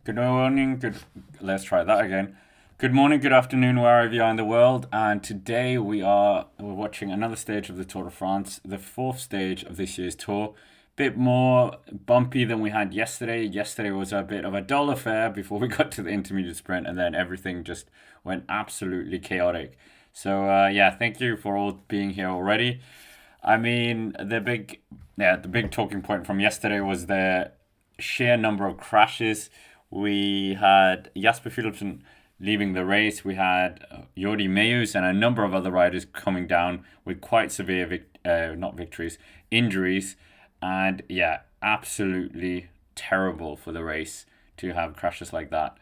Good morning, let's try that again. Good morning, good afternoon, wherever you are in the world. And today we're watching another stage of the Tour de France, the fourth stage of this year's tour. Bit more bumpy than we had yesterday. Yesterday was a bit of a dull affair before we got to the intermediate sprint, and then everything just went absolutely chaotic. So yeah, thank you for all being here already. I mean, the big talking point from yesterday was the sheer number of crashes. We had Jasper Philipsen leaving the race. We had Jordi Meus and a number of other riders coming down with quite severe, not victories, injuries. And yeah, absolutely terrible for the race to have crashes like that.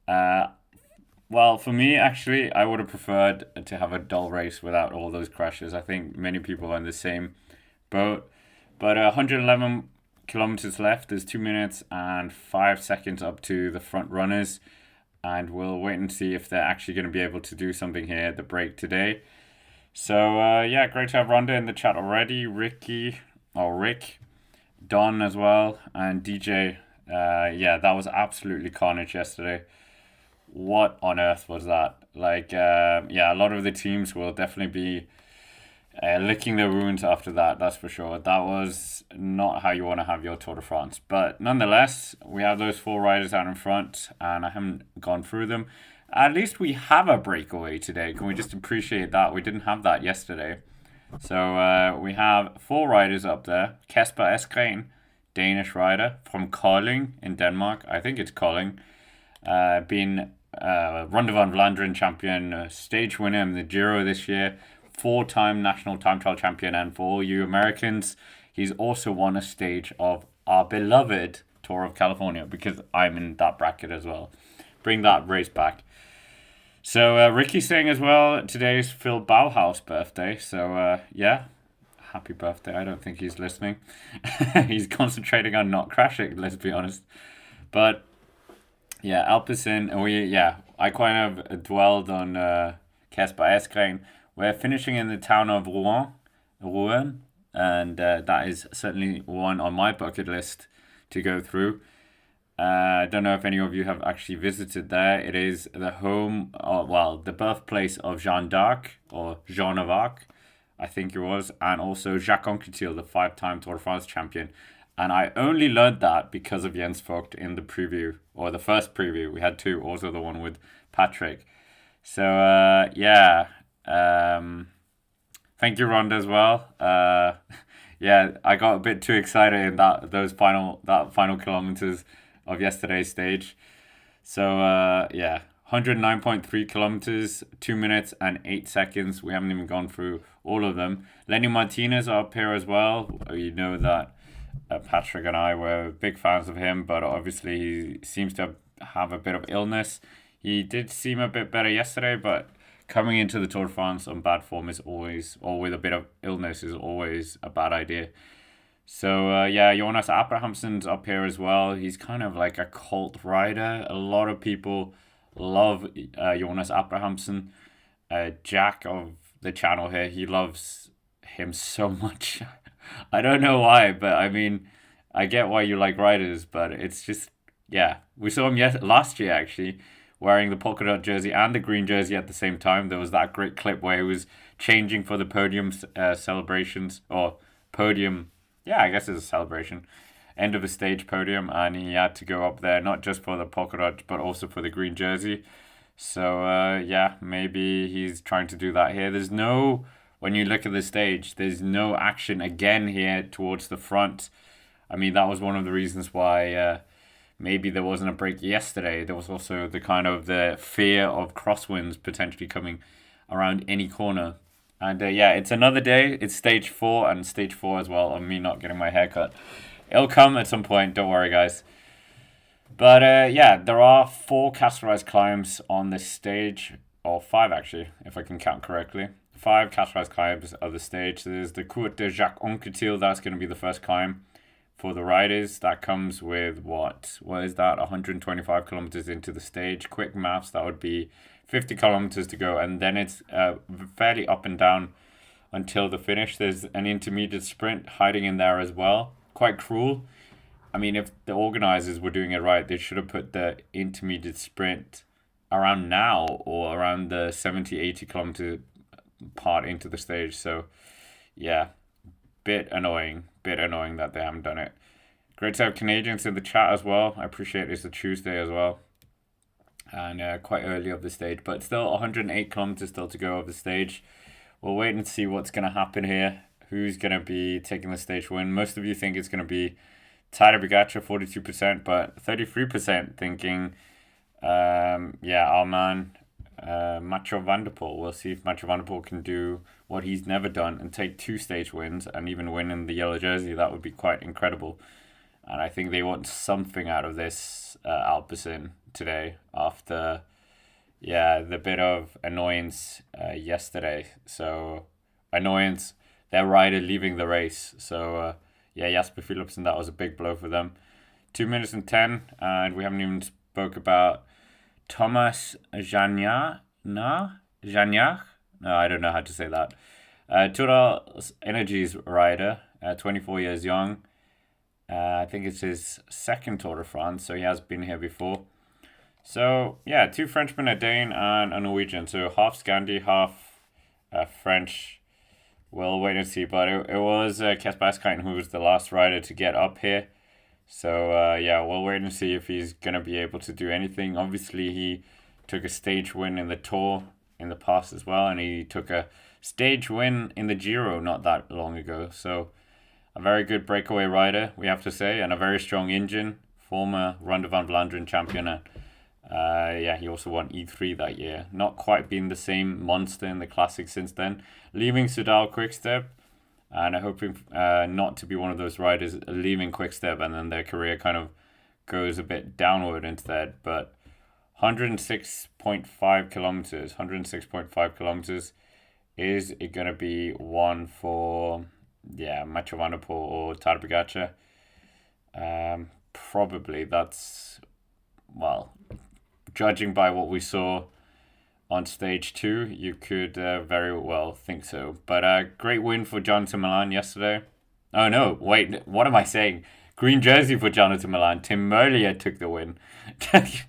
Uh, well, for me, actually, I would have preferred to have a dull race without all those crashes. I think many people are in the same boat. But 111 kilometers left. There's 2 minutes and 5 seconds up to the front runners. And we'll wait and see if they're actually going to be able to do something here at the break today. So, yeah, great to have Rhonda in the chat already. Rick, Don as well, and DJ. Yeah, that was absolutely carnage yesterday. What on earth was that? Like, yeah, a lot of the teams will definitely be licking their wounds after that, that's for sure. That was not how you want to have your Tour de France. But nonetheless, we have those four riders out in front, and I haven't gone through them. At least we have a breakaway today. Can we just appreciate that? We didn't have that yesterday. So we have four riders up there. Kasper Eskren, Danish rider from Kolding in Denmark. I think it's Kolding. Been Ronde van Vlaanderen champion, stage winner in the Giro this year, four-time national time trial champion, and for all you Americans, he's also won a stage of our beloved Tour of California, because I'm in that bracket as well. Bring that race back. So Ricky's saying as well, today's Phil Bauhaus' birthday, so yeah, happy birthday. I don't think he's listening. He's concentrating on not crashing, let's be honest. But yeah, Alpecin, I kind of dwelled on Kasper Eskren. We're finishing in the town of Rouen, and that is certainly one on my bucket list to go through. I don't know if any of you have actually visited there. It is the home, the birthplace of Jeanne d'Arc, or Jeanne of Arc, I think it was, and also Jacques Anquetil, the five-time Tour de France champion. And I only learned that because of Jens Vogt in the preview, or the first preview. We had two, also the one with Patrick. So, yeah. Thank you, Rhonda, as well. Yeah, I got a bit too excited in that final kilometers of yesterday's stage. So, yeah, 109.3 kilometers, 2 minutes and 8 seconds. We haven't even gone through all of them. Lenny Martinez up here as well. You know that Patrick and I were big fans of him, but obviously he seems to have a bit of illness. He did seem a bit better yesterday, but coming into the Tour de France on bad form is always, or with a bit of illness, is always a bad idea. So, yeah, Jonas Abrahamsson's up here as well. He's kind of like a cult rider. A lot of people love Jonas Abrahamsson. Jack of the channel here, he loves him so much. I don't know why, but I mean, I get why you like riders, but it's just, yeah. We saw him last year, actually, wearing the polka dot jersey and the green jersey at the same time. There was that great clip where he was changing for the podium celebrations, or podium, yeah, I guess it's a celebration, end of the stage podium, and he had to go up there, not just for the polka dot, but also for the green jersey. So, yeah, maybe he's trying to do that here. When you look at the stage, there's no action again here towards the front. I mean, that was one of the reasons why maybe there wasn't a break yesterday. There was also the fear of crosswinds potentially coming around any corner. And yeah, it's another day. It's stage 4, and stage 4 as well of me not getting my hair cut. It'll come at some point, don't worry, guys. But yeah, there are 4 categorized climbs on this stage, or 5 actually, if I can count correctly. 5 categorized climbs of the stage. There's the Courte de Jacques Anquetil. That's going to be the first climb for the riders. That comes with what is that? 125 kilometers into the stage. Quick maths, that would be 50 kilometers to go, and then it's fairly up and down until the finish. There's an intermediate sprint hiding in there as well. Quite cruel. I mean, if the organizers were doing it right, they should have put the intermediate sprint around now or around the 70, 80 kilometer part into the stage. So, yeah, bit annoying. Bit annoying that they haven't done it. Great to have Canadians in the chat as well. I appreciate it's a Tuesday as well. And quite early of the stage. But still, 108 kilometers still to go of the stage. We'll wait and see what's going to happen here. Who's going to be taking the stage win? Most of you think it's going to be Tadej Pogacar, 42%, but 33% thinking, our man, Mathieu van der Poel. We'll see if Mathieu van der Poel can do what he's never done and take 2 stage wins and even win in the yellow jersey. That would be quite incredible. And I think they want something out of this Alpecin today after, the bit of annoyance yesterday. So, annoyance, their rider leaving the race. So, Jasper Philipsen, that was a big blow for them. 2 minutes and 10, and we haven't even spoke about Thomas Janiak? No, I don't know how to say that. Total Energies rider, 24 years young. I think it's his second Tour de France, so he has been here before. So, 2 Frenchmen, a Dane, and a Norwegian. So, half Scandi, half French. We'll wait and see. But it was Kasper Asgreen who was the last rider to get up here. So, we'll wait and see if he's going to be able to do anything. Obviously, he took a stage win in the Tour in the past as well. And he took a stage win in the Giro not that long ago. So, a very good breakaway rider, we have to say, and a very strong engine. Former Ronde van Vlaanderen champion. He also won E3 that year. Not quite been the same monster in the classic since then. Leaving Soudal Quickstep, and I'm hoping not to be one of those riders leaving Quickstep and then their career kind of goes a bit downward instead. But 106.5 kilometers. Is it going to be one for Mathieu van der Poel or Tadej Pogacar? Probably. That's, judging by what we saw on stage 2, you could very well think so. But great win for Jonathan Milan yesterday. Oh no, wait, what am I saying? Green jersey for Jonathan Milan. Tim Merlier took the win.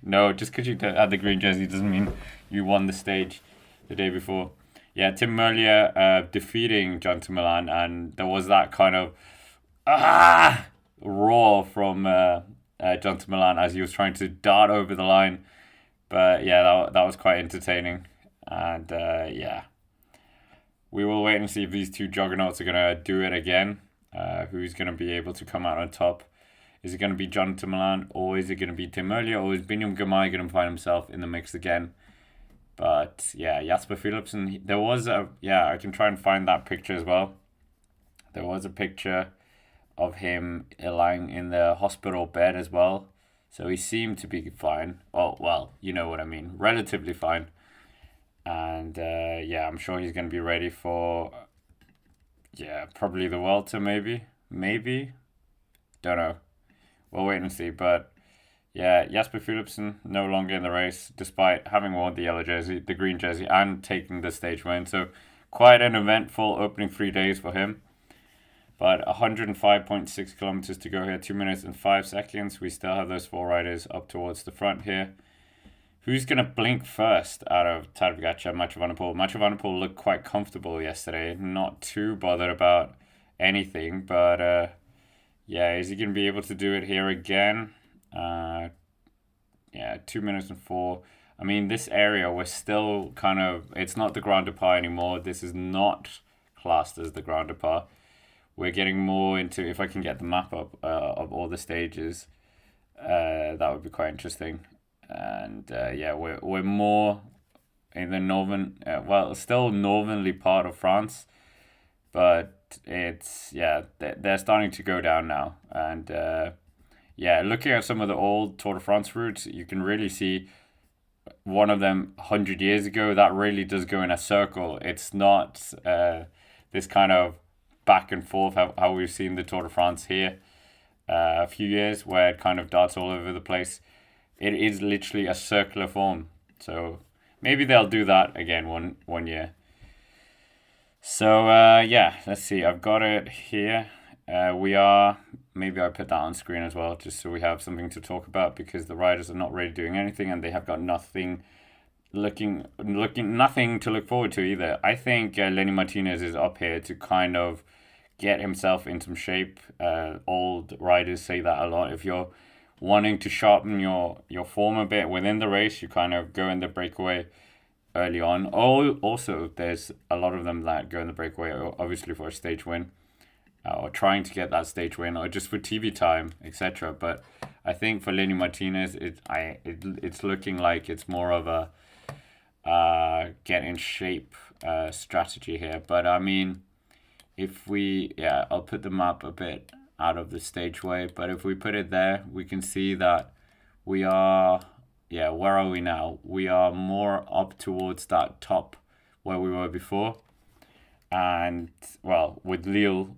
No, just because you had the green jersey doesn't mean you won the stage the day before. Yeah, Tim Merlier defeating Jonathan Milan, and there was that kind of roar from Jonathan Milan as he was trying to dart over the line. But that was quite entertaining. And we will wait and see if these 2 juggernauts are going to do it again. Who's going to be able to come out on top? Is it going to be Jonathan Milan, or is it going to be Tim Merlier, or is Biniam Girmay going to find himself in the mix again? But Jasper Philipsen, there was I can try and find that picture as well. There was a picture of him lying in the hospital bed as well. So he seemed to be fine. Well, you know what I mean. Relatively fine. And I'm sure he's going to be ready for, probably the Vuelta maybe. Maybe. Don't know. We'll wait and see. But Jasper Philipsen no longer in the race, despite having worn the yellow jersey, the green jersey, and taking the stage win. So quite an eventful opening 3 days for him. But 105.6 kilometers to go here, 2 minutes and 5 seconds. We still have those 4 riders up towards the front here. Who's going to blink first out of Tadej Pogacar and Mathieu van der Poel? Mathieu van der Poel looked quite comfortable yesterday. Not too bothered about anything. But, is he going to be able to do it here again? 2 minutes and 4. I mean, this area, we're still kind of... It's not the Grand Depart anymore. This is not classed as the Grand Depart. We're getting more into, if I can get the map up of all the stages, that would be quite interesting. And we're more in the northern, still northernly part of France, but it's, they're starting to go down now. And looking at some of the old Tour de France routes, you can really see one of them 100 years ago, that really does go in a circle. It's not this kind of back and forth how we've seen the Tour de France here a few years, where it kind of darts all over the place. It is literally a circular form. So maybe they'll do that again one year. So let's see. I've got it here. We are, maybe I put that on screen as well, just so we have something to talk about, because the riders are not really doing anything and they have got nothing to look forward to either. I think Lenny Martinez is up here to kind of get himself in some shape. Old riders say that a lot. If you're wanting to sharpen your form a bit within the race, you kind of go in the breakaway early on. Oh, also, there's a lot of them that go in the breakaway, obviously for a stage win, or trying to get that stage win, or just for TV time, etc. But I think for Lenny Martinez, it's looking like it's more of a get in shape strategy here. But I mean, I'll put the map a bit out of the stage way, but if we put it there, we can see that we are, where are we now? We are more up towards that top where we were before. And, well, with Lille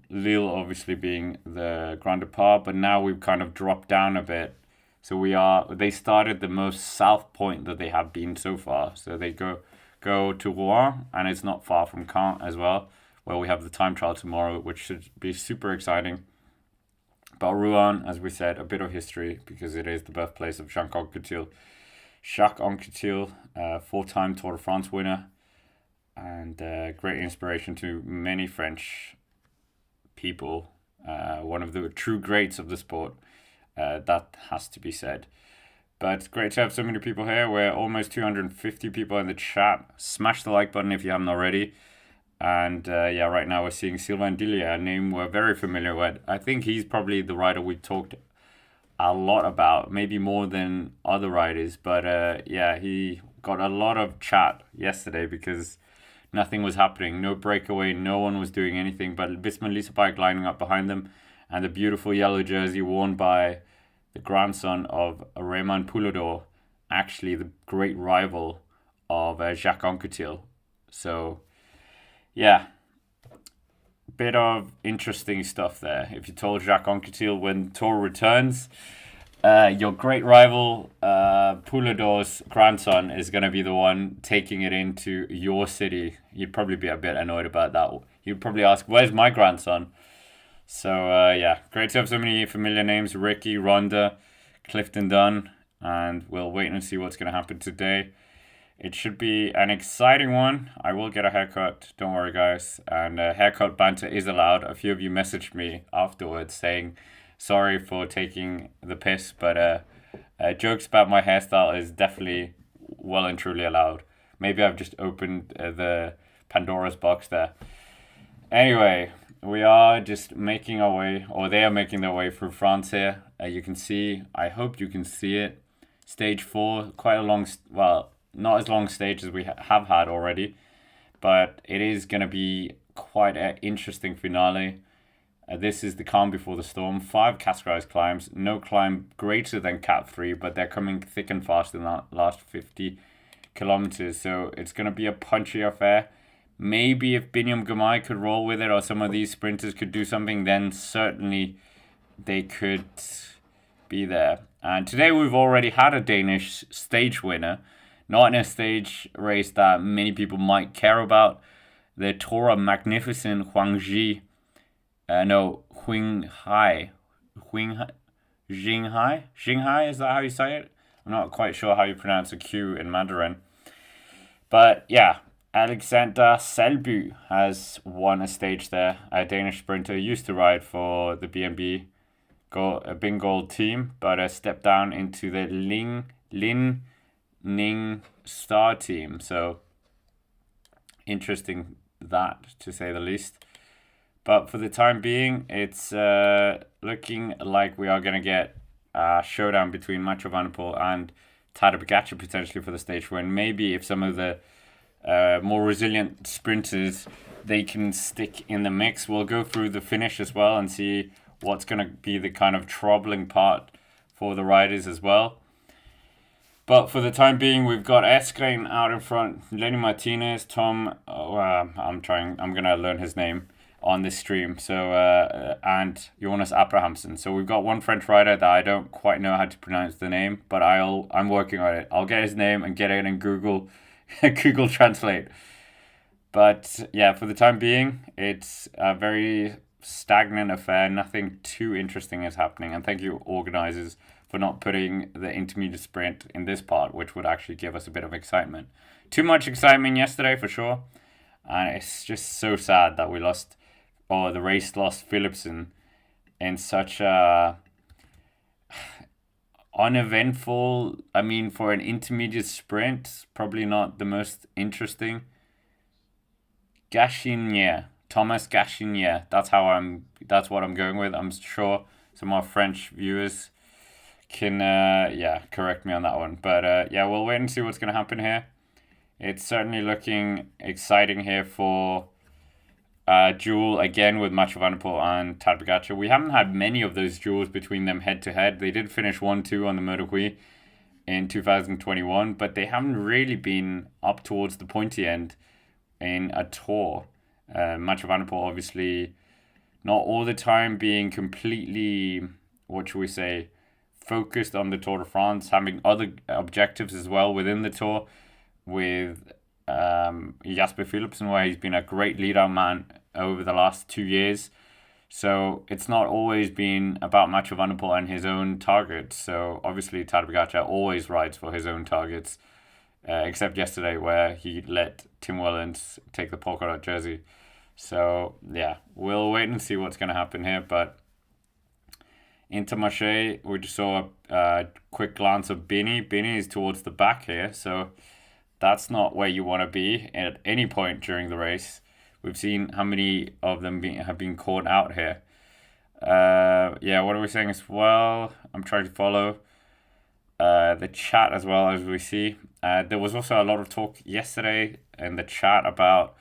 obviously being the Grand Depart, but now we've kind of dropped down a bit. So they started the most south point that they have been so far. So they go to Rouen, and it's not far from Caen as well, where we have the time trial tomorrow, which should be super exciting. But Rouen, as we said, a bit of history, because it is the birthplace of Jacques Anquetil. Jacques Anquetil, 4-time Tour de France winner, and great inspiration to many French people. One of the true greats of the sport, that has to be said. But it's great to have so many people here. We're almost 250 people in the chat. Smash the like button if you haven't already. And right now we're seeing Sylvain Dillier, a name we're very familiar with. I think he's probably the rider we talked a lot about, maybe more than other riders. But he got a lot of chat yesterday because nothing was happening. No breakaway, no one was doing anything. But Bisman Leasebike lining up behind them, and the beautiful yellow jersey worn by the grandson of Raymond Poulidor, actually the great rival of Jacques Anquetil. So, yeah, bit of interesting stuff there. If you told Jacques Anquetil when Tour returns, your great rival Poulidor's grandson is going to be the one taking it into your city, you'd probably be a bit annoyed about that. You'd probably ask, where's my grandson? So, great to have so many familiar names. Ricky, Rhonda, Clifton Dunn, and we'll wait and see what's going to happen today. It should be an exciting one. I will get a haircut, don't worry guys. And haircut banter is allowed. A few of you messaged me afterwards saying sorry for taking the piss, but jokes about my hairstyle is definitely well and truly allowed. Maybe I've just opened the Pandora's box there. Anyway, we are just making our way, or they are making their way through France here. You can see, I hope you can see it. Stage 4, quite a long, not as long stage as we have had already, but it is going to be quite an interesting finale. This is the calm before the storm. 5 categorized climbs, no climb greater than Cat 3, but they're coming thick and fast in the last 50 kilometers. So it's going to be a punchy affair. Maybe if Biniam Girmay could roll with it, or some of these sprinters could do something, then certainly they could be there. And today we've already had a Danish stage winner, not in a stage race that many people might care about. The Tora Magnificent Huangjinghai, Jinghai, is that how you say it? I'm not quite sure how you pronounce a Q in Mandarin. But yeah, Alexander Selby has won a stage there. A Danish sprinter, used to ride for the BNB Bingold team, but stepped down into the Lin Ning Star team. So interesting, that to say the least. But for the time being, it's looking like we are going to get a showdown between Mathieu van der Poel and Tadej Pogacar potentially for the stage win. Maybe if some of the more resilient sprinters, they can stick in the mix. We'll go through the finish as well and see what's going to be the kind of troubling part for the riders as well. But for the time being, we've got Eskren out in front, Lenny Martinez, Tom, I'm going to learn his name on this stream, so and Jonas Abrahamsen. So we've got one French rider that I don't quite know how to pronounce the name, but I'm working on it. I'll get his name and get it in Google Translate. But yeah, for the time being, it's a very stagnant affair. Nothing too interesting is happening. And thank you, organisers, for not putting the intermediate sprint in this part, which would actually give us a bit of excitement. Too much excitement yesterday for sure. And it's just so sad that we lost, or the race lost Philipsen in such a uneventful, I mean, for an intermediate sprint, probably not the most interesting. Gachinier, Thomas Gachinier. That's what I'm going with. I'm sure some more French viewers can correct me on that one. But we'll wait and see what's going to happen here. It's certainly looking exciting here for duel again with Mathieu van der Poel and Tadej Pogacar. We haven't had many of those duels between them head to head. They did finish 1-2 on the Moto Gui in 2021, but they haven't really been up towards the pointy end in a tour. Mathieu van der Poel obviously not all the time being completely, what should we say, focused on the Tour de France, having other objectives as well within the Tour with Jasper Philipsen, where he's been a great lead-out man over the last 2 years. So it's not always been about Mathieu van der Poel and his own targets. So obviously Tadej Pogacar always rides for his own targets, except yesterday where he let Tim Wellens take the polka dot jersey. So yeah, we'll wait and see what's going to happen here. But Intermarché, we just saw a quick glance of Bini. Bini is towards the back here, so that's not where you want to be at any point during the race. We've seen how many of them have been caught out here. What are we saying as well? I'm trying to follow the chat as well as we see. There was also a lot of talk yesterday in the chat about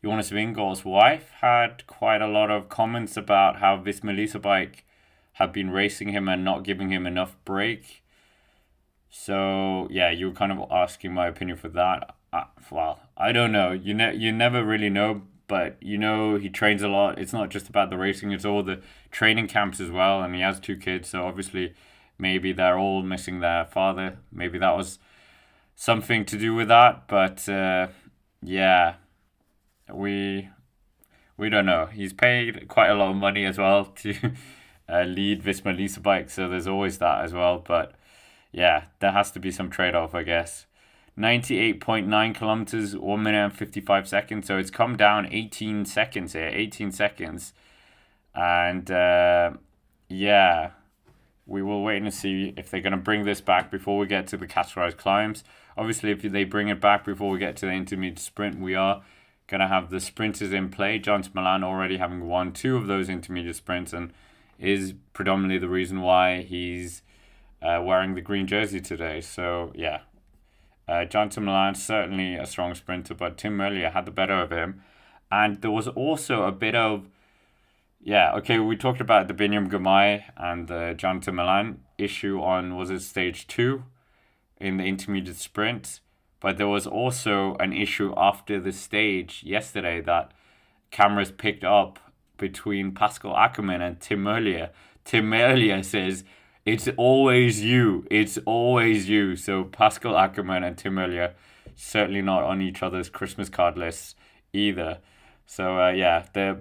Jonas Vingegaard's wife had quite a lot of comments about how Visma Lease bike have been racing him and not giving him enough break. So yeah, you were kind of asking my opinion for that. I don't know. You never really know, but you know he trains a lot. It's not just about the racing; it's all the training camps as well. And he has 2 kids, so obviously maybe they're all missing their father. Maybe that was something to do with that. But we don't know. He's paid quite a lot of money as well to lead Visma Lease bike, so there's always that as well. But yeah, there has to be some trade-off, I guess. 98.9 kilometers, 1 minute and 55 seconds. So it's come down 18 seconds here, 18 seconds. And we will wait and see if they're going to bring this back before we get to the categorized climbs. Obviously, if they bring it back before we get to the intermediate sprint, we are going to have the sprinters in play. John Milan already having won 2 of those intermediate sprints and is predominantly the reason why he's wearing the green jersey today. So yeah, John Milan certainly a strong sprinter, but Tim Merlier had the better of him. And there was also a bit of we talked about the Binyam Gamay and the John Milan issue on, was it stage 2 in the intermediate sprint, but there was also an issue after the stage yesterday that cameras picked up between Pascal Ackermann and Tim Merlier. Tim Merlier says, "It's always you. It's always you." So Pascal Ackermann and Tim Merlier certainly not on each other's Christmas card lists either. So the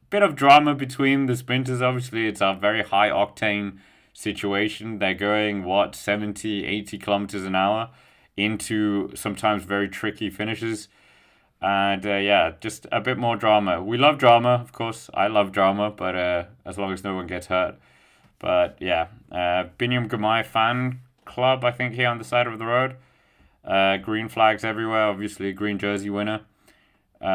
bit of drama between the sprinters. Obviously, it's a very high octane situation. They're going 70, 80 kilometers an hour into sometimes very tricky finishes. And just a bit more drama. We love drama, of course. I love drama, but as long as no one gets hurt. But Binyam Gamay fan club, I think, here on the side of the road. Green flags everywhere, obviously green jersey winner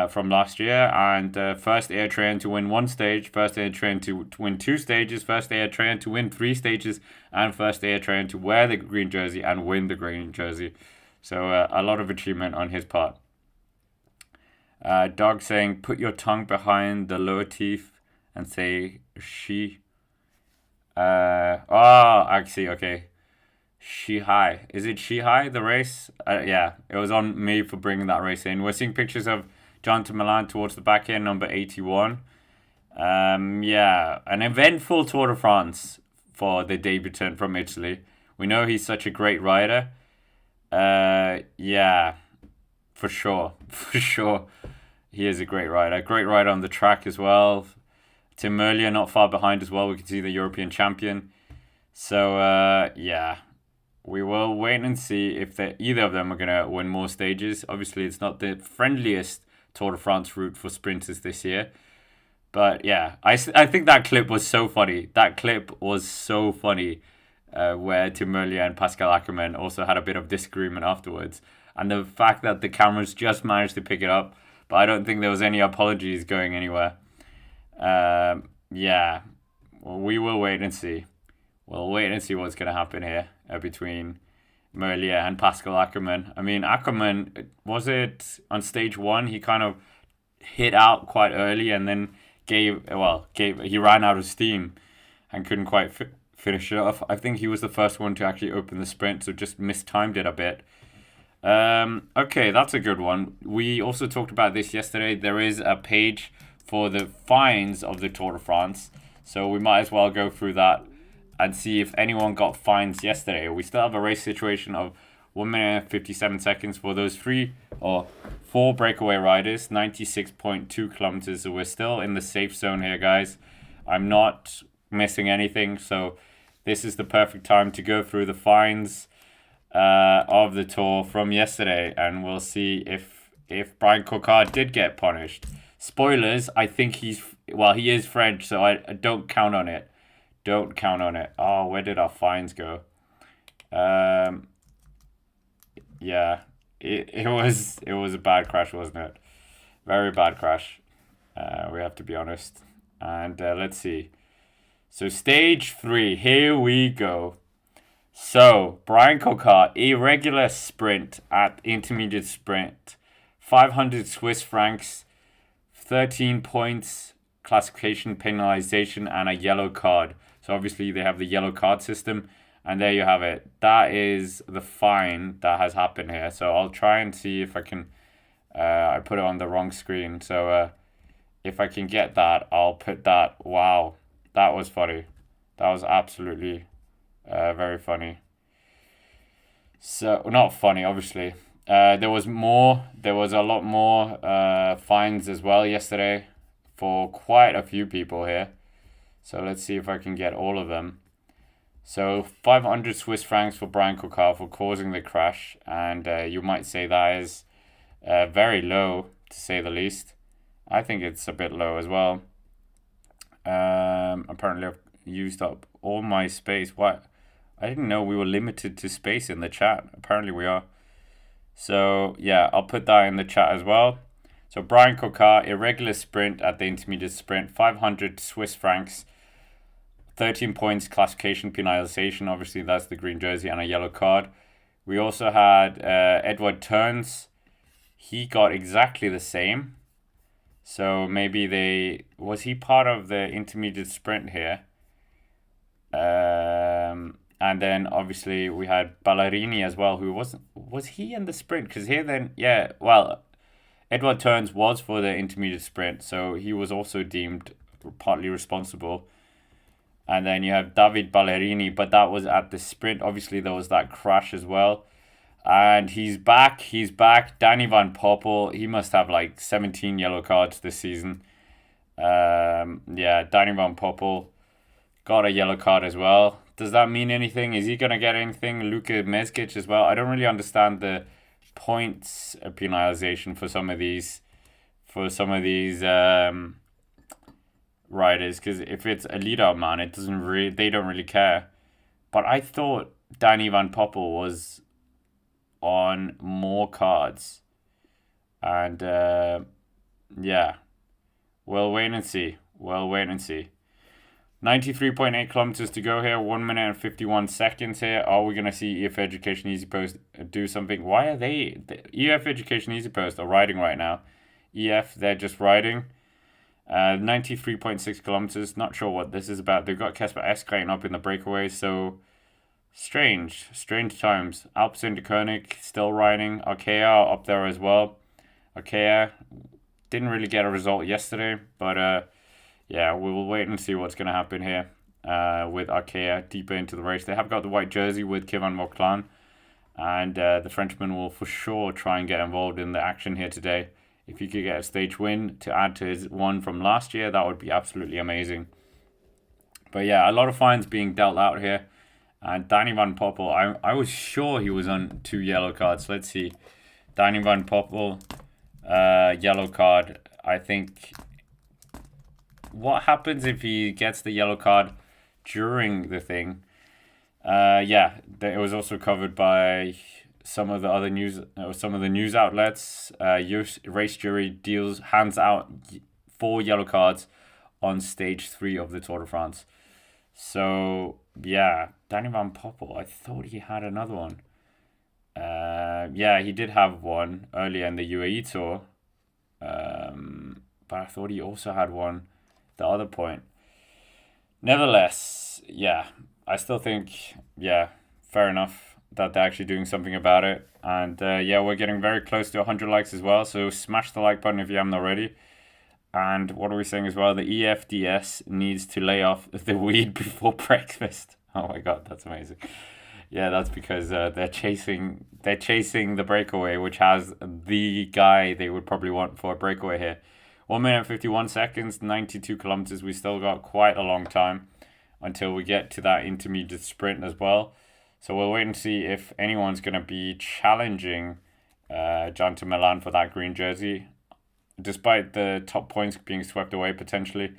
from last year. And first Eritrean to win 1 stage, first Eritrean to win 2 stages, first Eritrean to win 3 stages, and first Eritrean to wear the green jersey and win the green jersey. So a lot of achievement on his part. Dog saying, put your tongue behind the lower teeth and say she. Actually, okay. Shihai. Is it Shihai, the race? It was on me for bringing that race in. We're seeing pictures of John Milan towards the back end, number 81. An eventful Tour de France for the debutant from Italy. We know he's such a great rider. For sure. He is a great rider. Great rider on the track as well. Tim Merlier not far behind as well. We can see the European champion. So, yeah, we will wait and see if either of them are going to win more stages. Obviously, it's not the friendliest Tour de France route for sprinters this year. But yeah, I think that clip was so funny. That clip was so funny where Tim Merlier and Pascal Ackermann also had a bit of disagreement afterwards. And the fact that the cameras just managed to pick it up, but I don't think there was any apologies going anywhere. Yeah, well, we will wait and see. We'll wait and see what's going to happen here between Merlier and Pascal Ackermann. I mean, Ackermann, was it on stage one? He kind of hit out quite early and then he ran out of steam and couldn't quite finish it off. I think he was the first one to actually open the sprint, so just mistimed it a bit. Okay, that's a good one. We also talked about this yesterday. There is a page for the fines of the Tour de France, so we might as well go through that and see if anyone got fines yesterday. We still have a race situation of 1 minute and 57 seconds for those 4 breakaway riders, 96.2 kilometers. So we're still in the safe zone here, guys. I'm not missing anything, so this is the perfect time to go through the fines of the Tour from yesterday, and we'll see if Brian Coquard did get punished. Spoilers, I think he is French, so I don't count on it. Don't count on it. Oh, where did our fines go? Yeah, it was a bad crash, wasn't it? Very bad crash. We have to be honest. And let's see. So stage 3, here we go. So Brian Coquard, irregular sprint at intermediate sprint, 500 Swiss francs, 13 points, classification penalization, and a yellow card. So obviously they have the yellow card system, and there you have it. That is the fine that has happened here. So I'll try and see if I can. I put it on the wrong screen. So if I can get that, I'll put that. Wow, that was funny. That was absolutely very funny. So not funny, obviously. There was more. There was a lot more fines as well yesterday for quite a few people here. So let's see if I can get all of them. So 500 Swiss francs for Brian Coquard for causing the crash. And you might say that is very low, to say the least. I think it's a bit low as well. Apparently I've used up all my space. What? I didn't know we were limited to space in the chat. Apparently we are. So yeah, I'll put that in the chat as well. So Brian Coquard, irregular sprint at the intermediate sprint, 500 Swiss francs, 13 points, classification penalization. Obviously, that's the green jersey and a yellow card. We also had Edward Turns. He got exactly the same. So maybe was he part of the intermediate sprint here? And then obviously we had Ballerini as well, who was he in the sprint? Because here then, yeah, well, Edward Turns was for the intermediate sprint, so he was also deemed partly responsible. And then you have David Ballerini, but that was at the sprint. Obviously, there was that crash as well. And he's back. Danny Van Poppel, he must have like 17 yellow cards this season. Yeah, Danny Van Poppel got a yellow card as well. Does that mean anything? Is he going to get anything? Luka Mezgic as well. I don't really understand the points penalization for some of these riders, because if it's a leader man, they don't really care. But I thought Danny Van Poppel was on more cards, and yeah, we'll wait and see. 93.8 kilometers to go here, 1 minute and 51 seconds here. Are we going to see EF Education Easy Post do something? Why are the EF Education Easy Post are riding right now? EF, they're just riding. 93.6 kilometers. Not sure what this is about. They've got Kasper Eskrein up in the breakaway, so strange times. Alpecin de Koenig still riding. Arkea up there as well. Arkea didn't really get a result yesterday, but yeah, we will wait and see what's going to happen here with Arkea deeper into the race. They have got the white jersey with Kevin Mauclan, and the Frenchman will for sure try and get involved in the action here today If he could get a stage win to add to his one from last year, that would be absolutely amazing. But yeah, a lot of fines being dealt out here. And Danny Van Poppel, I was sure he was on 2 yellow cards. Let's see. Danny Van Poppel, yellow card. I think, what happens if he gets the yellow card during the thing? Yeah, it was also covered by some of the other news, some of the news outlets. Race jury hands out 4 yellow cards on stage 3 of the Tour de France. So yeah, Danny Van Poppel, I thought he had another one. Yeah, he did have one earlier in the UAE Tour. But I thought he also had one the other point. Nevertheless, yeah, I still think, yeah, fair enough that they're actually doing something about it. And yeah, we're getting very close to 100 likes as well. So smash the like button if you haven't already. And what are we saying as well? The EFDS needs to lay off the weed before breakfast. Oh my God, that's amazing. Yeah, that's because they're chasing the breakaway, which has the guy they would probably want for a breakaway here. 1 minute 51 seconds, 92 kilometers. We still got quite a long time until we get to that intermediate sprint as well. So we'll wait and see if anyone's going to be challenging John to Milan for that green jersey. Despite the top points being swept away potentially,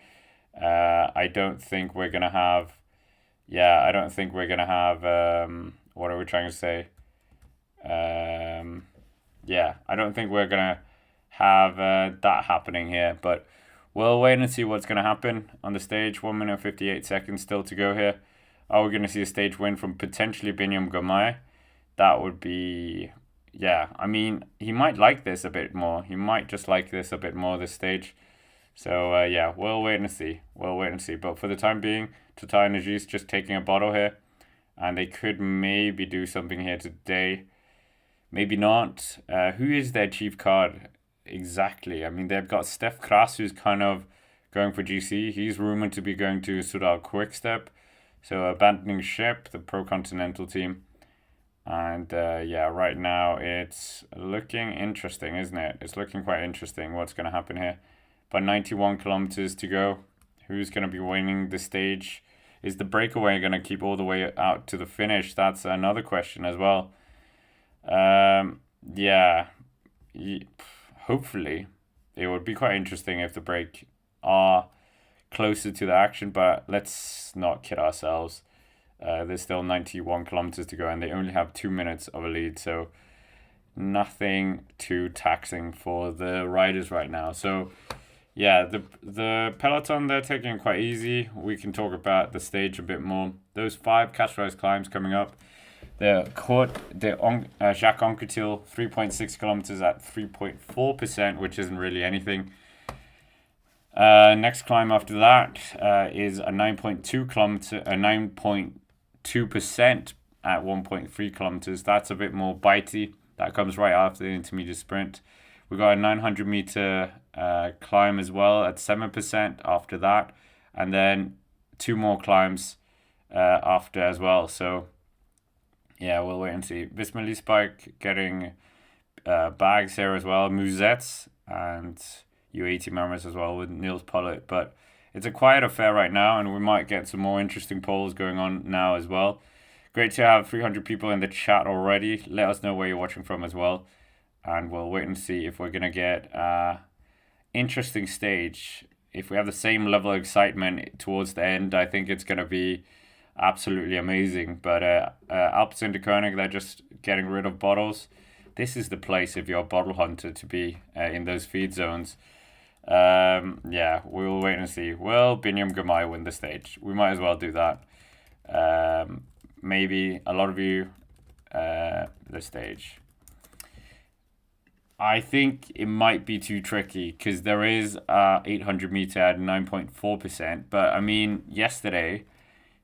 I don't think we're going to have... Yeah, I don't think we're going to have... what are we trying to say? Yeah, I don't think we're going to have that happening here. But we'll wait and see what's going to happen on the stage. 1 minute 58 seconds still to go here. Are we going to see a stage win from potentially Biniam Girmay? That would be... Yeah, I mean, he might like this a bit more. He might just like this a bit more this stage. So, yeah, we'll wait and see. We'll wait and see. But for the time being, Total Energies just taking a bottle here. And they could maybe do something here today. Maybe not. Who is their chief card exactly? I mean, they've got Steph Kras, who's kind of going for GC. He's rumored to be going to Soudal Quickstep. So, abandoning ship, the Pro Continental team. And yeah, right now it's looking interesting, isn't it? It's looking quite interesting what's going to happen here. But 91 kilometers to go. Who's going to be winning the stage? Is the breakaway going to keep all the way out to the finish? That's another question as well. Yeah, hopefully it would be quite interesting if the break are closer to the action, but let's not kid ourselves. There's still 91 kilometers to go and they only have 2 minutes of a lead, so nothing too taxing for the riders right now. So yeah, the peloton, they're taking it quite easy. We can talk about the stage a bit more. Those 5 categorized climbs coming up. The Jacques Anquetil, 3.6 kilometers at 3.4%, which isn't really anything. Next climb after that is a 9.2% at 1.3 kilometers. That's a bit more bitey. That comes right after the intermediate sprint. We got a 900 meter climb as well at 7% after that, and then 2 more climbs after as well. So yeah, we'll wait and see. Visma Leasebike getting bags here as well. Musettes and U80 members as well with Niels Pollitt. But it's a quiet affair right now, and we might get some more interesting polls going on now as well. Great to have 300 people in the chat already. Let us know where you're watching from as well. And we'll wait and see if we're going to get an interesting stage. If we have the same level of excitement towards the end, I think it's going to be absolutely amazing. But Alpecin-de-Koning, they're just getting rid of bottles. This is the place if you're a bottle hunter to be in those feed zones. Yeah, we'll wait and see. Will Biniam Girmay win the stage? We might as well do that. Maybe a lot of you, the stage. I think it might be too tricky because there is 800 meter at 9.4%. But I mean, yesterday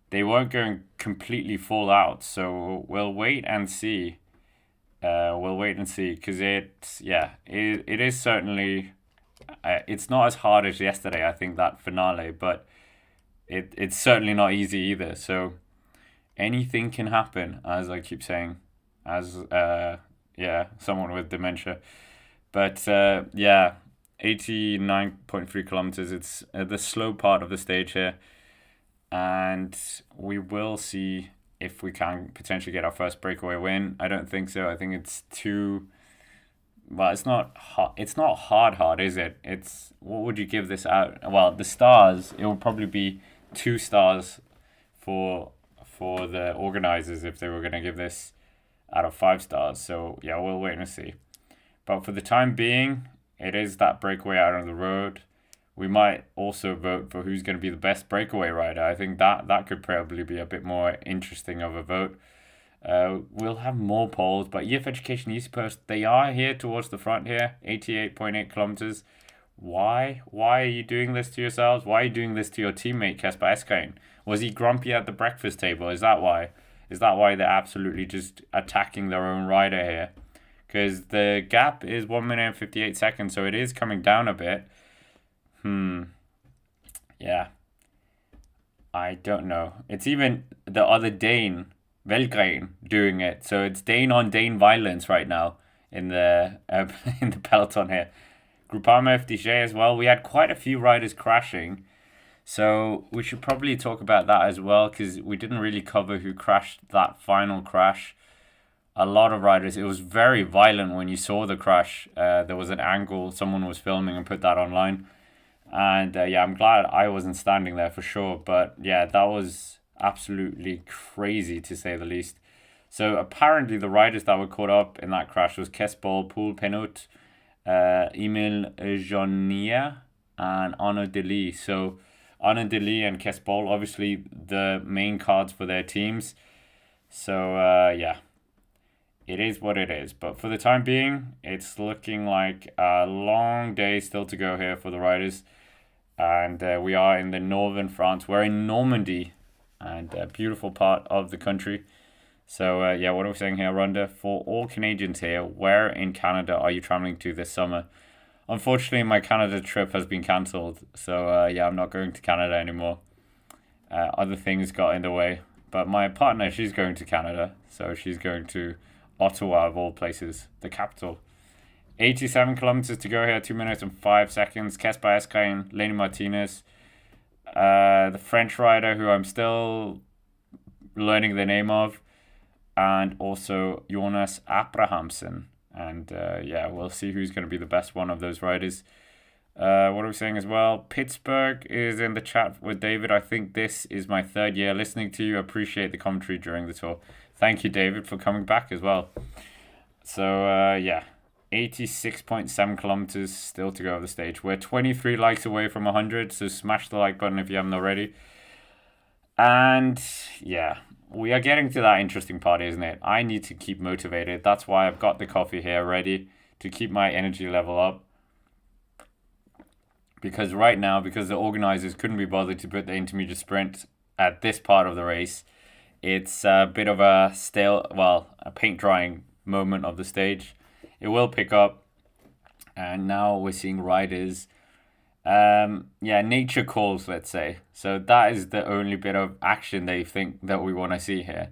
they weren't going completely full out. So we'll wait and see. We'll wait and see because it is certainly... it's not as hard as yesterday, I think, that finale, but it's certainly not easy either. So anything can happen, as I keep saying, as someone with dementia. But yeah, 89.3 kilometers. It's the slow part of the stage here. And we will see if we can potentially get our first breakaway win. I don't think so. I think it's too. Well, it's not hard. It's not hard, is it? It's what would you give this out? Well, the stars. It would probably be 2 stars for the organizers if they were going to give this out of 5 stars. So yeah, we'll wait and see. But for the time being, it is that breakaway out on the road. We might also vote for who's going to be the best breakaway rider. I think that could probably be a bit more interesting of a vote. We'll have more polls, but EF Education East Post, they are here towards the front here, 88.8 kilometers. Why? Why are you doing this to yourselves? Why are you doing this to your teammate, Kasper Eskain? Was he grumpy at the breakfast table? Is that why? Is that why they're absolutely just attacking their own rider here? Because the gap is 1 minute and 58 seconds, so it is coming down a bit. Yeah. I don't know. It's even the other Dane, Velgren, doing it. So it's Dane on Dane violence right now in the in the peloton here. Groupama FDJ as well. We had quite a few riders crashing. So we should probably talk about that as well, because we didn't really cover who crashed that final crash. A lot of riders. It was very violent when you saw the crash. There was an angle. Someone was filming and put that online. And yeah, I'm glad I wasn't standing there for sure. But yeah, that was absolutely crazy to say the least. So apparently the riders that were caught up in that crash was Kespol, Poel Pinot, Emil Jonia, and Arnaud Delis. So Arnaud Delis and Kespol, obviously the main cards for their teams. So yeah, it is what it is. But for the time being, it's looking like a long day still to go here for the riders. And we are in the northern France. We're in Normandy, and a beautiful part of the country. So yeah, what are we saying here, Rhonda? For all Canadians here, where in Canada are you traveling to this summer? Unfortunately, my Canada trip has been cancelled. So yeah, I'm not going to Canada anymore. Other things got in the way. But my partner, she's going to Canada. So she's going to Ottawa, of all places, the capital. 87 kilometers to go here, 2 minutes and 5 seconds. Kasper Eskain, Lenny Martinez, the French rider who I'm still learning the name of, and also Jonas Abrahamsen. And yeah, we'll see who's going to be the best one of those riders. What are we saying as well? Pittsburgh is in the chat with David. I think this is my 3rd year listening to you. Appreciate the commentary during the tour. Thank you, David, for coming back as well. So yeah. 86.7 kilometers still to go of the stage. We're 23 likes away from 100, so smash the like button if you haven't already. And yeah, we are getting to that interesting part, isn't it? I need to keep motivated. That's why I've got the coffee here ready to keep my energy level up. Because right now, because the organizers couldn't be bothered to put the intermediate sprint at this part of the race, it's a bit of a a paint drying moment of the stage. It will pick up, and now we're seeing riders. Nature calls, let's say. So that is the only bit of action they think that we want to see here.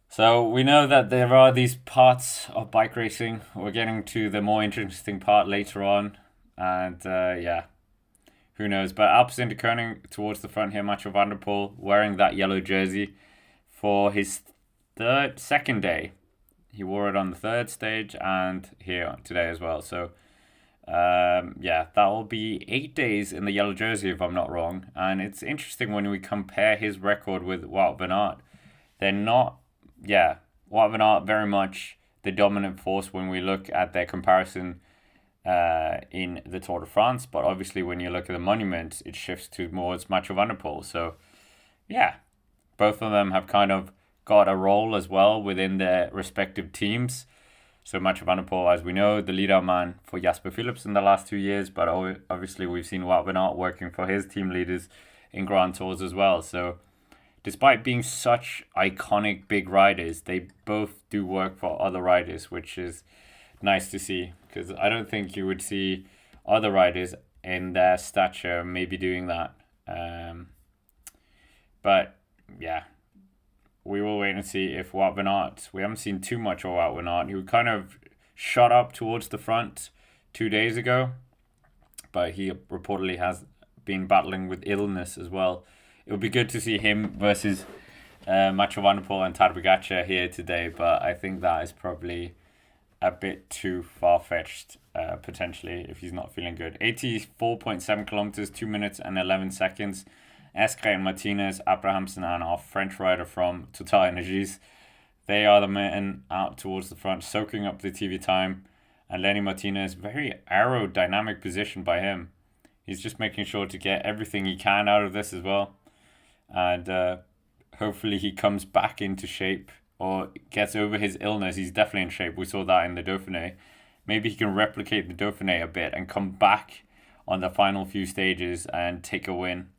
So we know that there are these parts of bike racing. We're getting to the more interesting part later on, and yeah, who knows? But Alpecin de Koning towards the front here. Mathieu van der Poel wearing that yellow jersey for his second day. He wore it on the 3rd stage and here today as well. So, yeah, that will be 8 days in the yellow jersey, if I'm not wrong. And it's interesting when we compare his record with Wout van Aert. They're not, Wout van Aert very much the dominant force when we look at their comparison in the Tour de France. But obviously, when you look at the monument, it shifts towards Mathieu van der Poel. So, yeah, both of them have kind of got a role as well within their respective teams. So Mathieu van der Poel, as we know, the leader man for Jasper Phillips in the last 2 years, but obviously we've seen Wout van Aert working for his team leaders in Grand Tours as well. So despite being such iconic big riders, they both do work for other riders, which is nice to see, because I don't think you would see other riders in their stature maybe doing that. But yeah, we will wait and see if Wout van Aert, we haven't seen too much of Wout van Aert, who kind of shot up towards the front 2 days ago, but he reportedly has been battling with illness as well. It would be good to see him versus Mathieu and Tadej Pogacar here today, but I think that is probably a bit too far-fetched, potentially, if he's not feeling good. 84.7 kilometers, 2 minutes and 11 seconds. Eskre and Martinez, Abrahamsen and our French rider from Total Energies, they are the men out towards the front, soaking up the TV time. And Lenny Martinez, very aerodynamic position by him. He's just making sure to get everything he can out of this as well. And hopefully he comes back into shape or gets over his illness. He's definitely in shape. We saw that in the Dauphiné. Maybe he can replicate the Dauphiné a bit and come back on the final few stages and take a win.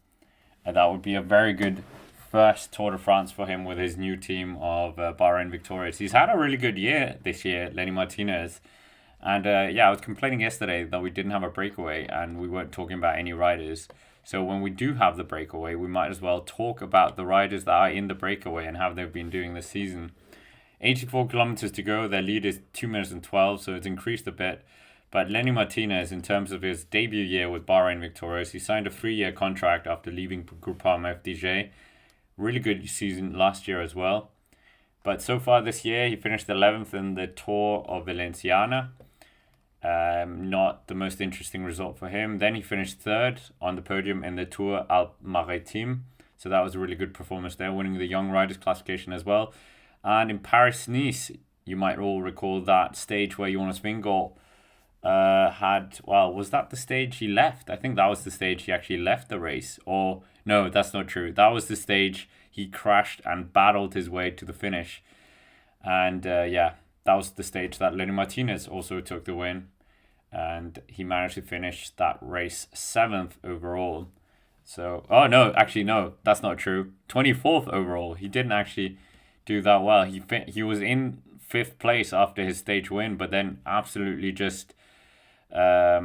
And that would be a very good first Tour de France for him with his new team of Bahrain Victorious. He's had a really good year this year, Lenny Martinez. And I was complaining yesterday that we didn't have a breakaway and we weren't talking about any riders. So when we do have the breakaway, we might as well talk about the riders that are in the breakaway and how they've been doing this season. 84 kilometers to go. Their lead is 2 minutes and 12, so it's increased a bit. But Lenny Martinez, in terms of his debut year with Bahrain Victorious, he signed a 3-year contract after leaving Groupama FDJ. Really good season last year as well. But so far this year, he finished 11th in the Tour of Valenciana. Not the most interesting result for him. Then he finished 3rd on the podium in the Tour Alpes-Maritimes. So that was a really good performance there, winning the Young Riders classification as well. And in Paris-Nice, you might all recall that stage where Jonas Vingegaard was that the stage he left? I think that was the stage he actually left the race. Or, no, that's not true. That was the stage he crashed and battled his way to the finish. And that was the stage that Lenny Martinez also took the win. And he managed to finish that race 7th overall. So, no, that's not true. 24th overall. He didn't actually do that well. He was in 5th place after his stage win, but then absolutely just, fell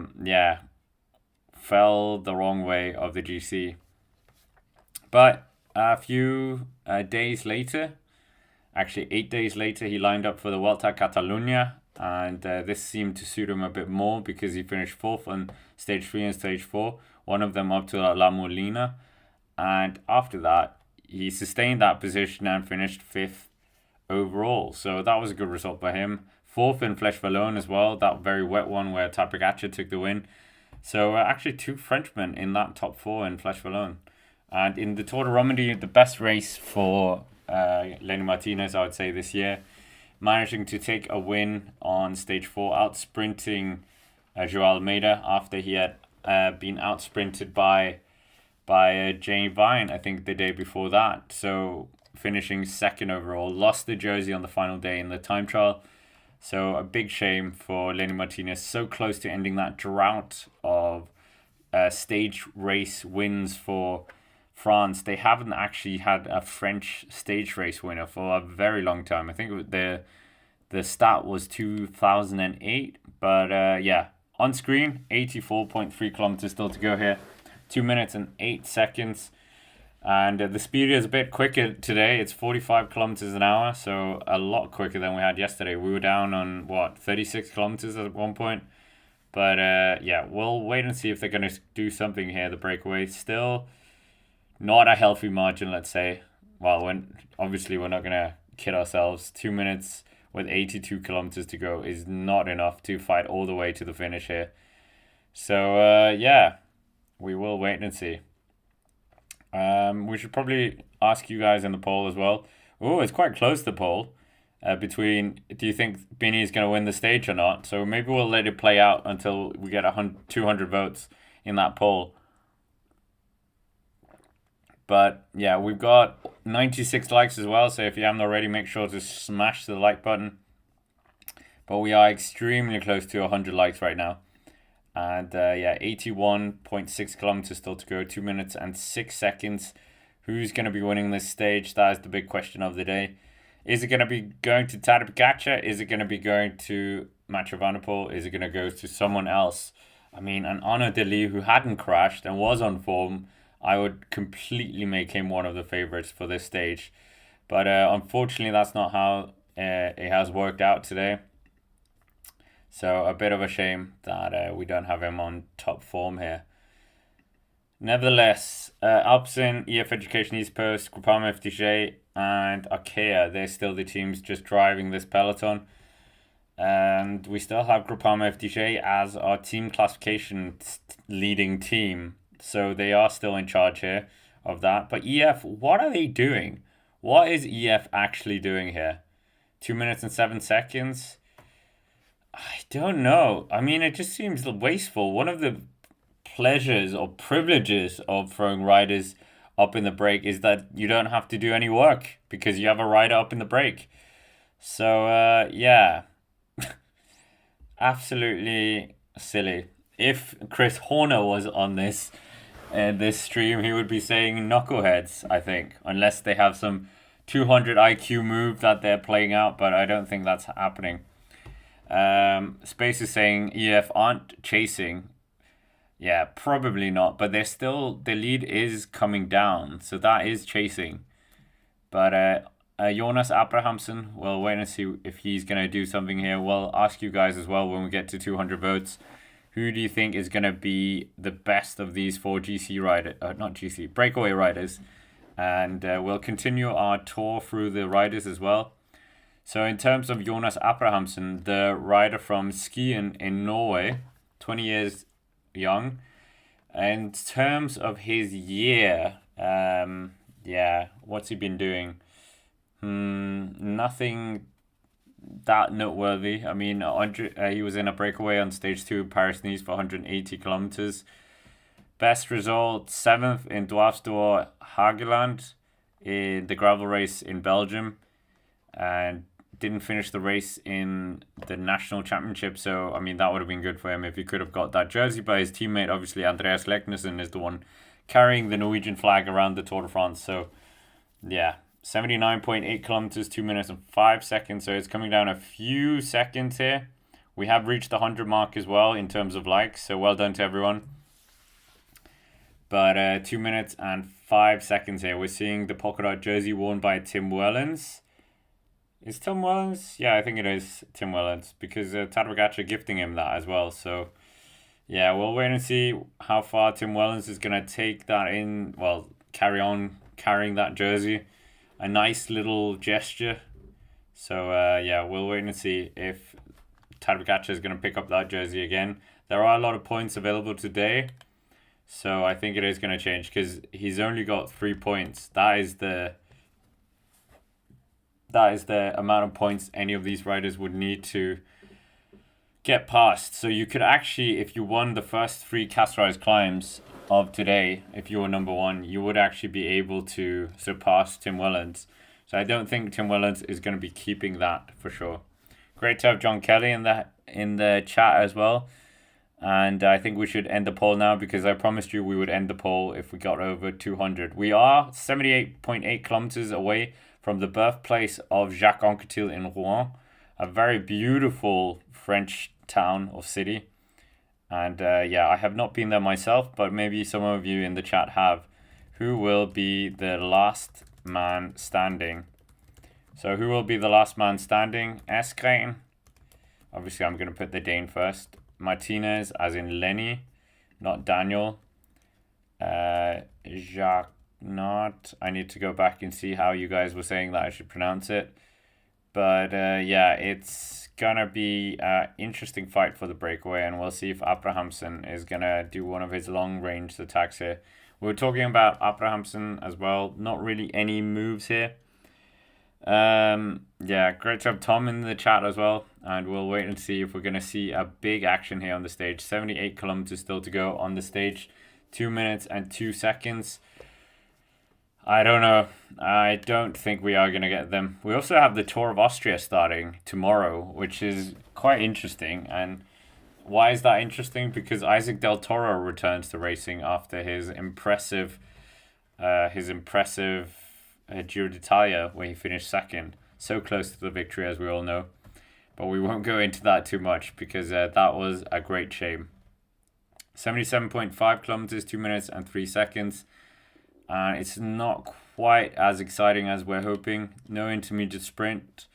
the wrong way of the GC. But a few days later, actually 8 days later, he lined up for the Vuelta a Catalunya. And this seemed to suit him a bit more because he finished 4th on stage 3 and stage 4, one of them up to La Molina. And after that, he sustained that position and finished 5th overall. So that was a good result for him. 4th in Flèche Wallonne as well, that very wet one where Tadej Pogacar took the win. So actually 2 Frenchmen in that top 4 in Flèche Wallonne. And in the Tour de Romandie, the best race for Lenny Martinez, I would say, this year. Managing to take a win on stage 4, out-sprinting Joao Almeida after he had been out-sprinted by Jamie Vine, I think, the day before that. So finishing 2nd overall, lost the jersey on the final day in the time trial. So a big shame for Lenny Martinez, so close to ending that drought of stage race wins for France. They haven't actually had a French stage race winner for a very long time. I think the stat was 2008. But on screen, 84.3 kilometers still to go here. 2 minutes and 8 seconds. And the speed is a bit quicker today. It's 45 kilometers an hour, so a lot quicker than we had yesterday. We were down on, 36 kilometers at one point. But we'll wait and see if they're going to do something here, the breakaway. Still not a healthy margin, let's say. Well, obviously we're not going to kid ourselves. 2 minutes with 82 kilometers to go is not enough to fight all the way to the finish here. So, we will wait and see. We should probably ask you guys in the poll as well. Oh, it's quite close, the poll. Between, do you think Bini is going to win the stage or not? So maybe we'll let it play out until we get 200 votes in that poll. But yeah, we've got 96 likes as well. So if you haven't already, make sure to smash the like button. But we are extremely close to 100 likes right now. And 81.6 kilometers still to go. 2 minutes and 6 seconds. Who's going to be winning this stage? That is the big question of the day. Is it going to be going to Tadej Pogacar? Is it going to be going to Mathieu van der Poel? Is it going to go to someone else? I mean, an Arnaud Delis who hadn't crashed and was on form, I would completely make him one of the favorites for this stage. But unfortunately, that's not how it has worked out today. So a bit of a shame that we don't have him on top form here. Nevertheless, Alpecin, EF Education East Coast, Groupama FDJ, and Arkea, they're still the teams just driving this peloton. And we still have Groupama FDJ as our team classification leading team. So they are still in charge here of that. But EF, what are they doing? What is EF actually doing here? 2 minutes and 7 seconds? I don't know. I mean, it just seems wasteful. One of the pleasures or privileges of throwing riders up in the break is that you don't have to do any work because you have a rider up in the break. So, yeah. Absolutely silly. If Chris Horner was on this stream, he would be saying knuckleheads, I think, unless they have some 200 IQ move that they're playing out, but I don't think that's happening. Space is saying EF aren't chasing. Yeah, probably not, but they're still, the lead is coming down, so that is chasing. But Jonas Abrahamsen, we'll wait and see if he's going to do something here. We'll ask you guys as well when we get to 200 votes. Who do you think is going to be the best of these four GC riders, not GC, breakaway riders? And we'll continue our tour through the riders as well. So in terms of Jonas Abrahamsen, the rider from Skien in Norway, 20 years young. In terms of his year, yeah, what's he been doing? Nothing that noteworthy. I mean, he was in a breakaway on stage 2 Paris-Nice for 180 kilometers. Best result, 7th in Dwarfstor Hageland in the gravel race in Belgium, and didn't finish the race in the national championship. So I mean, that would have been good for him if he could have got that jersey. But his teammate, obviously Andreas Leknessem, is the one carrying the Norwegian flag around the Tour de France. So yeah, 79.8 kilometers, 2 minutes and 5 seconds. So it's coming down a few seconds here. We have reached the 100 mark as well in terms of likes. So well done to everyone. But 2 minutes and 5 seconds here. We're seeing the polka dot jersey worn by Tim Wellens. Is Tim Wellens? Yeah, I think it is Tim Wellens, because Tadej Pogacar gifting him that as well. So yeah, we'll wait and see how far Tim Wellens is going to take that in. Well, carry on carrying that jersey. A nice little gesture. So yeah, we'll wait and see if Tadej Pogacar is going to pick up that jersey again. There are a lot of points available today, so I think it is going to change because he's only got 3 points. That is the amount of points any of these riders would need to get past. So you could actually, if you won the first 3 Castorized climbs of today, if you were number 1, you would actually be able to surpass Tim Wellens. So I don't think Tim Wellens is going to be keeping that for sure. Great to have John Kelly in the chat as well. And I think we should end the poll now, because I promised you we would end the poll if we got over 200. We are 78.8 kilometers away from the birthplace of Jacques Anquetil in Rouen, a very beautiful French town or city. And yeah, I have not been there myself, but maybe some of you in the chat have. Who will be the last man standing? So who will be the last man standing? Eskrein. Obviously, I'm going to put the Dane first. Martinez, as in Lenny, not Daniel. Jacques, not. I need to go back and see how you guys were saying that I should pronounce it. But yeah, it's going to be an interesting fight for the breakaway, and we'll see if Abrahamsen is going to do one of his long-range attacks here. We were talking about Abrahamsen as well. Not really any moves here. Yeah, great to have Tom in the chat as well, and we'll wait and see if we're going to see a big action here on the stage. 78 kilometers still to go on the stage. 2 minutes and 2 seconds. I don't know. I don't think we are going to get them. We also have the Tour of Austria starting tomorrow, which is quite interesting. And why is that interesting? Because Isaac Del Toro returns to racing after his impressive Giro d'Italia, where he finished second. So close to the victory, as we all know. But we won't go into that too much, because that was a great shame. 77.5 kilometers, 2 minutes and 3 seconds. And it's not quite as exciting as we're hoping. No intermediate sprint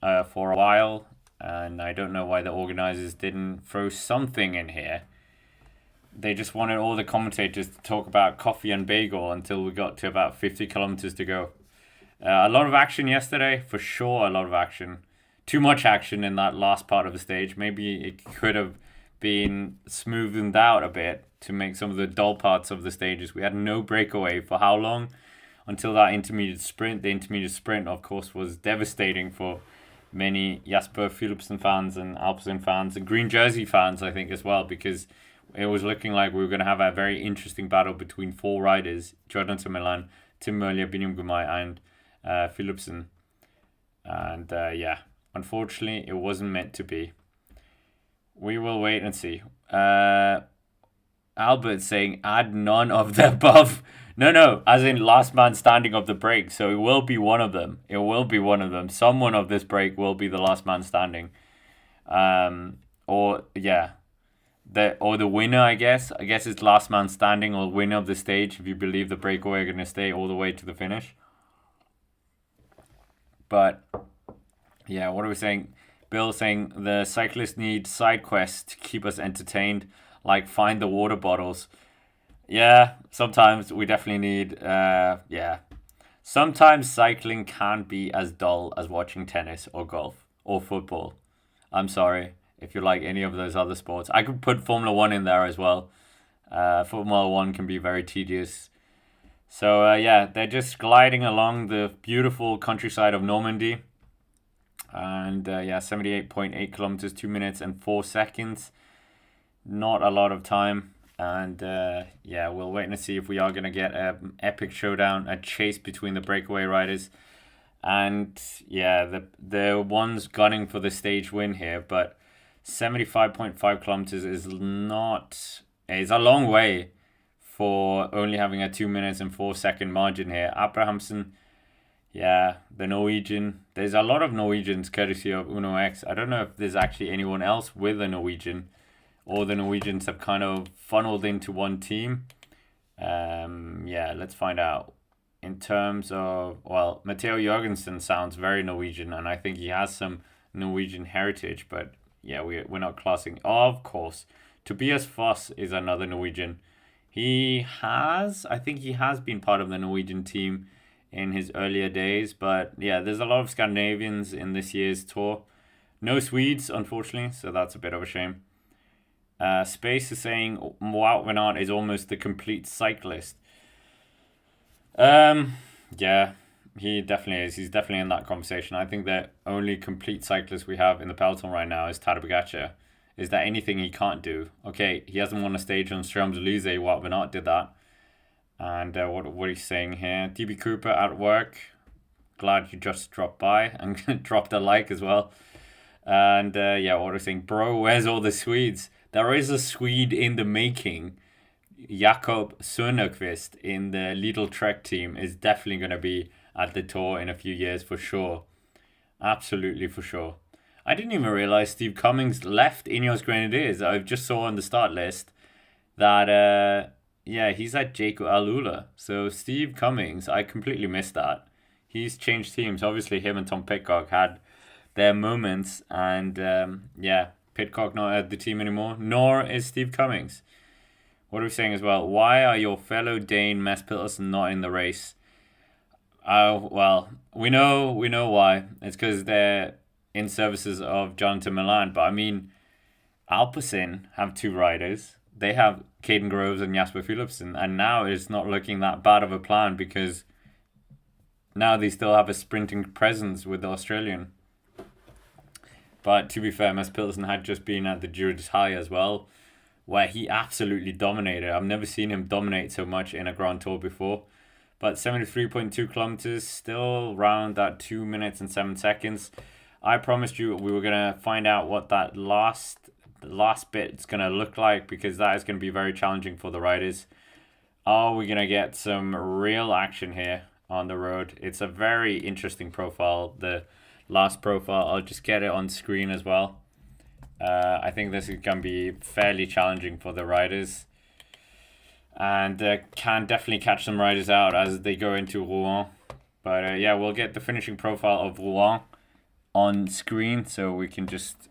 for a while. And I don't know why the organizers didn't throw something in here. They just wanted all the commentators to talk about coffee and bagel until we got to about 50 kilometers to go. A lot of action yesterday, for sure, a lot of action. Too much action in that last part of the stage. Maybe it could have been smoothened out a bit to make some of the dull parts of the stages. We had no breakaway for how long? Until that intermediate sprint. The intermediate sprint, of course, was devastating for many Jasper Philipsen fans and Alpecin fans and Green Jersey fans, I think, as well, because it was looking like we were going to have a very interesting battle between 4 riders, Jordan Milan, Tim Merlier, Binyam Gumay, and Philipsen. And yeah, unfortunately, it wasn't meant to be. We will wait and see. Albert saying, add none of the above. No, as in last man standing of the break. So it will be one of them. It will be one of them. Someone of this break will be the last man standing. Or the winner, I guess. I guess it's last man standing or winner of the stage if you believe the breakaway are going to stay all the way to the finish. But yeah, what are we saying? Bill saying the cyclists need side quests to keep us entertained, like find the water bottles. Yeah, sometimes we definitely need, Sometimes cycling can be as dull as watching tennis or golf or football. I'm sorry if you like any of those other sports. I could put Formula 1 in there as well. Formula 1 can be very tedious. So, they're just gliding along the beautiful countryside of Normandy. And, 78.8 kilometers, 2 minutes and 4 seconds. Not a lot of time. And we'll wait and see if we are going to get an epic showdown, a chase between the breakaway riders. And the ones gunning for the stage win here. But 75.5 kilometers is a long way for only having a 2 minutes and 4 second margin here. Abrahamsen, the Norwegian. There's a lot of Norwegians courtesy of Uno X. I don't know if there's actually anyone else with a Norwegian. All the Norwegians have kind of funneled into one team. Let's find out. In terms of, Mathieu Jorgensen sounds very Norwegian, and I think he has some Norwegian heritage, but we're not classing. Of course, Tobias Foss is another Norwegian. I think he has been part of the Norwegian team in his earlier days, but there's a lot of Scandinavians in this year's tour. No Swedes, unfortunately, so that's a bit of a shame. Space is saying Wout van Aert is almost the complete cyclist. He definitely is. He's definitely in that conversation. I think the only complete cyclist we have in the peloton right now is Tadej Pogacar. Is there anything he can't do? Okay, he hasn't won a stage on Champs-Élysées. Wout van Aert did that. And what he's saying here. DB Cooper at work. Glad you just dropped by and dropped a like as well. And what he's saying. Bro, where's all the Swedes? There is a Swede in the making. Jakob Sönerqvist in the Lidl Trek team is definitely going to be at the tour in a few years for sure. Absolutely for sure. I didn't even realize Steve Cummings left Ineos Grenadiers. I just saw on the start list that he's at Jaco Alula. So Steve Cummings, I completely missed that. He's changed teams. Obviously him and Tom Pidcock had their moments, and Pidcock not at the team anymore, nor is Steve Cummings. What are we saying as well? Why are your fellow Dane Mads Pedersen not in the race? We know why. It's because they're in services of Jonathan Milan. But I mean, Alpecin have 2 riders. They have Caden Groves and Jasper Philipsen. And now it's not looking that bad of a plan because now they still have a sprinting presence with the Australian. But to be fair, Mads Pedersen had just been at the Giro d'Italia as well, where he absolutely dominated. I've never seen him dominate so much in a Grand Tour before. But 73.2 kilometers, still around that 2 minutes and 7 seconds. I promised you we were going to find out what that last bit's going to look like, because that is going to be very challenging for the riders. Are we going to get some real action here on the road? It's a very interesting profile. The last profile, I'll just get it on screen as well. I think this is going to be fairly challenging for the riders, and can definitely catch some riders out as they go into Rouen. But we'll get the finishing profile of Rouen on screen so we can just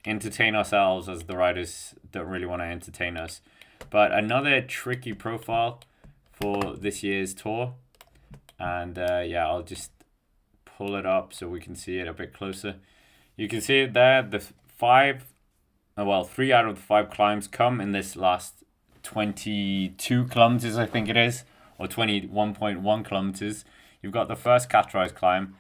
entertain ourselves as the riders don't really want to entertain us. But another tricky profile for this year's Tour. And yeah, I'll just pull it up so we can see it a bit closer. You can see it there. The 3 out of the 5 climbs come in this last 22 kilometers, I think it is, or 21.1 kilometers. You've got the first categorized climb,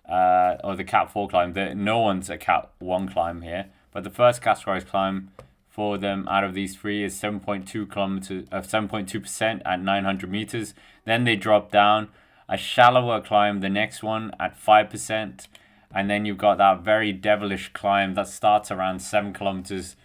or the Cat 4 climb. No one's a Cat 1 climb here, but the first categorized climb for them out of these 3 is 7.2 kilometers, 7.2% at 900 meters. Then they drop down a shallower climb, the next one at 5%. And then you've got that very devilish climb that starts around 7 kilometers.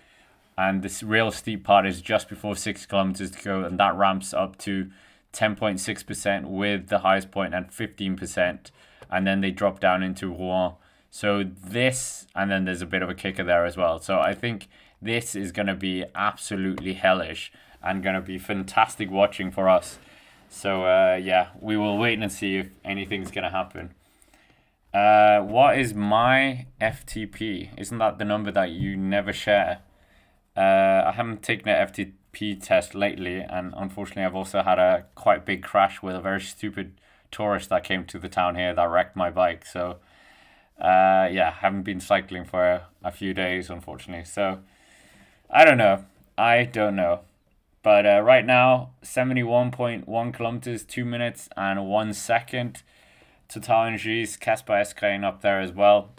And this real steep part is just before 6 kilometers to go. And that ramps up to 10.6% with the highest point at 15%. And then they drop down into Rouen. So this, and then there's a bit of a kicker there as well. So I think this is going to be absolutely hellish and going to be fantastic watching for us. So yeah, we will wait and see if anything's going to happen. What is my FTP? Isn't that the number that you never share? I haven't taken an FTP test lately, and unfortunately I've also had a quite big crash with a very stupid tourist that came to the town here that wrecked my bike. So yeah, haven't been cycling for a few days, unfortunately. So I don't know. But right now, 71.1 kilometers, 2 minutes and 1 second. Total Energies, Kasper Eskrein up there as well.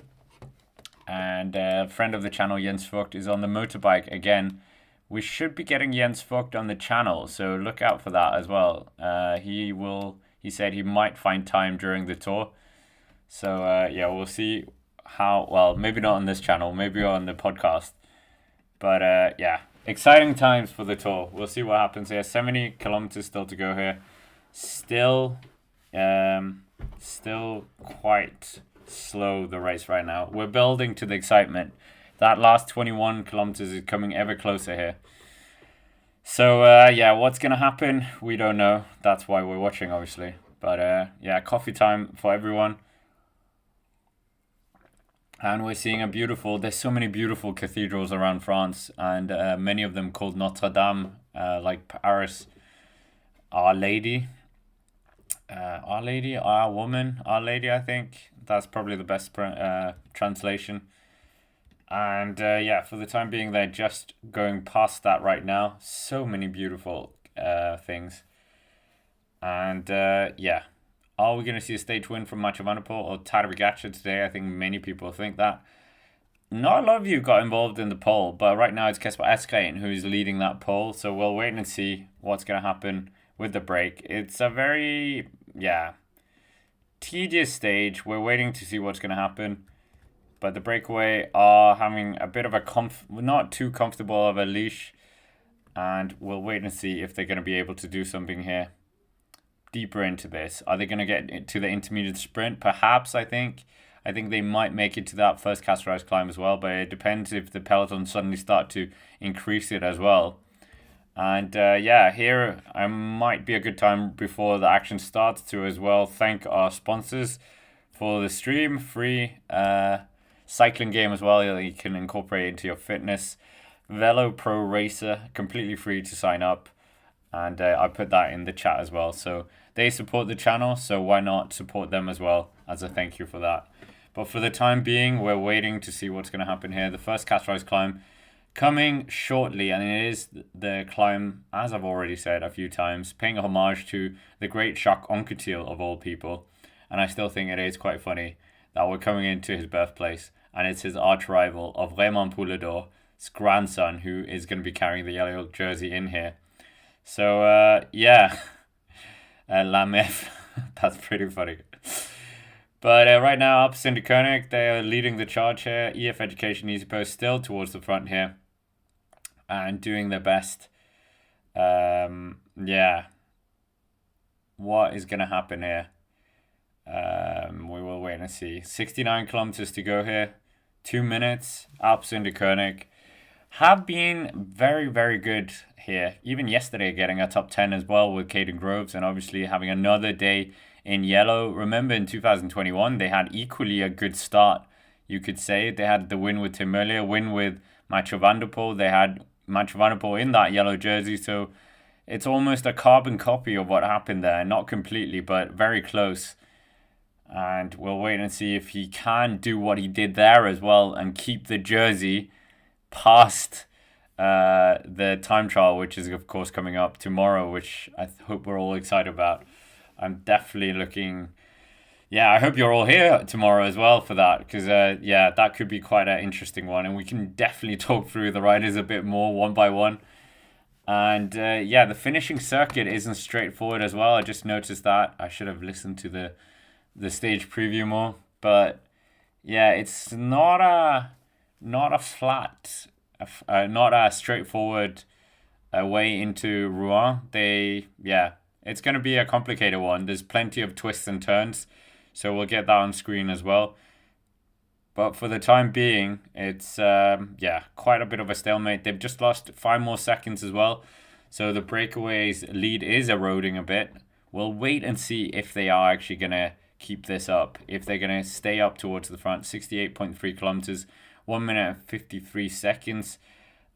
And a friend of the channel, Jens Vogt, is on the motorbike again. We should be getting Jens Vogt on the channel, so look out for that as well. He said he might find time during the tour. So yeah, we'll see how, well, maybe not on this channel, maybe on the podcast. But yeah, exciting times for the tour. We'll see what happens here. 70 kilometers still to go here. Still quite slow, the race right now. We're building to the excitement. That last 21 kilometers is coming ever closer here. So yeah, what's gonna happen? We don't know. That's why we're watching, obviously. But yeah, coffee time for everyone. And we're seeing there's so many beautiful cathedrals around France, and many of them called Notre Dame, like Paris, Our Lady, Our Woman, Our Lady, I think. That's probably the best translation. And yeah, for the time being, they're just going past that right now. So many beautiful things. And yeah. Are we going to see a stage win from Mathieu Van der Poel or Tadej Pogacar today? I think many people think that. Not a lot of you got involved in the poll, but right now it's Kasper Eskrein who's leading that poll. So we'll wait and see what's going to happen with the break. It's a very, yeah, tedious stage. We're waiting to see what's going to happen. But the breakaway are having a bit of a not too comfortable of a leash. And we'll wait and see if they're going to be able to do something here. Deeper into this. Are they going to get to the intermediate sprint? Perhaps, I think. I think they might make it to that first categorized climb as well, but it depends if the peloton suddenly start to increase it as well. And yeah, here I might be a good time before the action starts to as well thank our sponsors for the stream. Free cycling game as well that you can incorporate into your fitness. Velo Pro Racer, completely free to sign up. And I put that in the chat as well. So they support the channel, so why not support them as well as a thank you for that. But for the time being, we're waiting to see what's going to happen here. The first categorized climb coming shortly, and it is the climb, as I've already said a few times, paying homage to the great Jacques Anquetil of all people. And I still think it is quite funny that we're coming into his birthplace, and it's his arch rival of Raymond Poulador's grandson who is going to be carrying the yellow jersey in here. So, yeah, La Mef, that's pretty funny. But right now, up Cinderkonig, they are leading the charge here. EF Education Easy Post still towards the front here and doing their best. Yeah, what is going to happen here? We will wait and see. 69 kilometers to go here. 2 minutes, Alp Cinderkonig. Have been very, very good here. Even yesterday getting a top 10 as well with Caden Groves and obviously having another day in yellow. Remember in 2021 they had equally a good start you could say. They had the win with Tim earlier, win with Mathieu van der Poel. They had Mathieu van der Poel in that yellow jersey, so it's almost a carbon copy of what happened there. Not completely, but very close. And we'll wait and see if he can do what he did there as well and keep the jersey past the time trial, which is of course coming up tomorrow, which I hope we're all excited about. I'm definitely looking. Yeah, I hope you're all here tomorrow as well for that, because that could be quite an interesting one, and we can definitely talk through the riders a bit more one by one. And the finishing circuit isn't straightforward as well. I just noticed that. I should have listened to the stage preview more, but yeah, it's not a flat, not a straightforward way into Rouen. It's going to be a complicated one. There's plenty of twists and turns, so we'll get that on screen as well. But for the time being, it's quite a bit of a stalemate. They've just lost 5 more seconds as well, so the breakaways lead is eroding a bit. We'll wait and see if they are actually going to keep this up, if they're going to stay up towards the front. 68.3 kilometers, 1 minute and 53 seconds.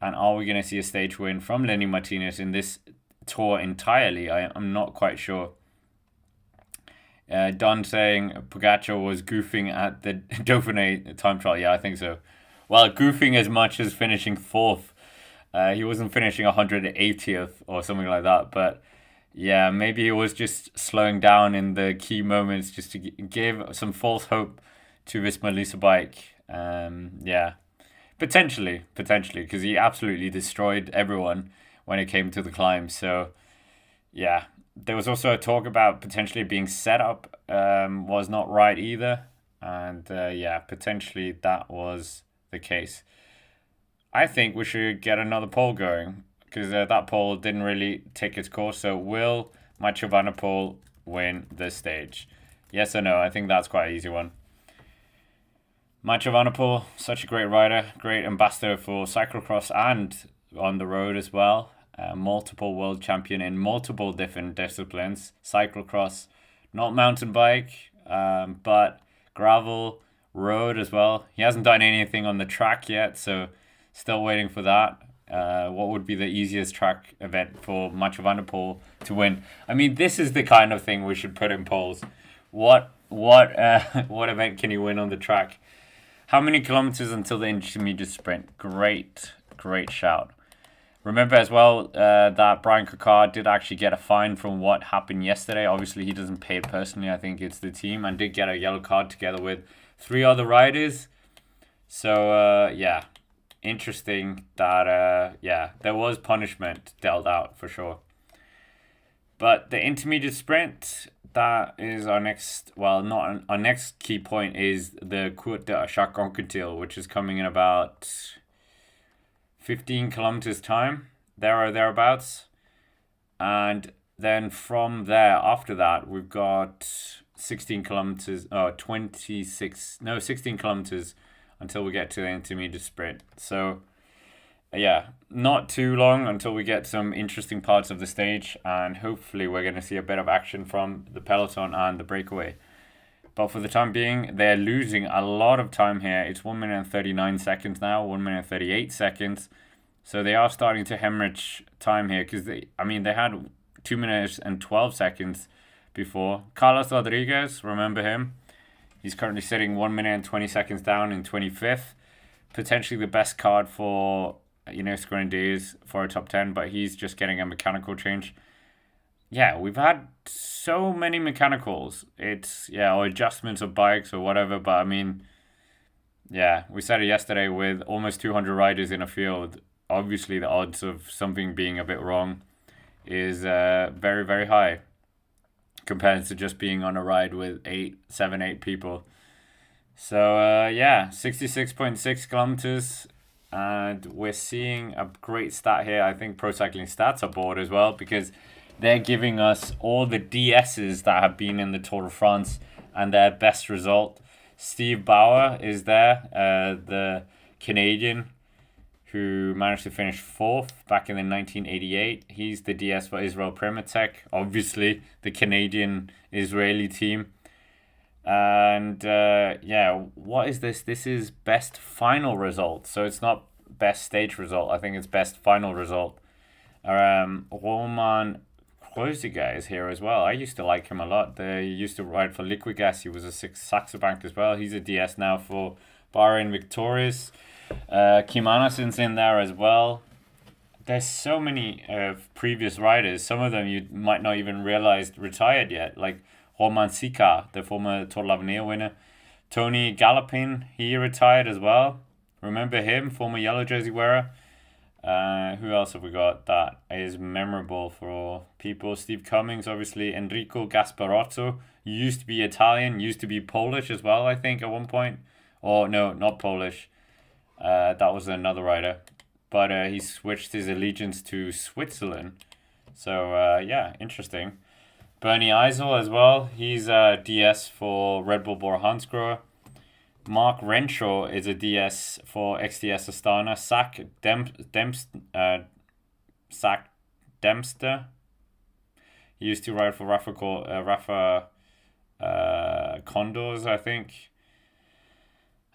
And are we going to see a stage win from Lenny Martinez in this tour entirely? I'm not quite sure. Don saying Pogacar was goofing at the Dauphiné time trial. Yeah, I think so. Well, goofing as much as finishing 4th. He wasn't finishing 180th or something like that. But yeah, maybe he was just slowing down in the key moments just to give some false hope to this Melissa bike. Potentially, because he absolutely destroyed everyone when it came to the climb. So yeah. There was also a talk about potentially being set up was not right either. And potentially that was the case. I think we should get another poll going, because that poll didn't really take its course. So will Mathieu van der Poel win the stage? Yes or no? I think that's quite an easy one. Mathieu van der Poel, such a great rider, great ambassador for cyclocross and on the road as well. Multiple world champion in multiple different disciplines. Cyclocross, not mountain bike, but gravel, road as well. He hasn't done anything on the track yet, so still waiting for that. What would be the easiest track event for Mathieu van der Poel to win? I mean, this is the kind of thing we should put in polls. What event can he win on the track? How many kilometers until the intermediate sprint? Great shout. Remember as well that Brian Cocard did actually get a fine from what happened yesterday. Obviously, he doesn't pay it personally. I think it's the team, and did get a yellow card together with 3 other riders. So, interesting that, there was punishment dealt out for sure. But the intermediate sprint, that is our next, our next key point is the Courte de Charles-Conquetil, which is coming in about 15 kilometers time, there or thereabouts. And then from there, after that, we've got 16 kilometers until we get to the intermediate sprint. So not too long until we get some interesting parts of the stage, and hopefully we're going to see a bit of action from the peloton and the breakaway. But for the time being, they're losing a lot of time here. It's 1 minute and 39 seconds now, 1 minute and 38 seconds. So they are starting to hemorrhage time here, because they had 2 minutes and 12 seconds before. Carlos Rodriguez, remember him? He's currently sitting 1 minute and 20 seconds down in 25th. Potentially the best card for Grenadiers for a top 10, but he's just getting a mechanical change. Yeah, we've had so many mechanicals. It's, or adjustments of bikes or whatever, but I mean, we said it yesterday, with almost 200 riders in a field, obviously the odds of something being a bit wrong is very, very high compared to just being on a ride with 8 people. So, 66.6 kilometers. And we're seeing a great stat here. I think Pro Cycling Stats are bored as well, because they're giving us all the DSs that have been in the Tour de France and their best result. Steve Bauer is there, the Canadian who managed to finish 4th back in the 1988. He's the DS for Israel Primatech, obviously the Canadian-Israeli team. And yeah, what is this? This is best final result. So it's not best stage result. I think it's best final result. Roman Kreuziger is here as well. I used to like him a lot. They used to ride for Liquigas. He was a Saxo Bank as well. He's a DS now for Bahrain Victorious. Kim Andersen's in there as well. There's so many previous riders. Some of them you might not even realize retired yet. Like Roman Sika, the former Tour de l'Avenir winner. Tony Gallopin, he retired as well. Remember him, former yellow jersey wearer. Who else have we got that is memorable for people? Steve Cummings, obviously. Enrico Gasparotto. Used to be Italian, used to be Polish as well, I think, at one point. Or no, not Polish. That was another rider. But he switched his allegiance to Switzerland. So, yeah, interesting. Bernie Eisel as well. He's a DS for Red Bull Bora Hansgrohe. Mark Renshaw is a DS for XDS Astana. Zach Dempster. He used to ride for Rafa Condors, I think.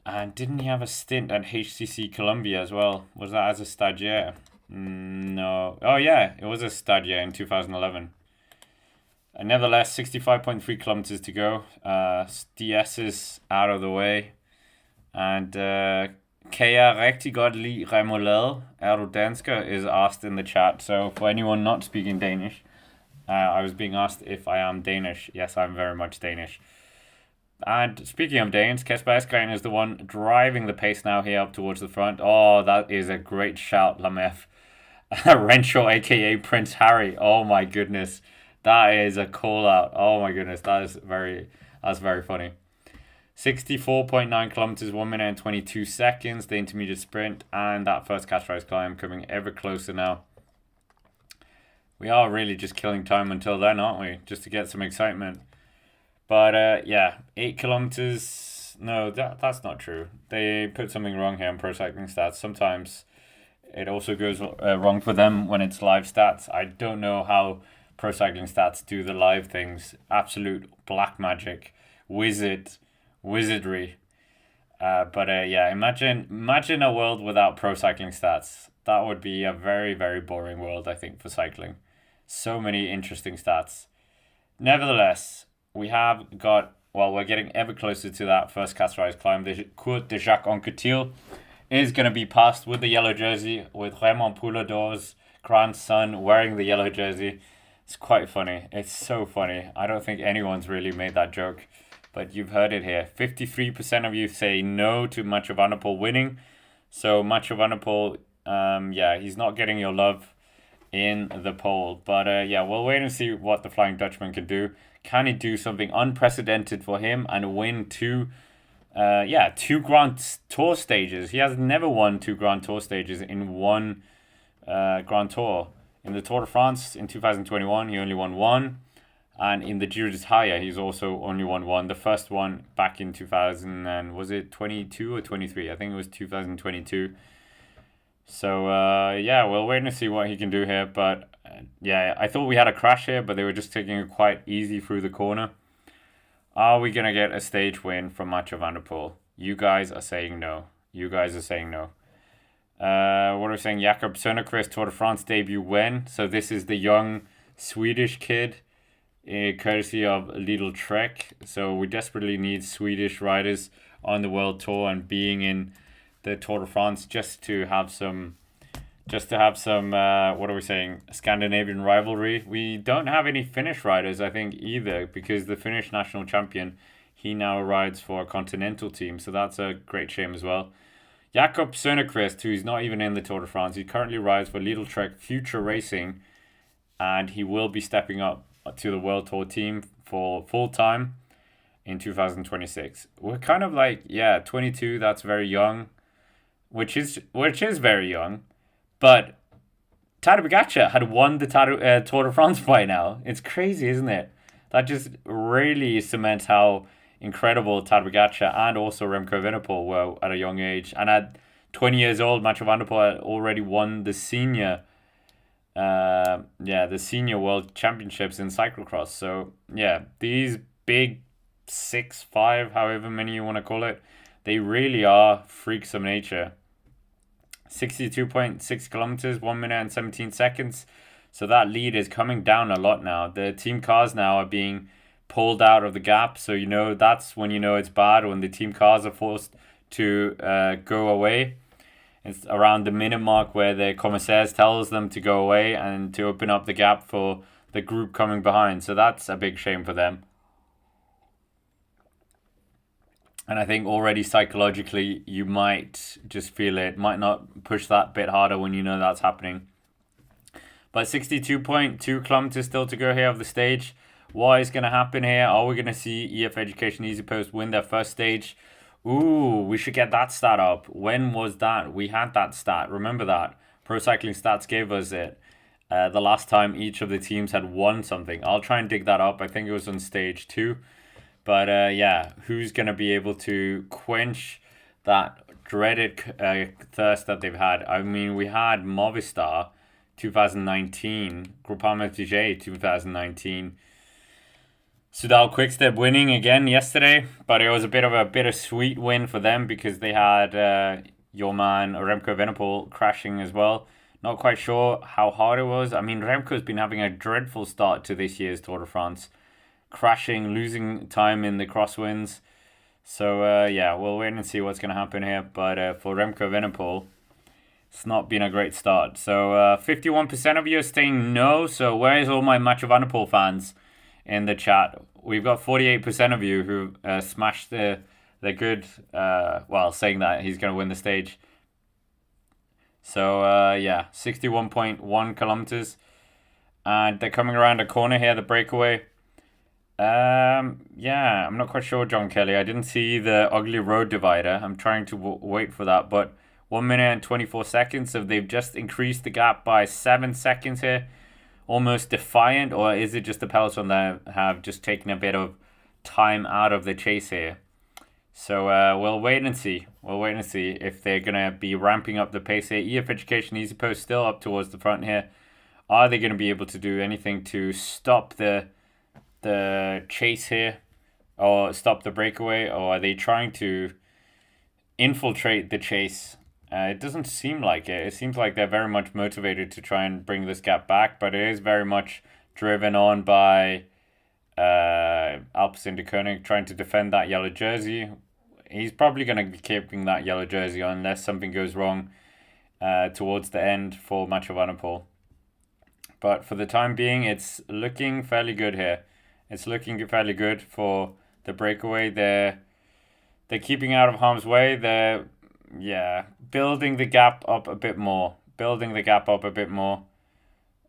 And didn't he have a stint at HCC Columbia as well? Was that as a stagiaire? No. Oh, yeah. It was a stagiaire in 2011. Nevertheless, 65.3 kilometers to go. DS is out of the way. And Kea Rektigodli Remolel Erodenska is asked in the chat. So for anyone not speaking Danish, I was being asked if I am Danish. Yes, I'm very much Danish. And speaking of Danes, Kasper Askren is the one driving the pace now here up towards the front. Oh, that is a great shout, Lamef. Renshaw, a.k.a. Prince Harry. Oh, my goodness. That is a call out. Oh, my goodness. That's very funny. 64.9 kilometers, 1 minute and 22 seconds. The intermediate sprint and that first categorized climb coming ever closer now. We are really just killing time until then, aren't we? Just to get some excitement. But yeah, 8 kilometers. No, that's not true. They put something wrong here on Pro Cycling Stats. Sometimes it also goes wrong for them when it's live stats. I don't know how Pro Cycling Stats do the live things. Absolute black magic, wizardry. But yeah, imagine a world without Pro Cycling Stats. That would be a very, very boring world, I think, for cycling. So many interesting stats. Nevertheless, we have got, well, we're getting ever closer to that first categorized climb. The Courte de Jacques Anquetil is going to be passed with the yellow jersey, with Raymond Poulador's grandson wearing the yellow jersey. It's quite funny. It's so funny. I don't think anyone's really made that joke, but you've heard it here. 53% of you say no to Mathieu van der Poel winning. So Mathieu van der Poel, yeah, he's not getting your love in the poll. But yeah, we'll wait and see what the Flying Dutchman can do. Can he do something unprecedented for him and win two Grand Tour stages? He has never won 2 Grand Tour stages in one Grand Tour. In the Tour de France in 2021, he only won 1. And in the Giro d'Italia, he's also only won 1. The first one back in 2000, and was it 22 or 23? I think it was 2022. So, yeah, we'll wait and see what he can do here. But, yeah, I thought we had a crash here, but they were just taking it quite easy through the corner. Are we going to get a stage win from Mathieu van der Poel? You guys are saying no. What are we saying? Jakob Sönnerqvist, Tour de France debut when? So this is the young Swedish kid, courtesy of Lidl Trek. So we desperately need Swedish riders on the World Tour and being in the Tour de France just to have some what are we saying, Scandinavian rivalry. We don't have any Finnish riders, I think, either, because the Finnish national champion, he now rides for a continental team, so that's a great shame as well. Jakob Sönnerqvist, who's not even in the Tour de France, he currently rides for Lidl Trek Future Racing, and he will be stepping up to the World Tour team for full time in 2026. We're kind of like, yeah, 22, that's very young, which is very young, but Tadej Pogacar had won the Tour de France by now. It's crazy, isn't it? That just really cements how incredible Tadej Pogacar and also Remco Evenepoel were at a young age. And at 20 years old, Mathieu van der Poel had already won the senior World Championships in cyclocross. So yeah, these big 6, 5, however many you want to call it. They really are freaks of nature. 62.6 kilometers, 1 minute and 17 seconds. So that lead is coming down a lot now. The team cars now are being pulled out of the gap. So, that's when it's bad, when the team cars are forced to go away. It's around the minute mark where the commissaires tells them to go away and to open up the gap for the group coming behind. So that's a big shame for them. And I think already psychologically, you might just feel it, might not push that bit harder when you know that's happening. But 62.2 kilometers still to go here of the stage. What is going to happen here? Are we going to see EF Education Easy Post win their first stage? Ooh, we should get that stat up. When was that? We had that stat. Remember that? Pro Cycling Stats gave us it. The last time each of the teams had won something. I'll try and dig that up. I think it was on stage 2. But yeah, who's going to be able to quench that dreaded thirst that they've had? I mean, we had Movistar 2019, Groupama FDJ 2019. Soudal Quickstep winning again yesterday, but it was a bit of a bittersweet win for them because they had your man Remco Evenepoel crashing as well. Not quite sure how hard it was. I mean, Remco's been having a dreadful start to this year's Tour de France. Crashing, losing time in the crosswinds. So, yeah, we'll wait and see what's going to happen here. But for Remco Evenepoel, it's not been a great start. So, 51% of you are saying no. So, where is all my Mathieu Van der Poel fans in the chat? We've got 48% of you who smashed the good, saying that he's going to win the stage. So, yeah, 61.1 kilometers. And they're coming around a corner here, the breakaway. Yeah, I'm not quite sure, John Kelly. I didn't see the ugly road divider. I'm trying to wait for that, but 1 minute and 24 seconds. So they've just increased the gap by 7 seconds here. Almost defiant, or is it just the peloton that have just taken a bit of time out of the chase here? So we'll wait and see. We'll wait and see if they're going to be ramping up the pace here. EF Education Easy Post still up towards the front here. Are they going to be able to do anything to stop the chase here, or stop the breakaway, or are they trying to infiltrate the chase? It doesn't seem like it. It seems like they're very much motivated to try and bring this gap back, but it is very much driven on by Alpecin de Koenig trying to defend that yellow jersey. He's probably going to be keeping that yellow jersey on unless something goes wrong towards the end for Mathieu Van der Poel. But for the time being, it's looking fairly good here. It's looking fairly good for the breakaway. They're keeping out of harm's way. They're building the gap up a bit more.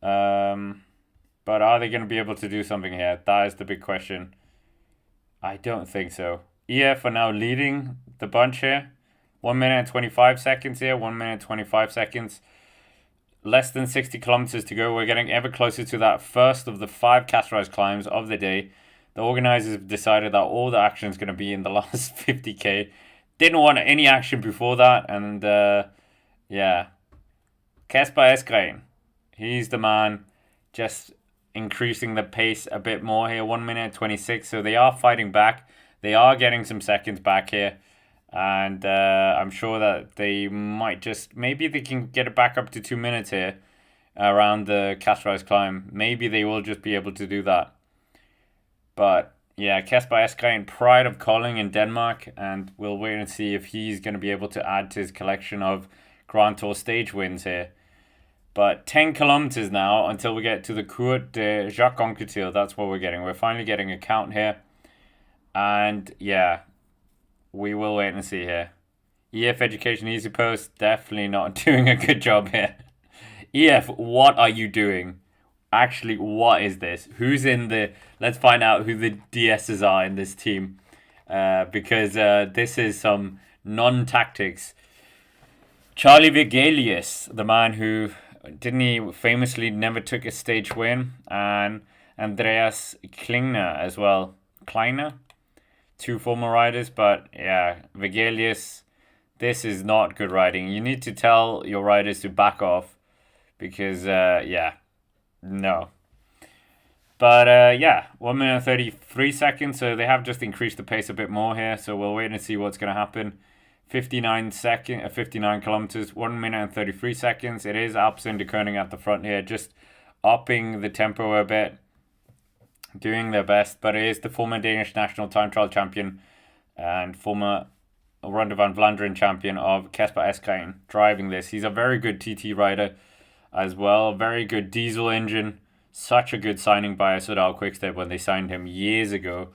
But are they going to be able to do something here? That is the big question. I don't think so. EF are now leading the bunch here. 1 minute and 25 seconds here. 1 minute and 25 seconds. Less than 60 kilometers to go. We're getting ever closer to that first of the 5 categorized climbs of the day. The organizers have decided that all the action is going to be in the last 50k. Didn't want any action before that. And Kasper Eskren, he's the man, just increasing the pace a bit more here. 1 minute 26. So they are fighting back. They are getting some seconds back here. And I'm sure that they might maybe they can get it back up to 2 minutes here around the categorized climb. Maybe they will just be able to do that. But yeah, Kasper Eskren, pride of Kolding in Denmark, and we'll wait and see if he's going to be able to add to his collection of Grand Tour stage wins here. But 10 kilometers now until we get to the Courte de Jacques Anquetil. That's what we're getting. We're finally getting a count here. And yeah, we will wait and see here. EF Education Easy Post, definitely not doing a good job here. EF, what are you doing? Actually, what is this? Who's in the... Let's find out who the DSs are in this team. Because this is some non-tactics. Charlie Vigelius, the man who... Didn't he famously never took a stage win? And Andreas Klingner as well. Kleiner? 2 former riders, but yeah, Vigelius, this is not good riding. You need to tell your riders to back off because, no. But yeah, 1 minute and 33 seconds. So they have just increased the pace a bit more here. So we'll wait and see what's going to happen. 59 kilometers, 1 minute and 33 seconds. It is Alpecin de Koning at the front here, just upping the tempo a bit, doing their best. But it is the former Danish national time trial champion and former Ronde van Vlaanderen champion of Kasper Asgreen driving this. He's a very good TT rider as well. Very good diesel engine. Such a good signing by Soudal Quickstep when they signed him years ago.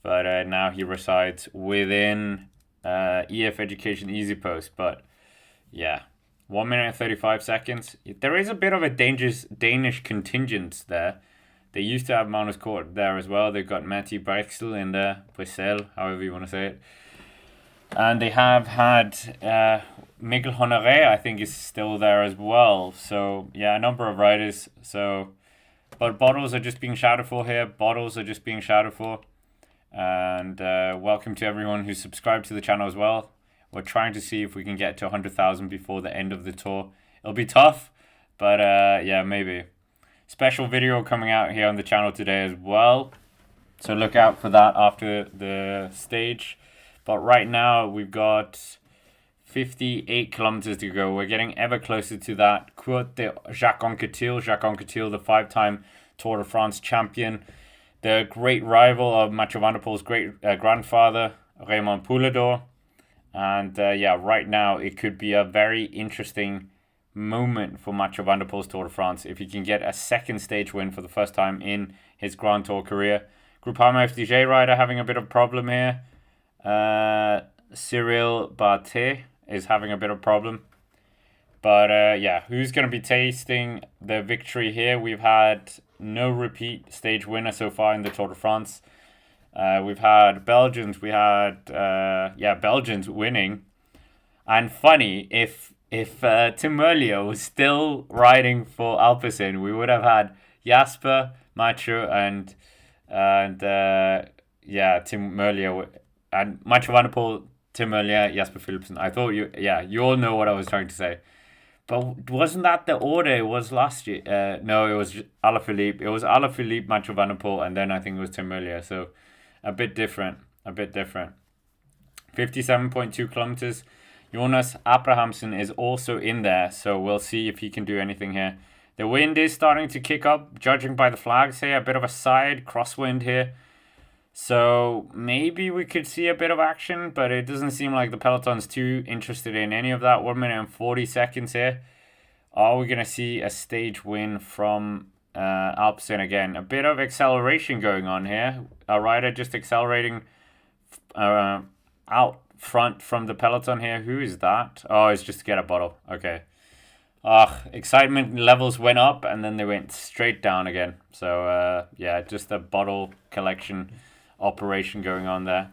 But now he resides within EF Education Easy Post. But yeah, 1 minute and 35 seconds. There is a bit of a dangerous Danish contingent there. They used to have Magnus Kort there as well. They've got Mathieu in there, Brissel, however you want to say it. And they have had Mikkel Honoré, I think, is still there as well. So yeah, a number of riders. But bottles are just being shouted for here. Bottles are just being shouted for. And welcome to everyone who's subscribed to the channel as well. We're trying to see if we can get to 100,000 before the end of the tour. It'll be tough, but yeah, maybe. Special video coming out here on the channel today as well. So look out for that after the stage. But right now we've got 58 kilometers to go. We're getting ever closer to that. Quote de Jacques Anquetil. Jacques Anquetil, the 5-time Tour de France champion. The great rival of Mathieu van der Poel's great grandfather, Raymond Poulador. And yeah, right now it could be a very interesting moment for Mathieu van der Poel's Tour de France if he can get a second stage win for the first time in his Grand Tour career. Groupama FDJ rider having a bit of a problem here. Cyril Bartet is having a bit of a problem. But yeah, who's going to be tasting the victory here? We've had no repeat stage winner so far in the Tour de France. We've had Belgians. We had Belgians winning. And funny, if Tim Merlier was still riding for Alpecin, we would have had Jasper, Mathieu, and Tim Merlier and Mathieu van der Poel, Tim Merlier, Jasper Philipsen. I thought you all know what I was trying to say. But wasn't that the order it was last year? No, it was Alaphilippe. It was Alaphilippe, Mathieu van der Poel, and then I think it was Tim Merlier. So a bit different. 57.2 kilometers. Jonas Abrahamsen is also in there, so we'll see if he can do anything here. The wind is starting to kick up, judging by the flags here. A bit of a side crosswind here. So maybe we could see a bit of action, but it doesn't seem like the peloton's too interested in any of that. 1 minute and 40 seconds here. Are we going to see a stage win from Alpecin again? A bit of acceleration going on here. A rider just accelerating out front from the peloton here. Who is that? Oh, it's just to get a bottle. Okay. Excitement levels went up and then they went straight down again. So yeah, just a bottle collection operation going on there.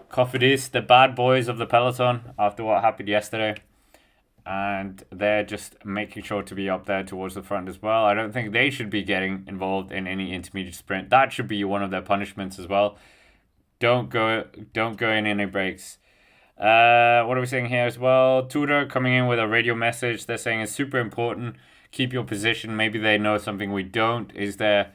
Cofidis, the bad boys of the peloton after what happened yesterday. And they're just making sure to be up there towards the front as well. I don't think they should be getting involved in any intermediate sprint. That should be one of their punishments as well. Don't go in any breaks. What are we saying here as well? Tudor coming in with a radio message. They're saying it's super important. Keep your position. Maybe they know something we don't. Is there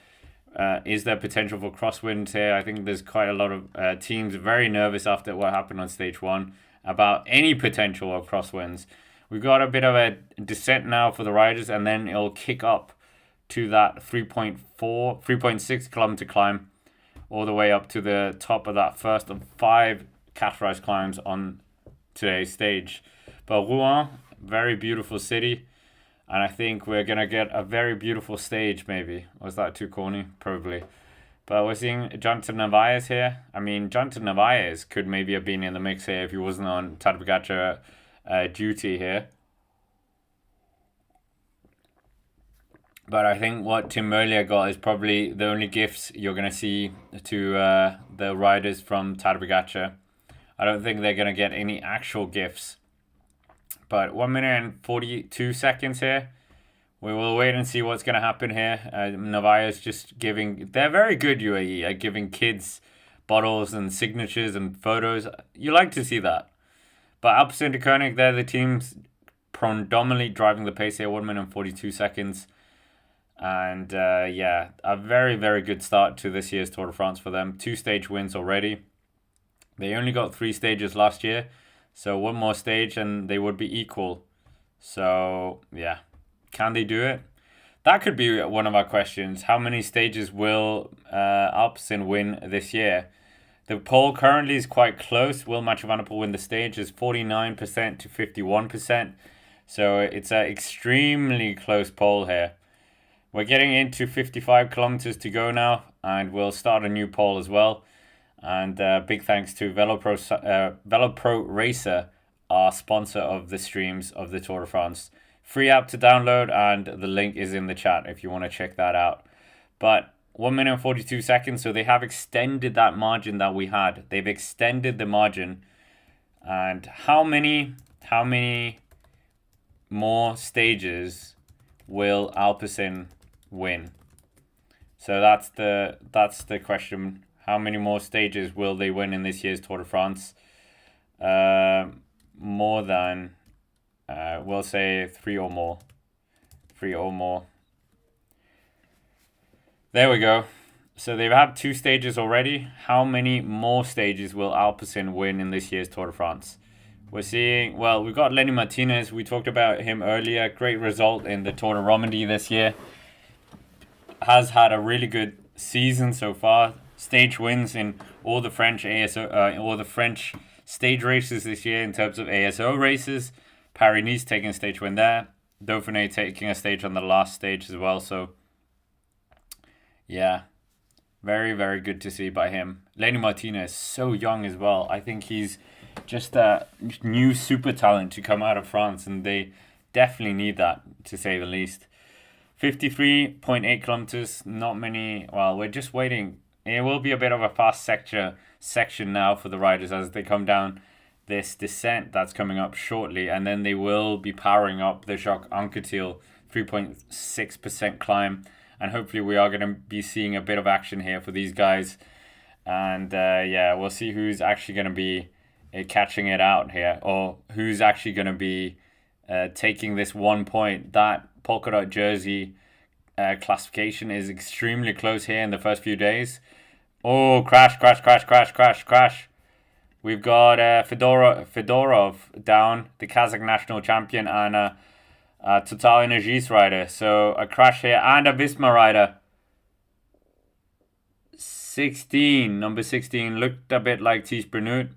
potential for crosswinds here? I think there's quite a lot of teams very nervous after what happened on stage 1 about any potential of crosswinds. We've got a bit of a descent now for the riders, and then it'll kick up to that 3.6 kilometer climb all the way up to the top of that first of 5 categorized climbs on today's stage. But Rouen, very beautiful city, and I think we're gonna get a very beautiful stage. Maybe was that too corny? Probably. But we're seeing Jonathan Narvaez here. I mean, Jonathan Narvaez could maybe have been in the mix here if he wasn't on Tadej Pogacar duty here. But I think what Tim Merlier got is probably the only gifts you're going to see to the riders from Tadej Pogacar. I don't think they're going to get any actual gifts. But 1 minute and 42 seconds here. We will wait and see what's going to happen here. Narvaez just giving... They're very good, UAE, at giving kids bottles and signatures and photos. You like to see that. But Alpecin de Koning, they're the teams predominantly driving the pace here. 1 minute and 42 seconds. And yeah, a very, very good start to this year's Tour de France for them. 2-stage wins already. They only got 3 stages last year, so one more stage and they would be equal. So yeah, can they do it? That could be one of our questions. How many stages will Alpecin win this year? The poll currently is quite close. Will Mathieu van der Poel win the stage? Is 49% to 51%. So it's an extremely close poll here. We're getting into 55 kilometers to go now, and we'll start a new poll as well. And big thanks to VeloPro Racer, our sponsor of the streams of the Tour de France. Free app to download, and the link is in the chat if you want to check that out. But 1 minute and 42 seconds, so they have extended that margin that we had. They've extended the margin. And how many more stages will Alpecin win? So that's the question. How many more stages will they win in this year's Tour de France? More than, we'll say 3 or more. 3 or more. There we go. So they've had 2 stages already. How many more stages will Alpecin win in this year's Tour de France? We're seeing, well, we've got Lenny Martinez. We talked about him earlier. Great result in the Tour de Romandie this year. Has had a really good season so far. Stage wins in all the French ASO, all the French stage races this year in terms of ASO races. Paris-Nice taking a stage win there. Dauphiné taking a stage on the last stage as well. So yeah, very, very good to see by him. Lenny Martinez, so young as well. I think he's just a new super talent to come out of France, and they definitely need that, to say the least. 53.8 kilometers, not many. Well, we're just waiting. It will be a bit of a fast section now for the riders as they come down this descent that's coming up shortly, and then they will be powering up the Jacques Anquetil 3.6% climb. And hopefully we are going to be seeing a bit of action here for these guys. And yeah, we'll see who's actually going to be catching it out here, or who's actually going to be taking this 1 point. That polka dot jersey classification is extremely close here in the first few days. Oh, crash. We've got Fedorov down, the Kazakh national champion, and Total Energies rider. So a crash here, and a Visma rider. 16, number 16, looked a bit like Tadej Pogacar.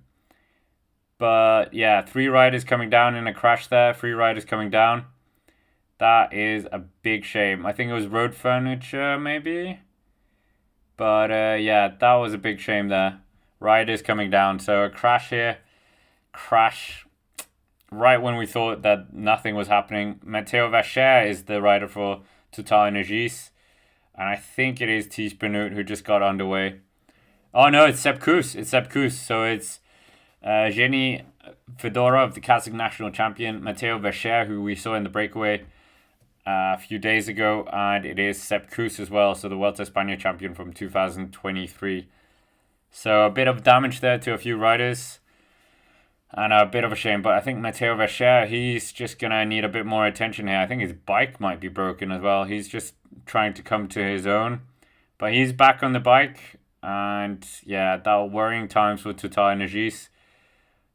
But yeah, 3 riders coming down in a crash there. 3 riders coming down. That is a big shame. I think it was road furniture, maybe. But yeah, that was a big shame there. Riders coming down. So a crash here. Crash right when we thought that nothing was happening. Mathieu is the rider for Total Energies. And I think it is Tadej Pogacar who just got underway. Oh no, it's Sepp Kuss. So it's Zheny Fedorov, the Kazakh national champion. Mathieu who we saw in the breakaway a few days ago. And it is Sepp Kuss as well. So the Vuelta España champion from 2023. So a bit of damage there to a few riders. And a bit of a shame, but I think Mathieu he's just going to need a bit more attention here. I think his bike might be broken as well. He's just trying to come to his own. But he's back on the bike. And yeah, that worrying times with Total Energies.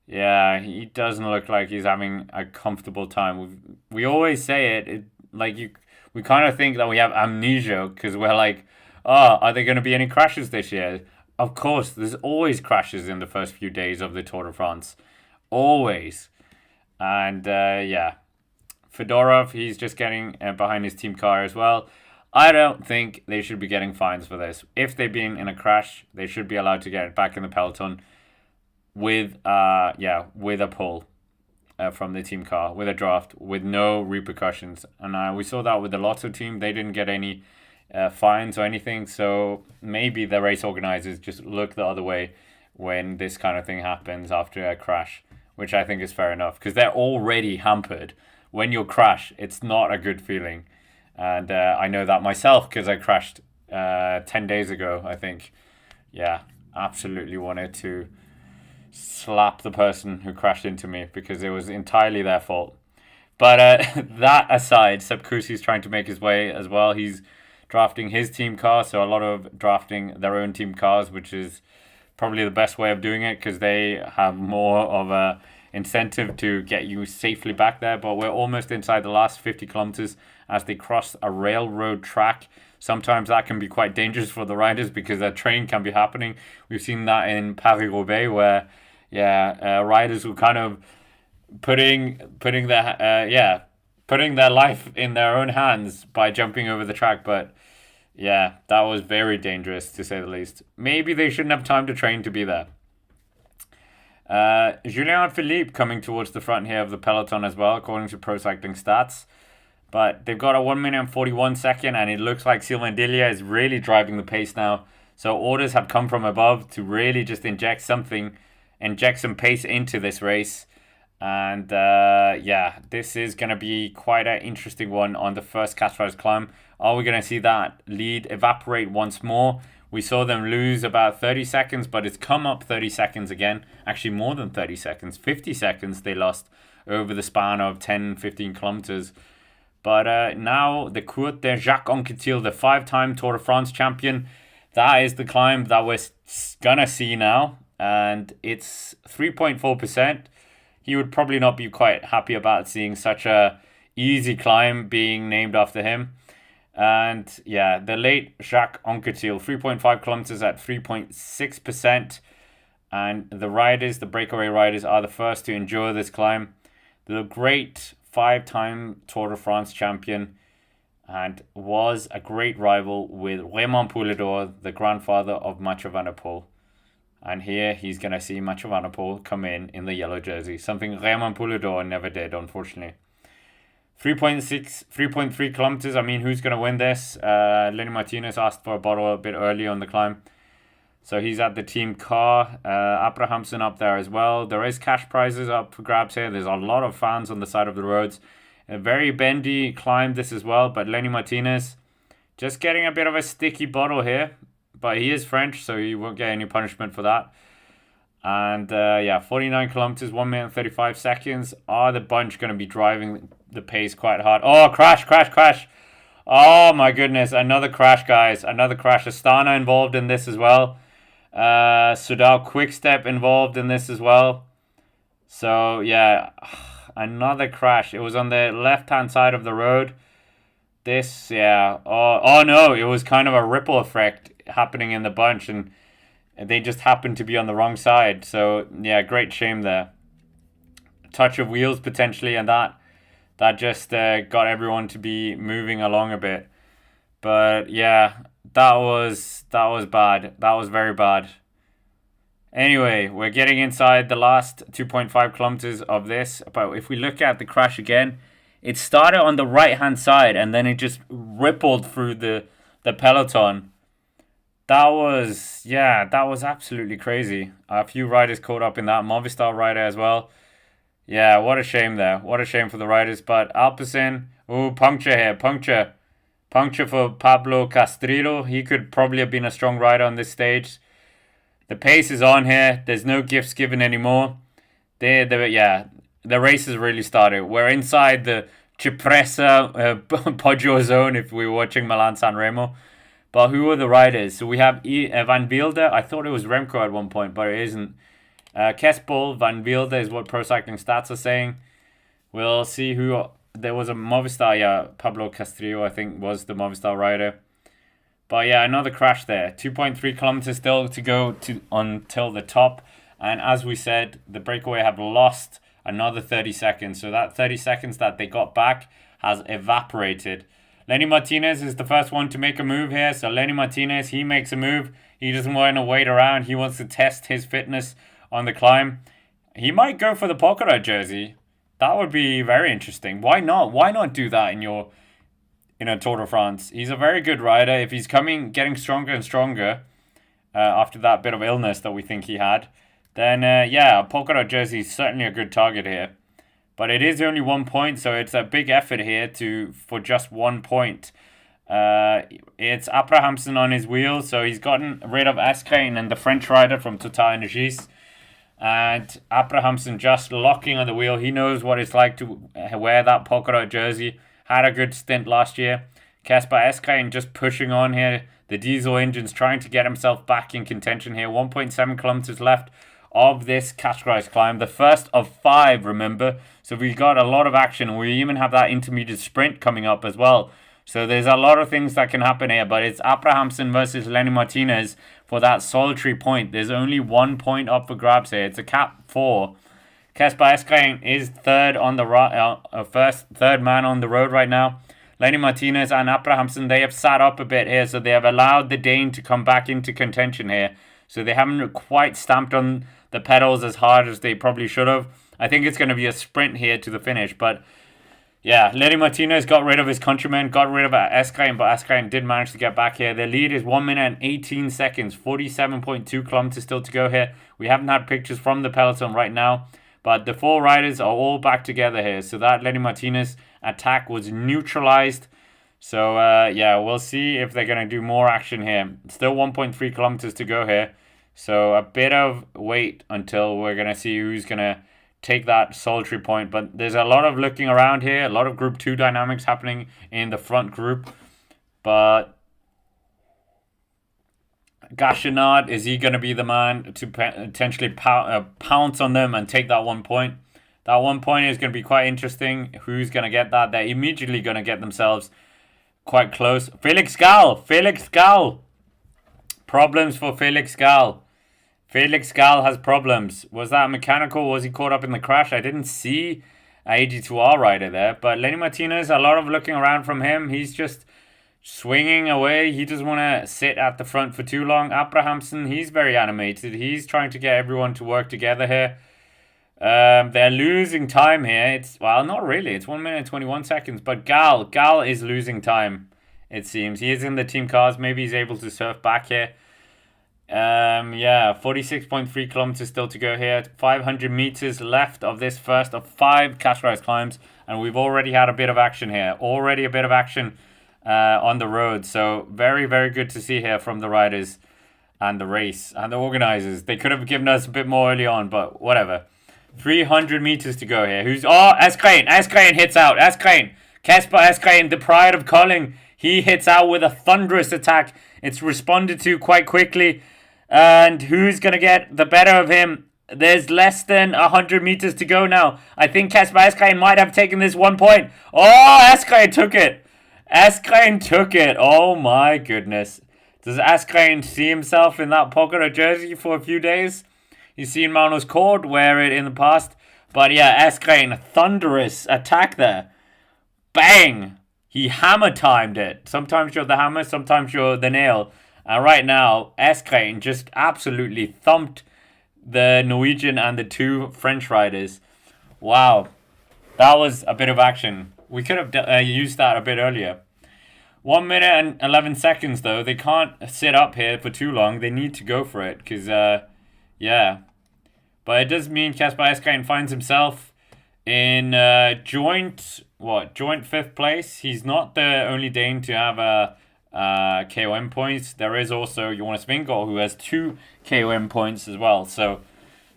Yeah, he doesn't look like he's having a comfortable time. We always say it like we kind of think that we have amnesia because we're like, oh, are there going to be any crashes this year? Of course, there's always crashes in the first few days of the Tour de France. Always. And yeah, Fedorov, he's just getting behind his team car as well. I don't think they should be getting fines for this. If they've been in a crash, they should be allowed to get back in the peloton with a pull from the team car, with a draft, with no repercussions. And we saw that with the Lotto team. They didn't get any fines or anything. So maybe the race organizers just look the other way when this kind of thing happens after a crash, which I think is fair enough because they're already hampered. When you crash, it's not a good feeling. And I know that myself because I crashed 10 days ago, I think. Yeah, absolutely wanted to slap the person who crashed into me because it was entirely their fault. But that aside, Sepp Kussi's trying to make his way as well. He's drafting his team car, so a lot of drafting their own team cars, which is probably the best way of doing it because they have more of a incentive to get you safely back there. But we're almost inside the last 50 kilometers as they cross a railroad track. Sometimes that can be quite dangerous for the riders because a train can be happening. We've seen that in Paris-Roubaix where, riders were kind of putting their life in their own hands by jumping over the track. But yeah, that was very dangerous to say the least. Maybe they shouldn't have time to train to be there. Julien Philippe coming towards the front here of the peloton as well, according to Pro Cycling Stats. But they've got a 1 minute and 41 second, and it looks like Sylvain Dillier is really driving the pace now. So orders have come from above to really just inject some pace into this race. And this is going to be quite an interesting one on the first Castres climb. Are we going to see that lead evaporate once more? We saw them lose about 30 seconds, but it's come up 30 seconds again. Actually, more than 30 seconds. 50 seconds they lost over the span of 10, 15 kilometers. But now the Courte de Jacques Anquetil, the 5-time Tour de France champion, that is the climb that we're going to see now. And it's 3.4%. He would probably not be quite happy about seeing such a easy climb being named after him. And yeah, the late Jacques Anquetil, 3.5 kilometers at 3.6%. And the breakaway riders, are the first to endure this climb. The great 5-time Tour de France champion and was a great rival with Raymond Poulidor, the grandfather of Mathieu van der Poel. And here he's going to see Mathieu van der Poel come in the yellow jersey. Something Raymond Poulidor never did, unfortunately. 3.3 kilometers. I mean, who's going to win this? Lenny Martinez asked for a bottle a bit early on the climb. So he's at the team car. Abrahamsen up there as well. There is cash prizes up for grabs here. There's a lot of fans on the side of the roads. A very bendy climb this as well. But Lenny Martinez just getting a bit of a sticky bottle here. But he is French, so he won't get any punishment for that. And 49 kilometers, 1 minute and 35 seconds. Are the bunch going to be driving the pace quite hard? Oh, crash. Oh my goodness, another crash, guys. Another crash. Astana involved in this as well. Soudal Quickstep involved in this as well. So, yeah, another crash. It was on the left-hand side of the road. This, yeah. Oh no, it was kind of a ripple effect happening in the bunch, and they just happened to be on the wrong side. So yeah, great shame there. Touch of wheels potentially, and that just got everyone to be moving along a bit. But yeah, that was bad. That was very bad. Anyway, we're getting inside the last 2.5 kilometers of this. But if we look at the crash again, it started on the right hand side and then it just rippled through the peloton. That was absolutely crazy. A few riders caught up in that. Movistar rider as well. Yeah, what a shame there. What a shame for the riders. But Alpecin, puncture here. Puncture for Pablo Castrillo. He could probably have been a strong rider on this stage. The pace is on here. There's no gifts given anymore. The race has really started. We're inside the Cipressa Poggio zone if we were watching Milan-San Remo. But who are the riders? So we have Van Wilde. I thought it was Remco at one point, but it isn't. Kespol, Van Wilde is what Pro Cycling Stats are saying. We'll see who... There was a Movistar, Pablo Castrillo, I think, was the Movistar rider. But yeah, another crash there. 2.3 kilometers still to go until the top. And as we said, the breakaway have lost another 30 seconds. So that 30 seconds that they got back has evaporated. Lenny Martinez is the first one to make a move here. So Lenny Martinez, he makes a move. He doesn't want to wait around. He wants to test his fitness on the climb. He might go for the Pogacar jersey. That would be very interesting. Why not? Why not do that in a Tour de France? He's a very good rider. If he's getting stronger and stronger after that bit of illness that we think he had, then a Pogacar jersey is certainly a good target here. But it is only 1 point, so it's a big effort here for just 1 point. It's Abrahamsen on his wheels, so he's gotten rid of Askreen and the French rider from Total Energies. And Abrahamsen just locking on the wheel. He knows what it's like to wear that polka dot jersey. Had a good stint last year. Kasper Asgreen just pushing on here. The diesel engine's trying to get himself back in contention here. 1.7 kilometers left of this categorized climb. The first of 5, remember. So we got a lot of action. We even have that intermediate sprint coming up as well. So there's a lot of things that can happen here. But it's Abrahamsen versus Lenny Martinez for that solitary point. There's only 1 point up for grabs here. It's a cap 4. Kasper Asgreen is third on the third man on the road right now. Lenny Martinez and Abrahamsen, they have sat up a bit here, so they have allowed the Dane to come back into contention here. So they haven't quite stamped on the pedals as hard as they probably should have. I think it's going to be a sprint here to the finish, but yeah, Lenny Martinez got rid of his countryman, got rid of Asgreen, but Asgreen did manage to get back here. Their lead is 1 minute and 18 seconds, 47.2 kilometers still to go here. We haven't had pictures from the peloton right now, but the 4 riders are all back together here. So that Lenny Martinez attack was neutralized. So yeah, we'll see if they're going to do more action here. Still 1.3 kilometers to go here. So a bit of wait until we're going to see who's going to take that solitary point. But there's a lot of looking around here, a lot of Group 2 dynamics happening in the front group. But Gachenard, is he going to be the man to potentially pounce on them and take that 1 point? That 1 point is going to be quite interesting. Who's going to get that? They're immediately going to get themselves quite close. Felix Gall. Problems for Felix Gall. Felix Gall has problems. Was that mechanical? Was he caught up in the crash? I didn't see an AG2R rider there. But Lenny Martinez, a lot of looking around from him. He's just swinging away. He doesn't want to sit at the front for too long. Abrahamsen, he's very animated. He's trying to get everyone to work together here. They're losing time here. Well, not really. It's 1 minute and 21 seconds. But Gall is losing time, it seems. He is in the team cars. Maybe he's able to surf back here. Yeah, 46.3 kilometers still to go here. 500 meters left of this first of 5 categorized climbs. And we've already had a bit of action here. Already a bit of action on the road. So very, very good to see here from the riders and the race and the organizers. They could have given us a bit more early on, but whatever. 300 meters to go here. Asgreen hits out. Kasper Asgreen, the pride of Colling. He hits out with a thunderous attack. It's responded to quite quickly. And who's going to get the better of him? There's less than 100 meters to go now. I think Kasper Asgreen might have taken this 1 point. Oh, Asgreen took it. Oh my goodness. Does Asgreen see himself in that polka dot jersey for a few days? He's seen Magnus Kort wear it in the past. But yeah, Asgreen, thunderous attack there. Bang! He hammer timed it. Sometimes you're the hammer, sometimes you're the nail. And right now, Asgreen just absolutely thumped the Norwegian and the 2 French riders. Wow. That was a bit of action. We could have used that a bit earlier. 1 minute and 11 seconds though. They can't sit up here for too long. They need to go for it because, yeah. But it does mean Kasper Asgreen finds himself in joint 5th place. He's not the only Dane to have KOM points. There is also Jonas Vingegaard who has 2 KOM points as well. So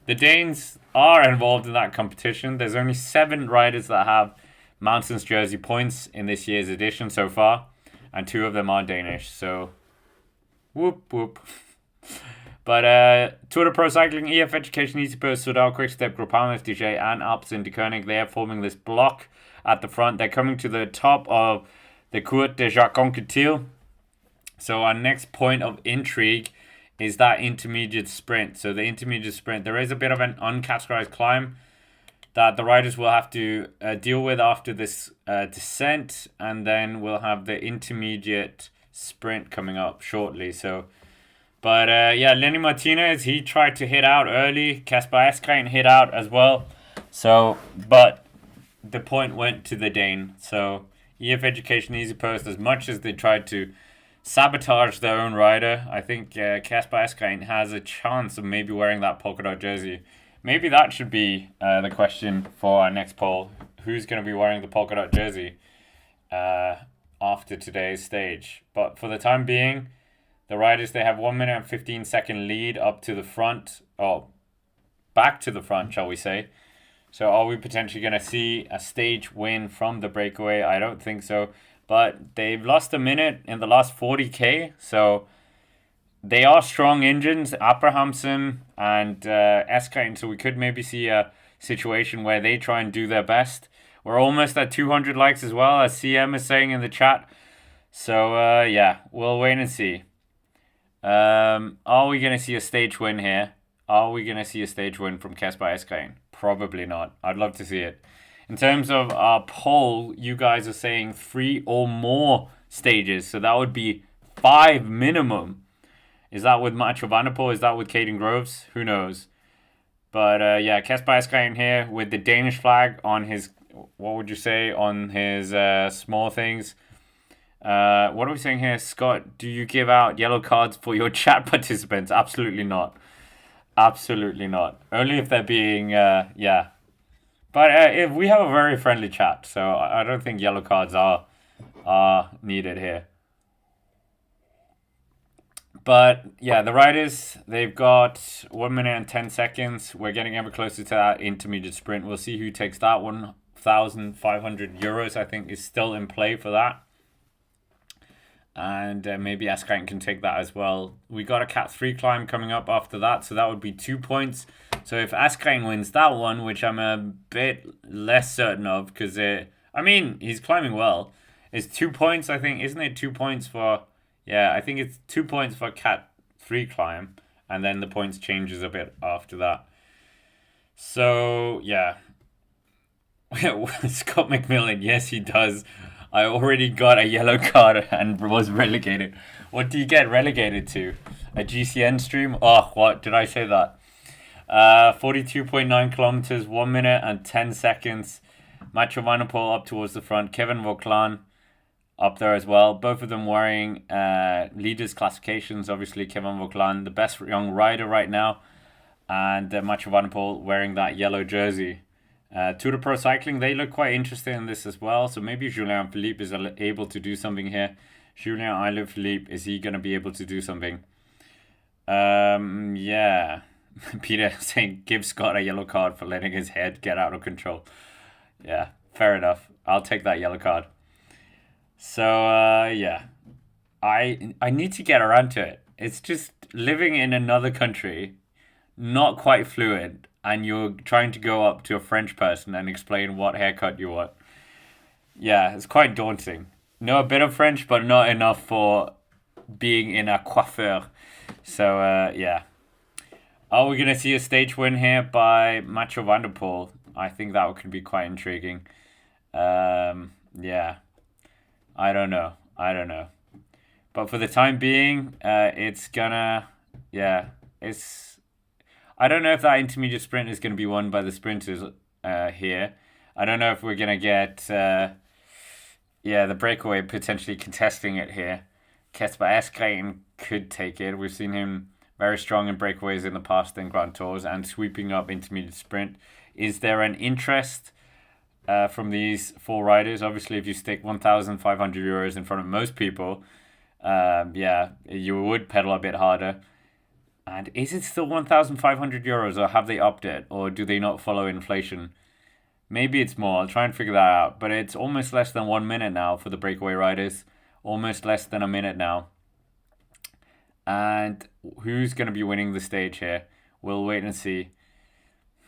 the Danes are involved in that competition. There's only 7 riders that have Mountains jersey points in this year's edition so far. And 2 of them are Danish. So whoop whoop. But Tour de Pro Cycling, EF Education, EasyPost, Soudal, Quickstep, Groupama, FDJ, and Alpecin de Koning. They are forming this block at the front. They're coming to the top of the Courte de Jacques Anquetil. So our next point of intrigue is that intermediate sprint. So the intermediate sprint, there is a bit of an uncategorized climb that the riders will have to deal with after this descent. And then we'll have the intermediate sprint coming up shortly. So... But yeah, Lenny Martinez, he tried to hit out early. Kasper Asgreen hit out as well. So, but the point went to the Dane. So, EF Education EasyPost, as much as they tried to sabotage their own rider, I think Kasper Asgreen has a chance of maybe wearing that polka dot jersey. Maybe that should be the question for our next poll. Who's going to be wearing the polka dot jersey after today's stage? But for the time being... The riders, they have 1 minute and 15 second lead up to the front. Oh, back to the front, shall we say. So are we potentially going to see a stage win from the breakaway? I don't think so. But they've lost a minute in the last 40k. So they are strong engines, Abrahamson and Eskain. So we could maybe see a situation where they try and do their best. We're almost at 200 likes as well, as CM is saying in the chat. So yeah, we'll wait and see. Are we going to see a stage win here? Are we going to see a stage win from Kasper Eskain? Probably not. I'd love to see it. In terms of our poll, you guys are saying 3 or more stages. So that would be 5 minimum. Is that with Mathieu van der Poel? Is that with Caden Groves? Who knows? But yeah, Kasper Eskain here with the Danish flag on his, what would you say, on his small things. What are we saying here? Scott, do you give out yellow cards for your chat participants? Absolutely not. Absolutely not. Only if they're being, yeah. But if we have a very friendly chat, so I don't think yellow cards are needed here. But yeah, the riders, they've got 1 minute and 10 seconds. We're getting ever closer to that intermediate sprint. We'll see who takes that. 1,500 euros, I think, is still in play for that. And maybe Eskain can take that as well. We got a Cat 3 climb coming up after that, so that would be 2 points. So if Eskain wins that one, which I'm a bit less certain of, because I mean, he's climbing well. It's 2 points, I think. Isn't it 2 points for... Yeah, I think it's 2 points for Cat 3 climb, and then the points changes a bit after that. So, yeah. Scott McMillan, yes, he does. I already got a yellow card and was relegated. What do you get relegated to? A GCN stream? Oh, what? Did I say that? 42.9 kilometers, 1 minute and 10 seconds. Mathieu van der Poel up towards the front. Kevin Vauclain up there as well. Both of them wearing leaders classifications. Obviously, Kevin Vauclain, the best young rider right now. And Mathieu van der Poel wearing that yellow jersey. Tour de Pro Cycling, they look quite interested in this as well. So maybe Julien Philippe is able to do something here. Julien Alaphilippe, is he going to be able to do something? Yeah. Peter saying, give Scott a yellow card for letting his head get out of control. Yeah, fair enough. I'll take that yellow card. So, yeah. I need to get around to it. It's just living in another country, not quite fluent, and you're trying to go up to a French person and explain what haircut you want. Yeah, it's quite daunting. Know a bit of French, but not enough for being in a coiffeur. So, yeah. Are we going to see a stage win here by Mathieu van der Poel? I think that could be quite intriguing. Yeah. I don't know. But for the time being, it's gonna... Yeah, it's... I don't know if that intermediate sprint is going to be won by the sprinters here. I don't know if we're going to get, the breakaway potentially contesting it here. Kasper Eskain could take it. We've seen him very strong in breakaways in the past in Grand Tours and sweeping up intermediate sprint. Is there an interest from these 4 riders? Obviously, if you stick 1,500 euros in front of most people, yeah, you would pedal a bit harder. And is it still 1,500 euros, or have they upped it, or do they not follow inflation? Maybe it's more. I'll try and figure that out. But it's almost less than 1 minute now for the breakaway riders. Almost less than a minute now. And who's going to be winning the stage here? We'll wait and see.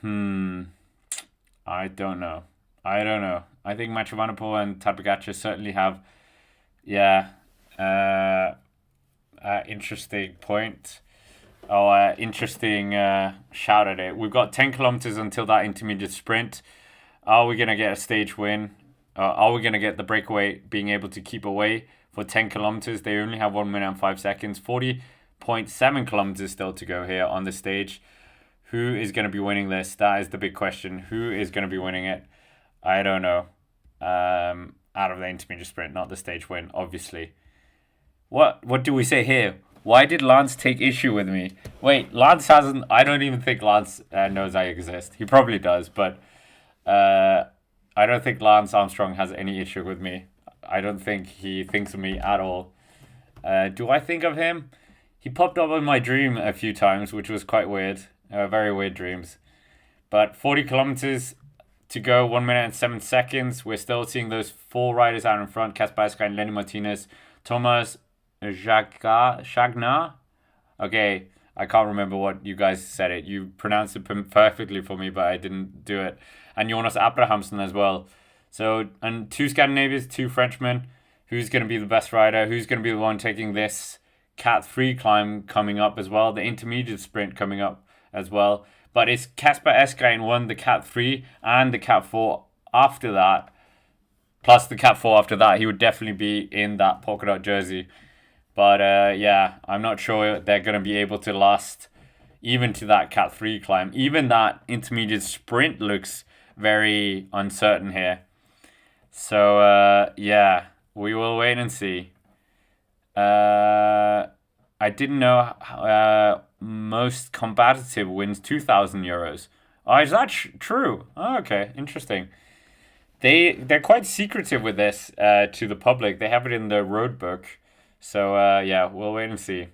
I don't know. I think Mathieu van der Poel and Tadej Pogacar certainly have, interesting point. Interesting shout at it. We've got 10 kilometers until that intermediate sprint. Are we going to get a stage win? Are we going to get the breakaway being able to keep away for 10 kilometers? They only have 1 minute and 5 seconds. 40.7 kilometers still to go here on the stage. Who is going to be winning this? That is the big question. Who is going to be winning it? I don't know. Out of the intermediate sprint, not the stage win, obviously. What do we say here? Why did Lance take issue with me? Wait, Lance hasn't... I don't even think Lance knows I exist. He probably does, but I don't think Lance Armstrong has any issue with me. I don't think he thinks of me at all. Do I think of him? He popped up in my dream a few times, which was quite weird. Very weird dreams. But 40 kilometers to go, 1 minute and 7 seconds. We're still seeing those 4 riders out in front: Casper Asgreen, Lenny Martinez, Thomas Chagna. Okay, I can't remember what you guys said it. You pronounced it perfectly for me, but I didn't do it. And Jonas Abrahamsen as well. So, and 2 Scandinavians, 2 Frenchmen. Who's going to be the best rider? Who's going to be the one taking this Cat 3 climb coming up as well? The intermediate sprint coming up as well. But it's Casper Asgreen won the Cat 3 and the Cat 4 after that. Plus the Cat 4 after that. He would definitely be in that polka dot jersey. But yeah, I'm not sure they're going to be able to last even to that Cat 3 climb. Even that intermediate sprint looks very uncertain here. So yeah, we will wait and see. I didn't know most combative wins 2,000 euros. Oh, is that true? Oh, okay, interesting. They're quite secretive with this to the public. They have it in the road book. So yeah, we'll wait and see.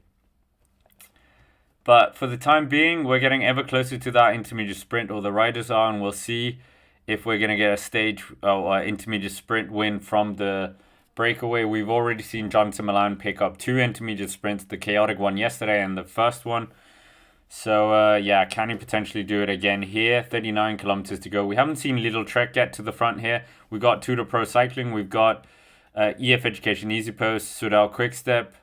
But for the time being, we're getting ever closer to that intermediate sprint, or the riders are, and we'll see if we're going to get a stage or intermediate sprint win from the breakaway. We've already seen Jonathan Milan pick up 2 intermediate sprints, the chaotic one yesterday and the first one. So yeah, can he potentially do it again here? 39 kilometers to go. We haven't seen Little Trek get to the front here. We've got Tour de Pro Cycling. We've got EF Education Easy Post, Soudal Quickstep.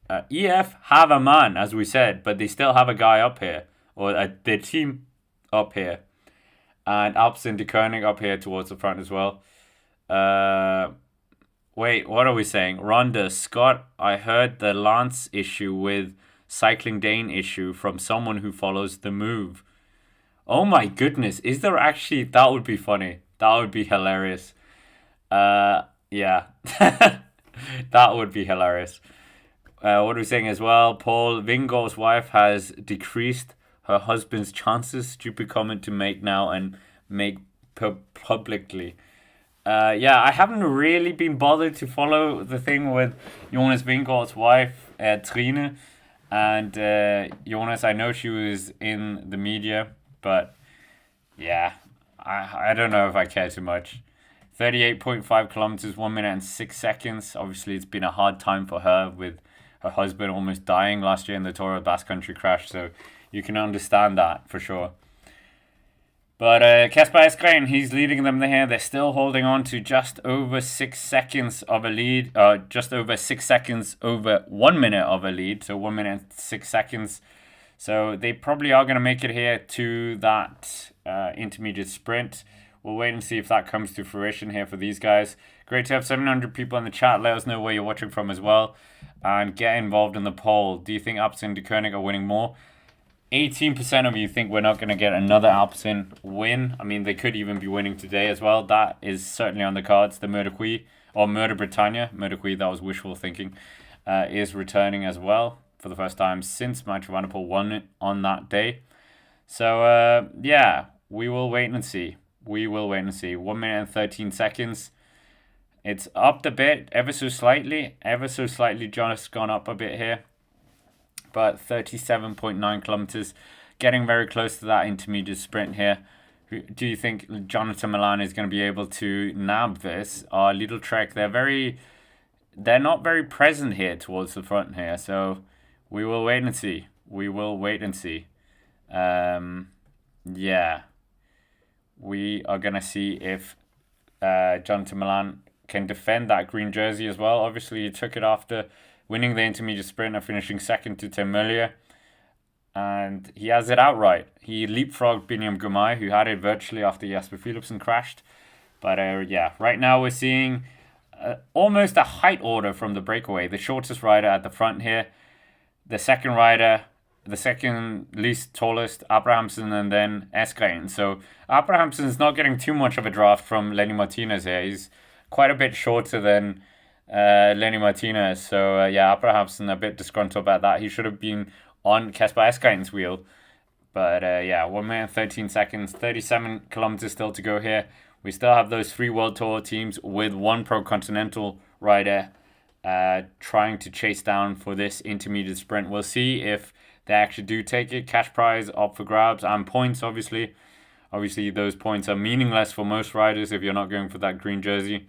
EF have a man, as we said, but they still have a guy up here, or their team up here. And Alpecin de Koning up here towards the front as well. Wait, what are we saying? Rhonda, Scott, I heard the Lance issue with Cycling Dane issue from someone who follows the move. Oh my goodness, is there actually? That would be funny. That would be hilarious. Yeah. That would be hilarious. What are we saying as well? Paul, Vingol's wife has decreased her husband's chances. Stupid comment to make now and make publicly. Yeah, I haven't really been bothered to follow the thing with Jonas Vingol's wife, Trine. And Jonas, I know she was in the media, but yeah, I don't know if I care too much. 38.5 kilometers, 1 minute and 6 seconds. Obviously, it's been a hard time for her with her husband almost dying last year in the Tour of Basque Country crash, so you can understand that for sure. But Casper Asgreen, he's leading them here. They're still holding on to just over 6 seconds of a lead. Just over 6 seconds over 1 minute of a lead. So 1 minute and 6 seconds. So they probably are going to make it here to that intermediate sprint. We'll wait and see if that comes to fruition here for these guys. Great to have 700 people in the chat. Let us know where you're watching from as well. And get involved in the poll. Do you think Alpecin de Koning are winning more? 18% of you think we're not going to get another Alpecin win. I mean, they could even be winning today as well. That is certainly on the cards. The Murder or Murder Britannia, that was wishful thinking, is returning as well for the first time since Mathieu van der Poel won it on that day. So, yeah, we will wait and see. 1 minute and 13 seconds. It's upped a bit, ever so slightly. Just gone up a bit here. But 37.9 kilometers, getting very close to that intermediate sprint here. Do you think Jonathan Milan is going to be able to nab this? Little Trek, they're not very present here towards the front here. So we will wait and see. Yeah. We are going to see if Jonathan Milan can defend that green jersey as well. Obviously, he took it after winning the intermediate sprint and finishing second to Tim Merlier. And he has it outright. He leapfrogged Biniam Gumay, who had it virtually after Jasper Philipsen crashed. But yeah, right now we're seeing almost a height order from the breakaway. The shortest rider at the front here. The second rider, the second least tallest, Abrahamsen, and then Asgreen. So Abrahamsen's not getting too much of a draft from Lenny Martinez here. He's quite a bit shorter than Lenny Martinez. So yeah, Abrahamsen a bit disgruntled about that. He should have been on Casper Asgreen's wheel. But yeah, 1 minute 13 seconds, 37 kilometers still to go here. We still have those 3 World Tour teams with 1 Pro Continental rider trying to chase down for this intermediate sprint. We'll see if they actually do take it. Cash prize up for grabs and points, obviously. Obviously, those points are meaningless for most riders if you're not going for that green jersey.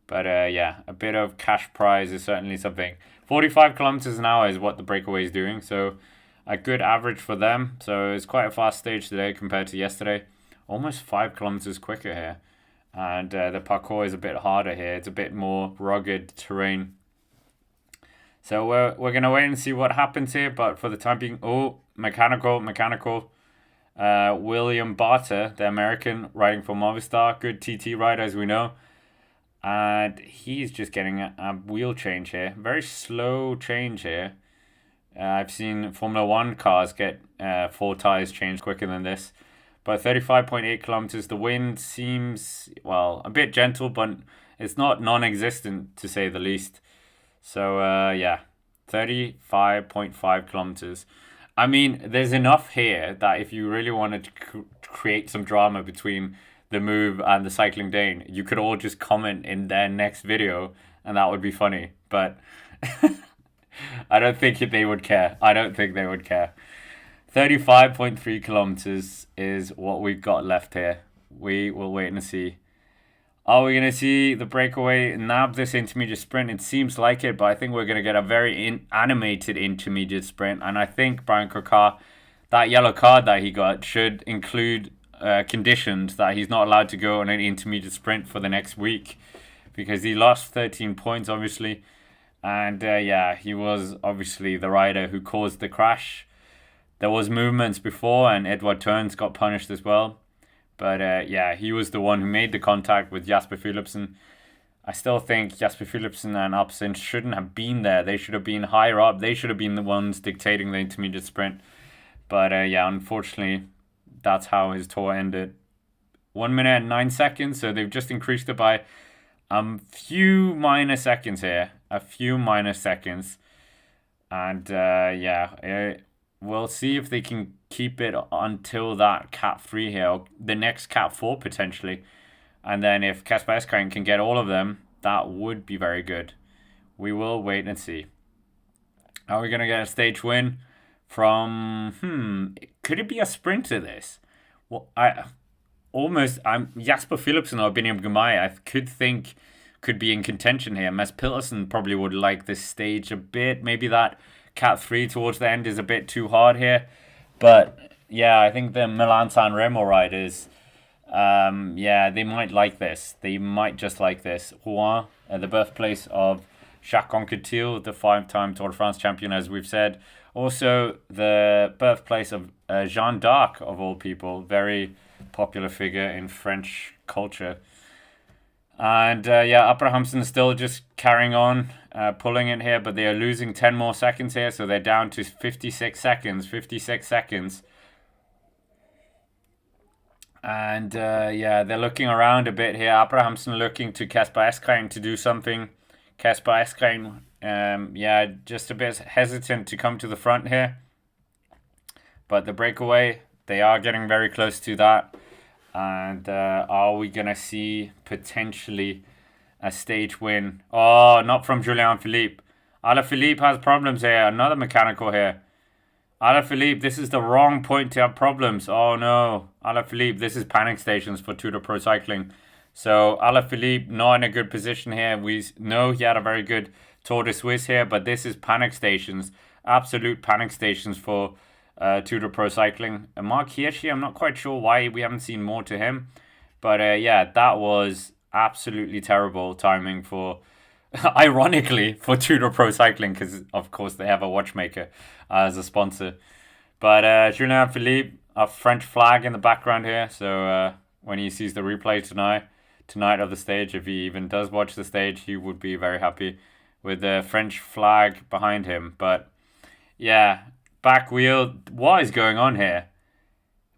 But yeah, a bit of cash prize is certainly something. 45 kilometers an hour is what the breakaway is doing. So a good average for them. So it's quite a fast stage today compared to yesterday. Almost 5 kilometers quicker here. And the parcours is a bit harder here. It's a bit more rugged terrain. So we're going to wait and see what happens here. But for the time being, mechanical. William Barter, the American, riding for Movistar. Good TT rider, as we know. And he's just getting a wheel change here. Very slow change here. I've seen Formula 1 cars get 4 tires changed quicker than this. But 35.8 kilometers. The wind seems, well, a bit gentle, but it's not non-existent, to say the least. So, yeah, 35.5 kilometers. I mean, there's enough here that if you really wanted to create some drama between the move and the Cycling Dane, you could all just comment in their next video, and that would be funny. But I don't think they would care. 35.3 kilometers is what we've got left here. We will wait and see. Are we going to see the breakaway nab this intermediate sprint? It seems like it, but I think we're going to get a very animated intermediate sprint. And I think Brian Coquard, that yellow card that he got, should include conditions that he's not allowed to go on an intermediate sprint for the next week. Because he lost 13 points, obviously. And yeah, he was obviously the rider who caused the crash. There was movements before, and Edward Turns got punished as well. But yeah, he was the one who made the contact with Jasper Philipsen. I still think Jasper Philipsen and Upson shouldn't have been there. They should have been higher up. They should have been the ones dictating the intermediate sprint. But yeah, unfortunately, that's how his tour ended. 1 minute and 9 seconds. So they've just increased it by a few minor seconds here. And yeah, we'll see if they can keep it until that Cat 3 here, or the next Cat 4 potentially. And then if Kasper Eskren can get all of them, that would be very good. We will wait and see. Are we going to get a stage win from... could it be a sprinter, this? Well, I'm Jasper Philipsen or Biniam Girmay, I could think could be in contention here. Mads Pedersen probably would like this stage a bit. Maybe that Cat 3 towards the end is a bit too hard here. But yeah, I think the Milan-San Remo riders, yeah, they might like this. They might just like this. Rouen, the birthplace of Jacques Anquetil, the 5-time Tour de France champion, as we've said. Also, the birthplace of Jeanne d'Arc, of all people. Very popular figure in French culture. And yeah, Abrahamsen is still just carrying on, pulling it here, but they are losing 10 more seconds here, so they're down to 56 seconds. And yeah, they're looking around a bit here. Abrahamsen looking to Kasper Eskren to do something. Kasper Eskren, yeah, just a bit hesitant to come to the front here. But the breakaway, they are getting very close to that. And are we going to see potentially a stage win? Oh, not from Julian Philippe. Alaphilippe has problems here. Another mechanical here. Alaphilippe, this is the wrong point to have problems. Oh no. Alaphilippe, this is panic stations for Tour de Pro Cycling. So Alaphilippe not in a good position here. We know he had a very good Tour de Suisse here, but this is panic stations. Absolute panic stations for Tour de Pro Cycling. Mark Hirschi, I'm not quite sure why we haven't seen more to him. But yeah, that was absolutely terrible timing for, ironically, for Tour de Pro Cycling, because of course they have a watchmaker as a sponsor. But Julien Philippe, a French flag in the background here. So when he sees the replay tonight of the stage, if he even does watch the stage, he would be very happy with the French flag behind him. But yeah, back wheel. What is going on here?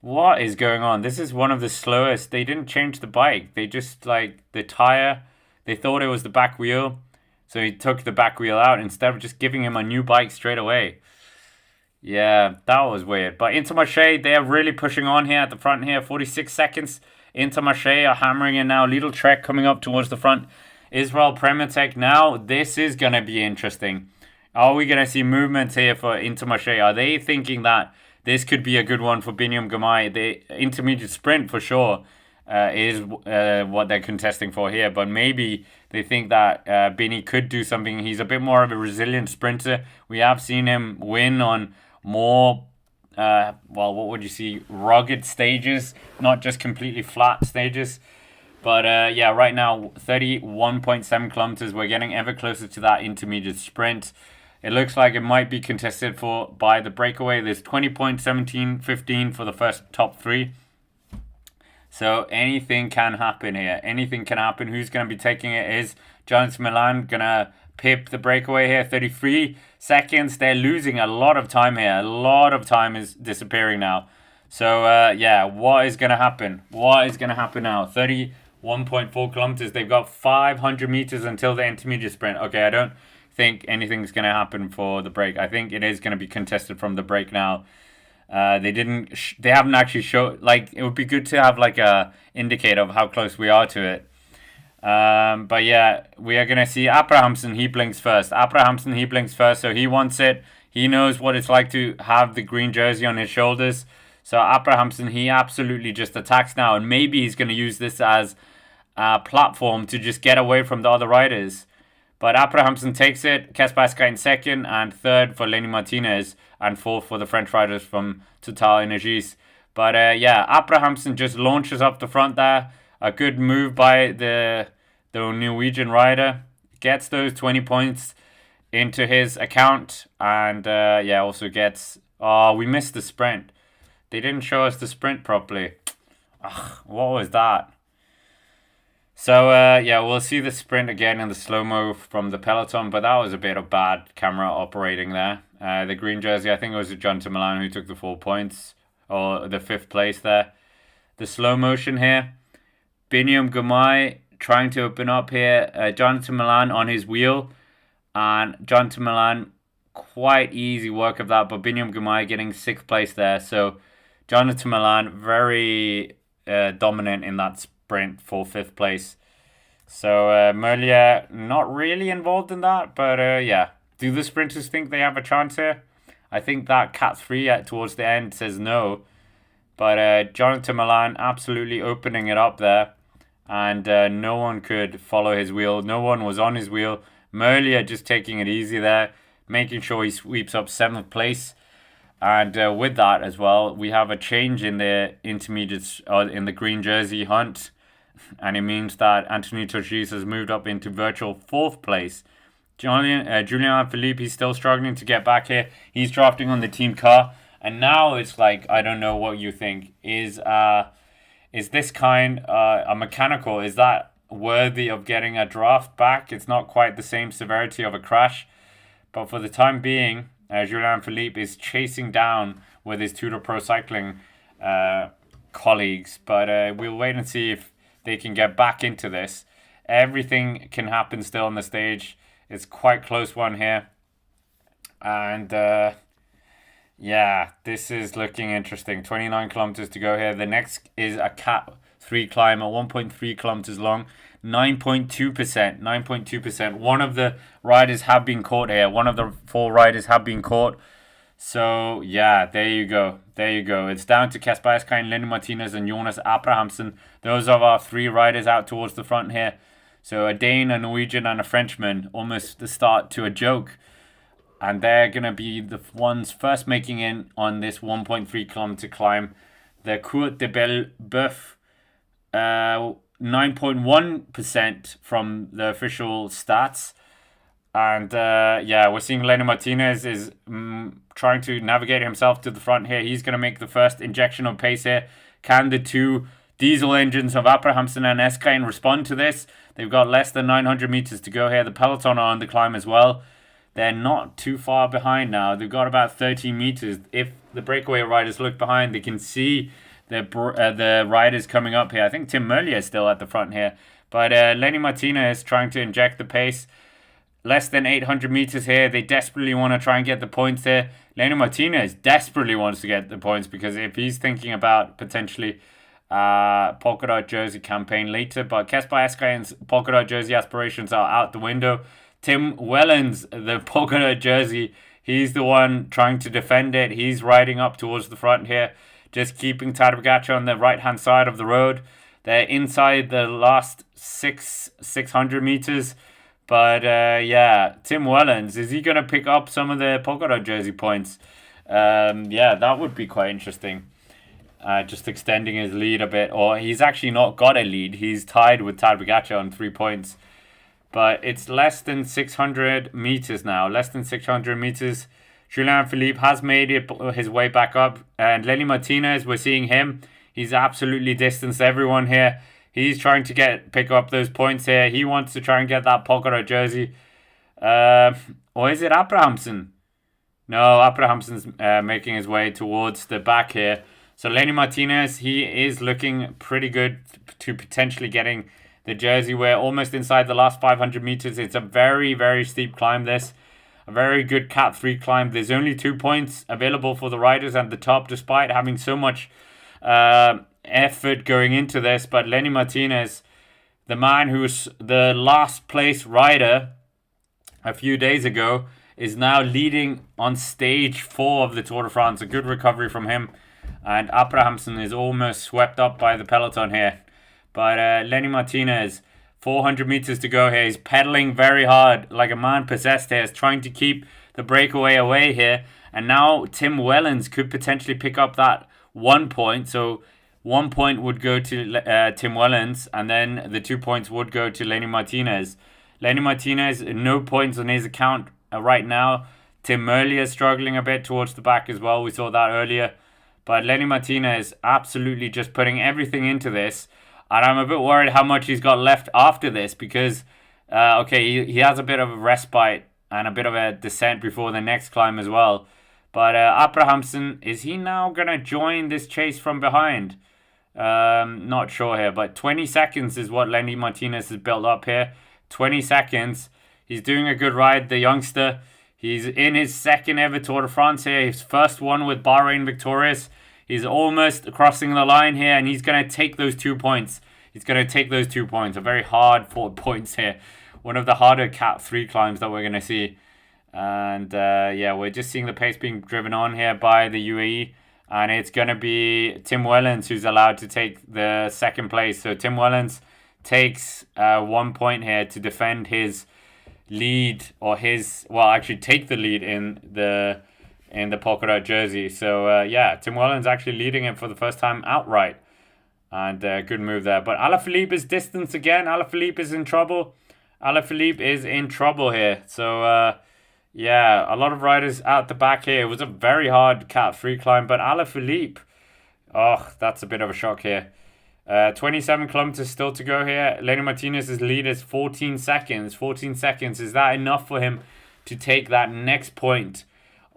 What is going on? This is one of the slowest. They didn't change the bike. They just, like, the tire, they thought it was the back wheel. So he took the back wheel out instead of just giving him a new bike straight away. Yeah, that was weird. But Intermarché, they're really pushing on here at the front here. 46 seconds. Intermarché are hammering in now. Little Trek coming up towards the front. Israel Prematech now. This is going to be interesting. Are we going to see movements here for Intermarché? Are they thinking that this could be a good one for Biniam Girmay. The intermediate sprint for sure is what they're contesting for here, but maybe they think that Bini could do something. He's a bit more of a resilient sprinter. We have seen him win on more, what would you see, rugged stages, not just completely flat stages. But yeah, right now, 31.7 kilometers. We're getting ever closer to that intermediate sprint. It looks like it might be contested by the breakaway. There's 20.17.15 for the first top three. So anything can happen here. Anything can happen. Who's going to be taking it? Is Jonathan Milan going to pip the breakaway here? 33 seconds. They're losing a lot of time here. A lot of time is disappearing now. So, yeah, what is going to happen? What is going to happen now? 31.4 kilometers. They've got 500 meters until the intermediate sprint. Okay, I don't think anything's going to happen for the break. I think it is going to be contested from the break now. They haven't actually showed, like, it would be good to have like a indicator of how close we are to it. But yeah, we are going to see Abrahamsen. He blinks first. So he wants it. He knows what it's like to have the green jersey on his shoulders. So Abrahamsen, he absolutely just attacks now, and maybe he's going to use this as a platform to just get away from the other riders. But Abrahamsen takes it. Kasper in second, and third for Lenny Martinez, and fourth for the French riders from Total Energies. But yeah, Abrahamsen just launches up the front there. A good move by the Norwegian rider. Gets those 20 points into his account, and yeah, also gets... Oh, we missed the sprint. They didn't show us the sprint properly. Ugh, what was that? So, yeah, we'll see the sprint again in the slow-mo from the peloton, but that was a bit of bad camera operating there. The green jersey, I think it was Jonathan Milan who took the 4 points, or the 5th place there. The slow motion here. Biniam Girmay trying to open up here. Jonathan Milan on his wheel, and Jonathan Milan, quite easy work of that, but Biniam Girmay getting 6th place there. So, Jonathan Milan very dominant in that sprint for 5th place. So Merlier not really involved in that, but yeah. Do the sprinters think they have a chance here? I think that Cat 3 towards the end says no. But Jonathan Milan absolutely opening it up there. And no one could follow his wheel. No one was on his wheel. Merlier just taking it easy there, making sure he sweeps up 7th place. And with that as well, we have a change in the intermediates, in the green jersey hunt. And it means that Anthony Turgis has moved up into virtual 4th place. Julien Philippe, he's still struggling to get back here. He's drafting on the team car. And now it's like, I don't know what you think. Is this kind a mechanical? Is that worthy of getting a draft back? It's not quite the same severity of a crash. But for the time being, Julien Philippe is chasing down with his Tudor Pro Cycling colleagues. But we'll wait and see if they can get back into this. Everything can happen still on the stage. It's quite close one here. And yeah, this is looking interesting. 29 kilometers to go here. The next is a Cat 3 climb, 1.3 kilometers long. 9.2%. 9.2%. One of the riders have been caught here. One of the 4 riders have been caught. So, yeah, there you go. There you go. It's down to Kasper Asgreen, Lenny Martinez, and Jonas Abrahamsen. Those are our 3 riders out towards the front here. So, a Dane, a Norwegian, and a Frenchman. Almost the start to a joke. And they're going to be the ones first making in on this 1.3 kilometer climb. The Courte de Bellebeuf, 9.1% from the official stats. And yeah, we're seeing Lenny Martinez is trying to navigate himself to the front here. He's going to make the first injection of pace here. Can the 2 diesel engines of Abrahamsen and Asgreen respond to this? They've got less than 900 meters to go here. The peloton are on the climb as well. They're not too far behind now. They've got about 13 meters. If the breakaway riders look behind, they can see the riders coming up here. I think Tim Merlier is still at the front here. But Lenny Martinez trying to inject the pace. Less than 800 meters here. They desperately want to try and get the points here. Lenny Martinez desperately wants to get the points, because if he's thinking about potentially polka dot jersey campaign later, but Kasper Asgreen's polka dot jersey aspirations are out the window. Tim Wellens, the polka dot jersey, He's the one trying to defend it. He's riding up towards the front here, just keeping Tadej Pogacar on the right-hand side of the road. They're inside the last 600 meters. But yeah, Tim Wellens, is he going to pick up some of the Pogacar jersey points? Yeah, that would be quite interesting. Just extending his lead a bit. Or he's actually not got a lead. He's tied with Tadej Pogacar on 3 points. But it's less than 600 meters now. Less than 600 meters. Julian Philippe has made his way back up. And Lenny Martinez, we're seeing him. He's absolutely distanced everyone here. He's trying to pick up those points here. He wants to try and get that Pogacar jersey. Or is it Abrahamsen? No, Abrahamsen's making his way towards the back here. So Lenny Martinez, he is looking pretty good to potentially getting the jersey. We're almost inside the last 500 meters. It's a very, very steep climb, this. A very good Cat 3 climb. There's only 2 points available for the riders at the top, despite having so much effort going into this. But Lenny Martinez, the man who was the last place rider a few days ago, is now leading on stage 4 of the Tour de France. A good recovery from him. And Abrahamsen is almost swept up by the peloton here. But Lenny Martinez, 400 meters to go here. He's pedaling very hard, like a man possessed here. He's trying to keep the breakaway away here. And now Tim Wellens could potentially pick up that 1 point. So 1 point would go to Tim Wellens, and then the 2 points would go to Lenny Martinez. Lenny Martinez, no points on his account right now. Tim Merlier struggling a bit towards the back as well. We saw that earlier. But Lenny Martinez absolutely just putting everything into this. And I'm a bit worried how much he's got left after this because, okay, he has a bit of a respite and a bit of a descent before the next climb as well. But Abrahamsen, is he now going to join this chase from behind? Not sure here, but 20 seconds is what Lenny Martinez has built up here. 20 seconds. He's doing a good ride, the youngster. He's in his second ever Tour de France here. His first one with Bahrain victorious. He's almost crossing the line here, and he's going to take those 2 points. He's going to take those 2 points. A very hard 4 points here. One of the harder Cat 3 climbs that we're going to see. And yeah, we're just seeing the pace being driven on here by the UAE. And it's going to be Tim Wellens who's allowed to take the second place. So Tim Wellens takes 1 point here to defend his lead, or actually take the lead in the Pogacar jersey. So yeah, Tim Wellens actually leading it for the first time outright, and good move there. But Alaphilippe is distanced again. Alaphilippe is in trouble. Alaphilippe is in trouble here. So yeah, a lot of riders out the back here. It was a very hard Cat 3 climb, but Alaphilippe, oh, that's a bit of a shock here. 27 kilometers still to go here. Lenny Martinez's lead is 14 seconds. 14 seconds. Is that enough for him to take that next point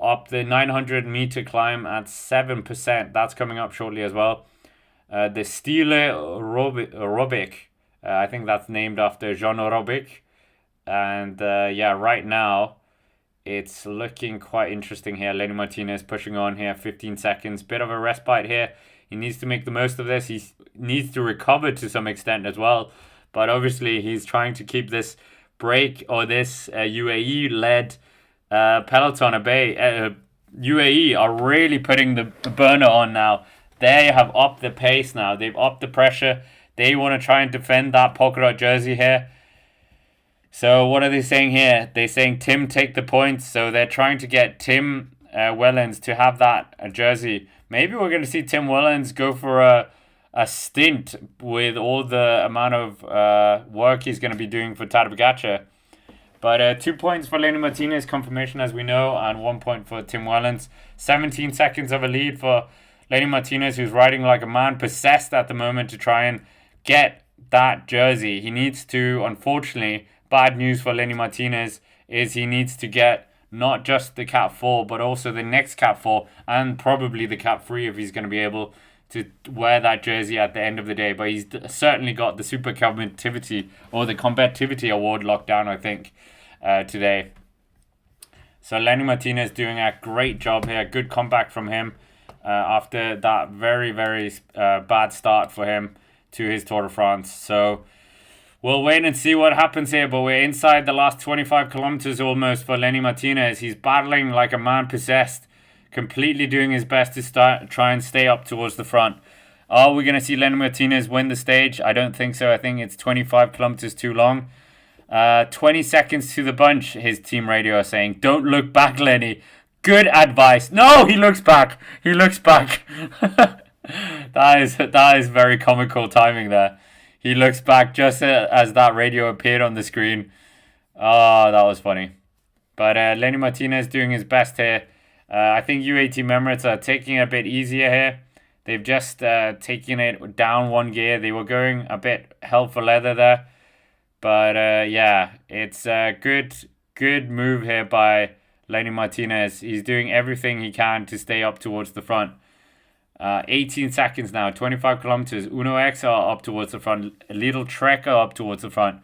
up the 900 meter climb at 7%? That's coming up shortly as well. The Stile Robic. I think that's named after Jean Robic. And yeah, right now it's looking quite interesting here. Lenny Martinez pushing on here. 15 seconds. Bit of a respite here. He needs to make the most of this. He needs to recover to some extent as well. But obviously, he's trying to keep this break, or this UAE-led peloton at bay. UAE are really putting the burner on now. They have upped the pace now. They've upped the pressure. They want to try and defend that Pogacar jersey here. So what are they saying here? They're saying, Tim, take the points. So they're trying to get Tim Wellens to have that jersey. Maybe we're going to see Tim Wellens go for a stint with all the amount of work he's going to be doing for Tadej Pogacar. But 2 points for Lenny Martinez, confirmation as we know, and 1 point for Tim Wellens. 17 seconds of a lead for Lenny Martinez, who's riding like a man possessed at the moment to try and get that jersey. He needs to, unfortunately, bad news for Lenny Martinez is he needs to get not just the Cat 4, but also the next Cat 4, and probably the Cat 3 if he's going to be able to wear that jersey at the end of the day. But he's certainly got the Super Combativity, or the Combativity Award locked down, I think, today. So Lenny Martinez doing a great job here. Good comeback from him after that very, very bad start for him to his Tour de France. So We'll wait and see what happens here, but we're inside the last 25 kilometers almost for Lenny Martinez. He's battling like a man possessed, completely doing his best to try and stay up towards the front. Are we going to see Lenny Martinez win the stage? I don't think so. I think it's 25 kilometers too long. 20 seconds to the bunch, his team radio is saying. Don't look back, Lenny. Good advice. No, he looks back. He looks back. That is very comical timing there. He looks back just as that radio appeared on the screen. Oh, that was funny. But Lenny Martinez doing his best here. I think UAE Team Emirates are taking it a bit easier here. They've just taken it down one gear. They were going a bit hell for leather there. But yeah, it's a good move here by Lenny Martinez. He's doing everything he can to stay up towards the front. 18 seconds now, 25 kilometers. Uno X are up towards the front. A little Trek are up towards the front.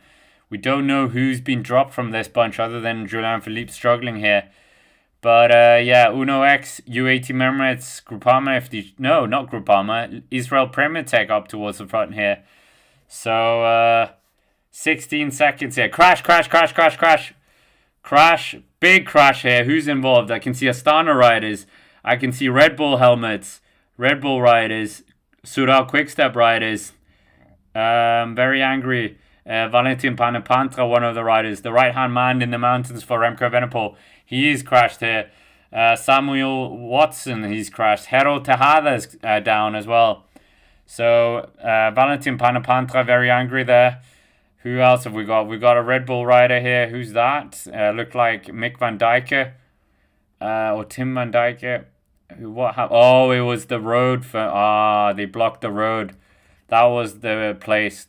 We don't know who's been dropped from this bunch other than Julian Philippe struggling here. But yeah, Uno X, UAE Team Emirates, Groupama no, not Groupama, Israel Premier Tech up towards the front here. So 16 seconds here. Crash. Crash, big crash here. Who's involved? I can see Astana riders. I can see Red Bull helmets. Red Bull riders, Sural Quickstep riders, very angry. Valentin Panepantra, one of the riders, the right-hand man in the mountains for Remco Evenepoel. He's crashed here. Samuel Watson, he's crashed. Hero Tejada's down as well. So Valentin Panepantra, very angry there. Who else have we got? We got a Red Bull rider here. Who's that? Looked like Mick van Dijke or Tim van Dijke. What happened? Oh, it was the road for... they blocked the road. That was the place.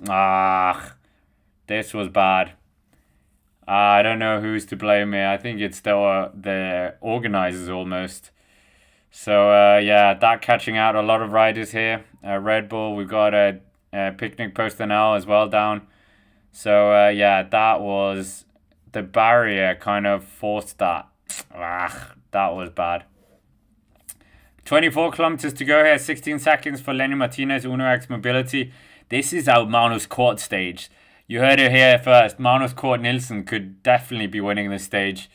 This was bad. I don't know who's to blame here. I think it's the organizers almost. So, yeah, that catching out a lot of riders here. Red Bull, we've got a Picnic Personnel as well down. So, yeah, that was... The barrier kind of forced that. That was bad. 24 kilometers to go here, 16 seconds for Lenny Martinez, Uno X Mobility. This is our Magnus Kort stage. You heard it here first. Magnus Kort Nielsen could definitely be winning this stage.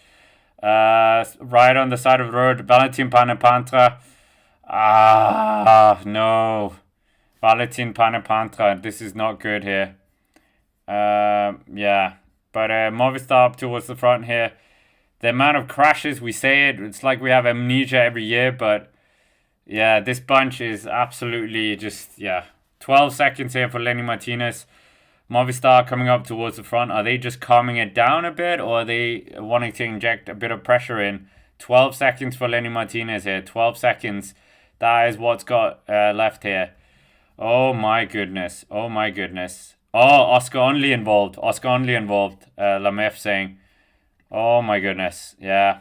Right on the side of the road, Valentin Panepantra. No. Valentin Panepantra, this is not good here. Yeah. But Movistar up towards the front here. The amount of crashes, we say it, it's like we have amnesia every year, but... Yeah, this bunch is absolutely just, 12 seconds here for Lenny Martinez. Movistar coming up towards the front. Are they just calming it down a bit, or are they wanting to inject a bit of pressure in? 12 seconds for Lenny Martinez here. 12 seconds. That is what's got left here. Oh my goodness. Oh, Oscar Only involved. Lamef saying. Oh my goodness. Yeah.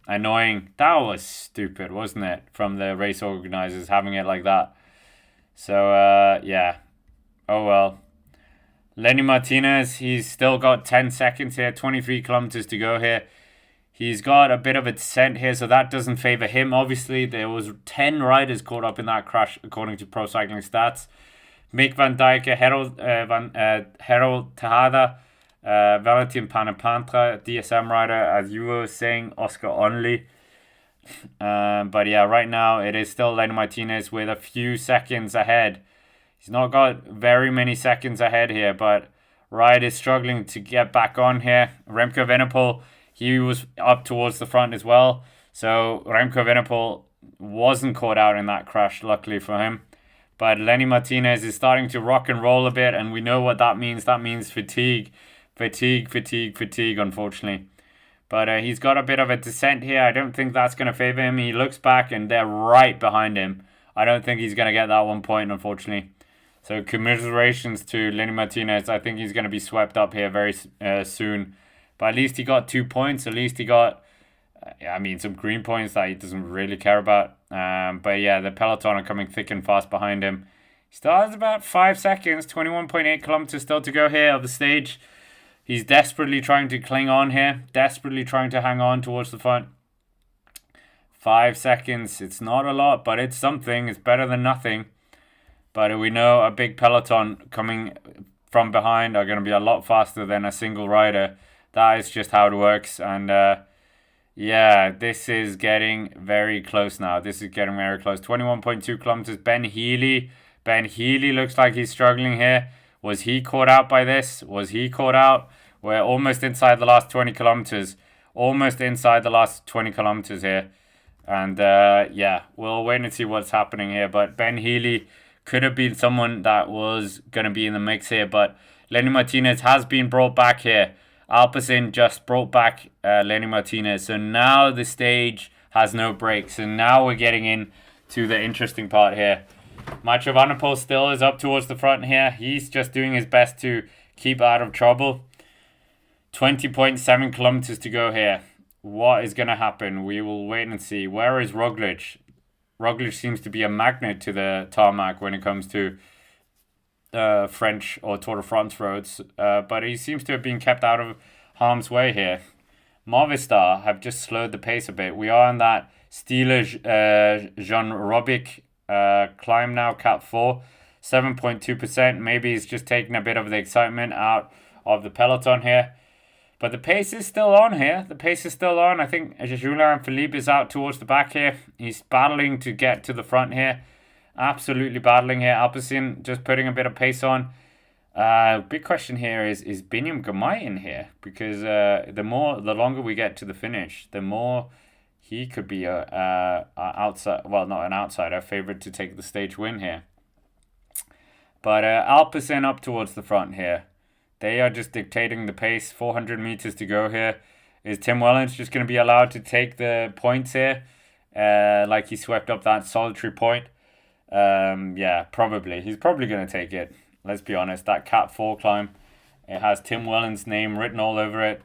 Annoying. That was stupid, wasn't it? From the race organizers having it like that. So, yeah. Oh, well. Lenny Martinez, he's still got 10 seconds here. 23 kilometers to go here. He's got a bit of a descent here, so that doesn't favor him. Obviously, there was 10 riders caught up in that crash, according to Pro Cycling Stats. Mick van Dijke, Harold Tejada, Valentin Panepantra, DSM rider, as you were saying, Oscar Only. But yeah, right now it is still Lenny Martinez with a few seconds ahead. He's not got very many seconds ahead here, but Ride is struggling to get back on here. Remco Evenepoel, he was up towards the front as well. So Remco Evenepoel wasn't caught out in that crash, luckily for him. But Lenny Martinez is starting to rock and roll a bit, and we know what that means. That means fatigue, unfortunately. But he's got a bit of a descent here. I don't think that's going to favor him. He looks back, and they're right behind him. I don't think he's going to get that 1 point, unfortunately. So commiserations to Lenny Martinez. I think he's going to be swept up here very soon. But at least he got 2 points. At least he got, some green points that he doesn't really care about. But yeah, the peloton are coming thick and fast behind him. He still has about 5 seconds, 21.8 kilometers still to go here of the stage. He's desperately trying to cling on here, desperately trying to hang on towards the front. 5 seconds, it's not a lot, but it's something. It's better than nothing. But we know a big peloton coming from behind are going to be a lot faster than a single rider. That is just how it works. And yeah, this is getting very close now. This is getting very close. 21.2 kilometers. Ben Healy. Ben Healy looks like he's struggling here. Was he caught out by this? Was he caught out? We're almost inside the last 20 kilometers. Almost inside the last 20 kilometers here. And yeah, we'll wait and see what's happening here. But Ben Healy could have been someone that was going to be in the mix here. But Lenny Martinez has been brought back here. Alpecin just brought back Lenny Martinez. So now the stage has no brakes. And now we're getting in to the interesting part here. Mathieu van der Poel still is up towards the front here. He's just doing his best to keep out of trouble. 20.7 kilometers to go here. What is going to happen? We will wait and see. Where is Roglic? Roglic seems to be a magnet to the tarmac when it comes to French or Tour de France roads. But he seems to have been kept out of harm's way here. Movistar have just slowed the pace a bit. We are on that Stile Jean Robic climb now, Cap 4. 7.2%. Maybe he's just taking a bit of the excitement out of the peloton here. But the pace is still on here. The pace is still on. I think Julian Philippe is out towards the back here. He's battling to get to the front here. Absolutely battling here. Alpecin just putting a bit of pace on. Big question here is Biniam Girmay in here? Because the longer we get to the finish, the more he could be a outside. Well, not an outsider, favorite to take the stage win here. But Alpecin up towards the front here. They are just dictating the pace. 400 meters to go here. Is Tim Wellens just going to be allowed to take the points here? Like he swept up that solitary point? Yeah, probably. He's probably going to take it. Let's be honest. That Cat 4 climb, it has Tim Wellens' name written all over it.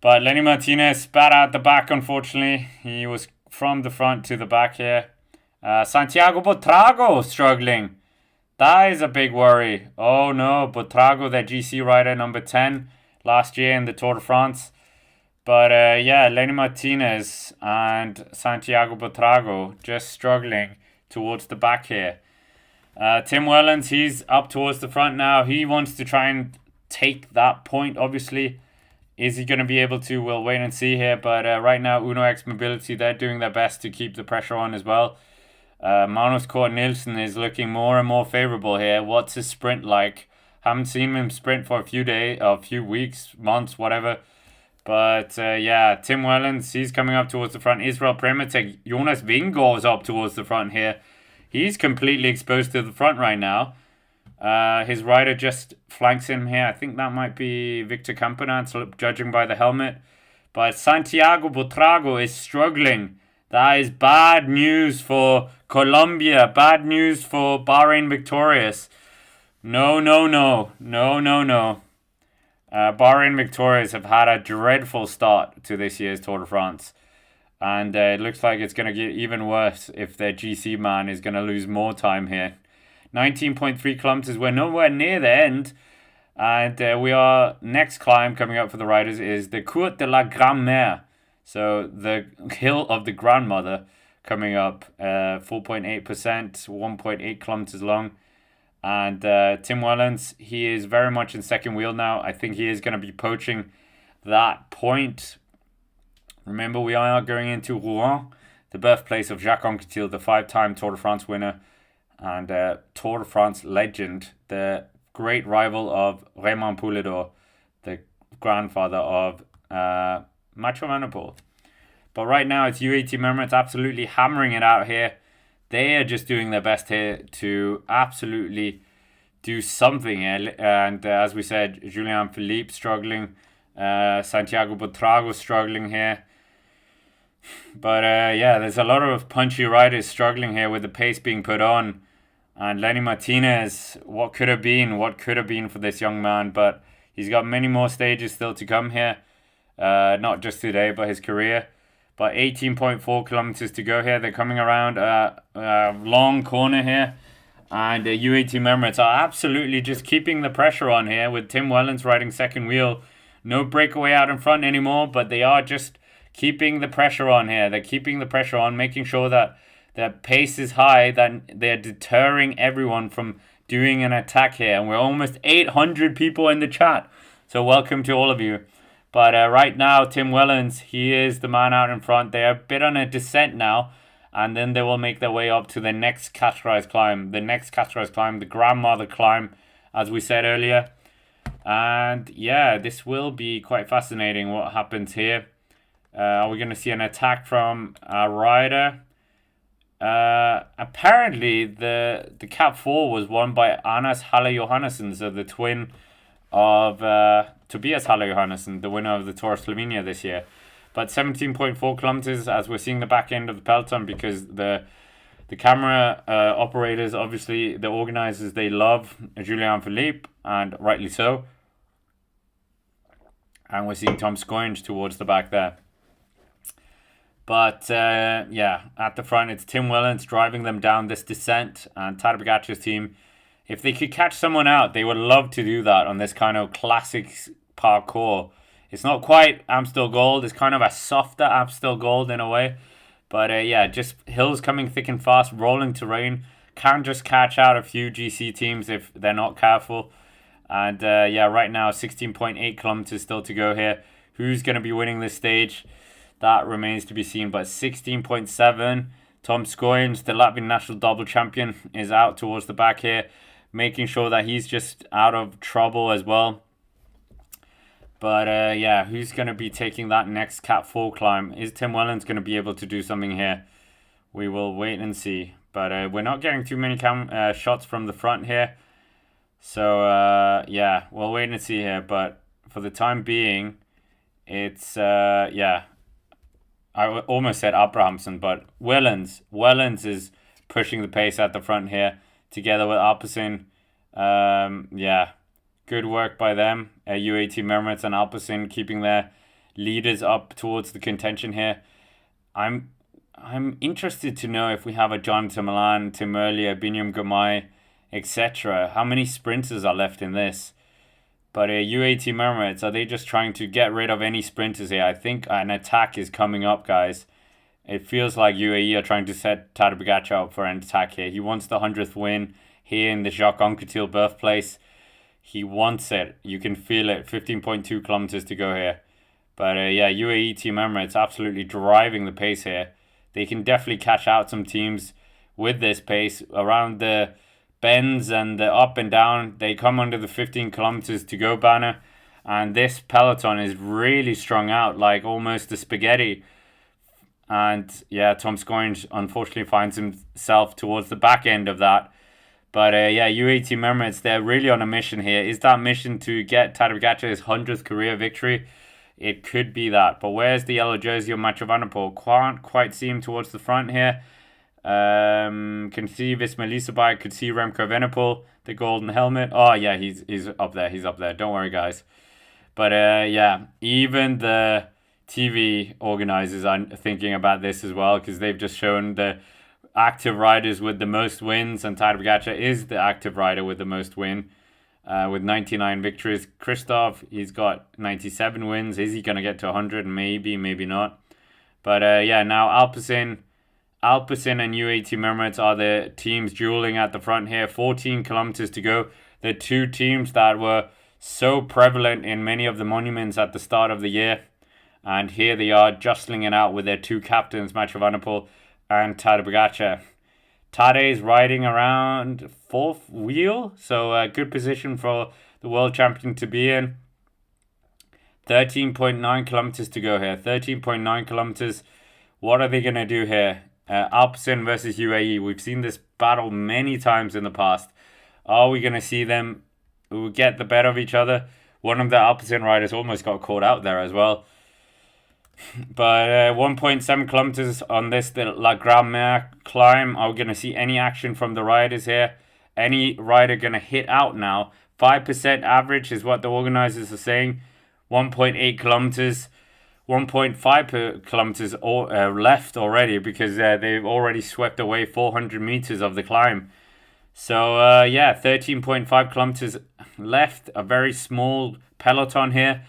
But Lenny Martinez spat out the back, unfortunately. He was from the front to the back here. Santiago Buitrago struggling. That is a big worry. Oh no, Buitrago, the GC rider number 10 last year in the Tour de France. But yeah, Lenny Martinez and Santiago Buitrago just struggling towards the back here. Tim Wellens, he's up towards the front now. He wants to try and take that point, obviously. Is he going to be able to? We'll wait and see here. But right now, Uno X Mobility, they're doing their best to keep the pressure on as well. Magnus Cort Nielsen is looking more and more favorable here. What's his sprint like? Haven't seen him sprint for a few weeks, months, whatever. But yeah, Tim Wellens, he's coming up towards the front. Israel Prematic, Jonas Vingegaard is up towards the front here. He's completely exposed to the front right now. His rider just flanks him here. I think that might be Victor Campenaerts, judging by the helmet. But Santiago Buitrago is struggling. That is bad news for Colombia. Bad news for Bahrain Victorious. No. Bahrain Victorious have had a dreadful start to this year's Tour de France. And it looks like it's going to get even worse if their GC man is going to lose more time here. 19.3 kilometers. We're nowhere near the end. And we are, next climb coming up for the riders is the Courte de la Grand-Mère. So the hill of the grandmother coming up, 4.8%, 1.8 kilometers long. And Tim Wellens, he is very much in second wheel now. I think he is going to be poaching that point. Remember, we are going into Rouen, the birthplace of Jacques Anquetil, the 5-time Tour de France winner and Tour de France legend, the great rival of Raymond Poulidor, the grandfather of Mathieu van der Poel. But right now it's UAE Team Emirates absolutely hammering it out here. They are just doing their best here to absolutely do something. And as we said, Julian Philippe struggling. Santiago Buitrago struggling here. But yeah, there's a lot of punchy riders struggling here with the pace being put on. And Lenny Martinez, what could have been for this young man. But he's got many more stages still to come here. Not just today, but his career. But 18.4 kilometers to go here. They're coming around a long corner here. And UAE Team Emirates are absolutely just keeping the pressure on here with Tim Wellens riding second wheel. No breakaway out in front anymore, but they are just keeping the pressure on here. They're keeping the pressure on, making sure that their pace is high, that they're deterring everyone from doing an attack here. And we're almost 800 people in the chat. So welcome to all of you. But right now, Tim Wellens, he is the man out in front. They're a bit on a descent now. And then they will make their way up to the next categorized climb. The next categorized climb, the grandmother climb, as we said earlier. And yeah, this will be quite fascinating what happens here. Are we going to see an attack from a rider? Apparently, the Cap 4 was won by Anas Halle Johannesson, so the twin of Tobias Halle Johannesson, the winner of the Tour of Slovenia this year. But 17.4 kilometers, as we're seeing the back end of the peloton, because the camera operators, obviously the organizers, they love Julian Philippe, and rightly so. And we're seeing Tom Scoinge towards the back there. But yeah, at the front, it's Tim Wellens driving them down this descent, and Tadej Pogacar's team, if they could catch someone out, they would love to do that on this kind of classic parkour. It's not quite Amstel Gold. It's kind of a softer Amstel Gold in a way. But yeah, just hills coming thick and fast, rolling terrain. Can just catch out a few GC teams if they're not careful. And yeah, right now, 16.8 kilometers still to go here. Who's going to be winning this stage? That remains to be seen. But 16.7, Tom Scoinge, the Latvian national double champion, is out towards the back here, making sure that he's just out of trouble as well. But yeah, who's going to be taking that next Cat 4 climb? Is Tim Wellens going to be able to do something here? We will wait and see. But we're not getting too many shots from the front here. So yeah, we'll wait and see here. But for the time being, it's, yeah, I almost said Abrahamsen, but Wellens. Wellens is pushing the pace at the front here, together with Alpecin. Yeah. Good work by them. UAE Mermets and Alpecin keeping their leaders up towards the contention here. I'm interested to know if we have a Jonathan Milan, Tim Merlier, Binyam Gamay, etc. How many sprinters are left in this? But UAE Mermets, are they just trying to get rid of any sprinters here? I think an attack is coming up, guys. It feels like UAE are trying to set Tadej Pogacar up for an attack here. He wants the 100th win here in the Jacques Anquetil birthplace. He wants it. You can feel it. 15.2 kilometers to go here. But yeah, UAE Team Emirates absolutely driving the pace here. They can definitely catch out some teams with this pace. Around the bends and the up and down, they come under the 15 kilometers to go banner. And this peloton is really strung out, like almost a spaghetti. And yeah, Tom Scoinge unfortunately finds himself towards the back end of that. But yeah, UAE Team Emirates, they're really on a mission here. Is that mission to get Tadej Pogacar his 100th career victory? It could be that. But where's the yellow jersey of Mathieu van der Poel? Can't quite see him towards the front here. Can see Visma Liseberg, could see Remco Evenepoel, the golden helmet. Oh yeah, he's up there. He's up there. Don't worry, guys. But yeah, even the TV organizers are thinking about this as well, because they've just shown the active riders with the most wins, and Tadej Pogacar is the active rider with the most win, with 99 victories. Christoph, he's got 97 wins. Is he going to get to 100? Maybe, maybe not. But yeah, now Alpecin and UAE Team Emirates are the teams dueling at the front here. 14 kilometers to go. The two teams that were so prevalent in many of the monuments at the start of the year. And here they are jostling it out with their two captains, Mathieu van der Poel and Tadej Pogacar. Tadej's riding around fourth wheel, so a good position for the world champion to be in. 13.9 kilometers to go here. 13.9 kilometers. What are they going to do here? Alpecin versus UAE. We've seen this battle many times in the past. Are we going to see them get the better of each other? One of the Alpecin riders almost got caught out there as well. But 1.7 kilometers on this, the La Grand-Mère climb. Are we going to see any action from the riders here? Any rider going to hit out now? 5% average is what the organizers are saying. 1.8 kilometers. 1.5 kilometers left already, because they've already swept away 400 meters of the climb. So yeah, 13.5 kilometers left. A very small peloton here.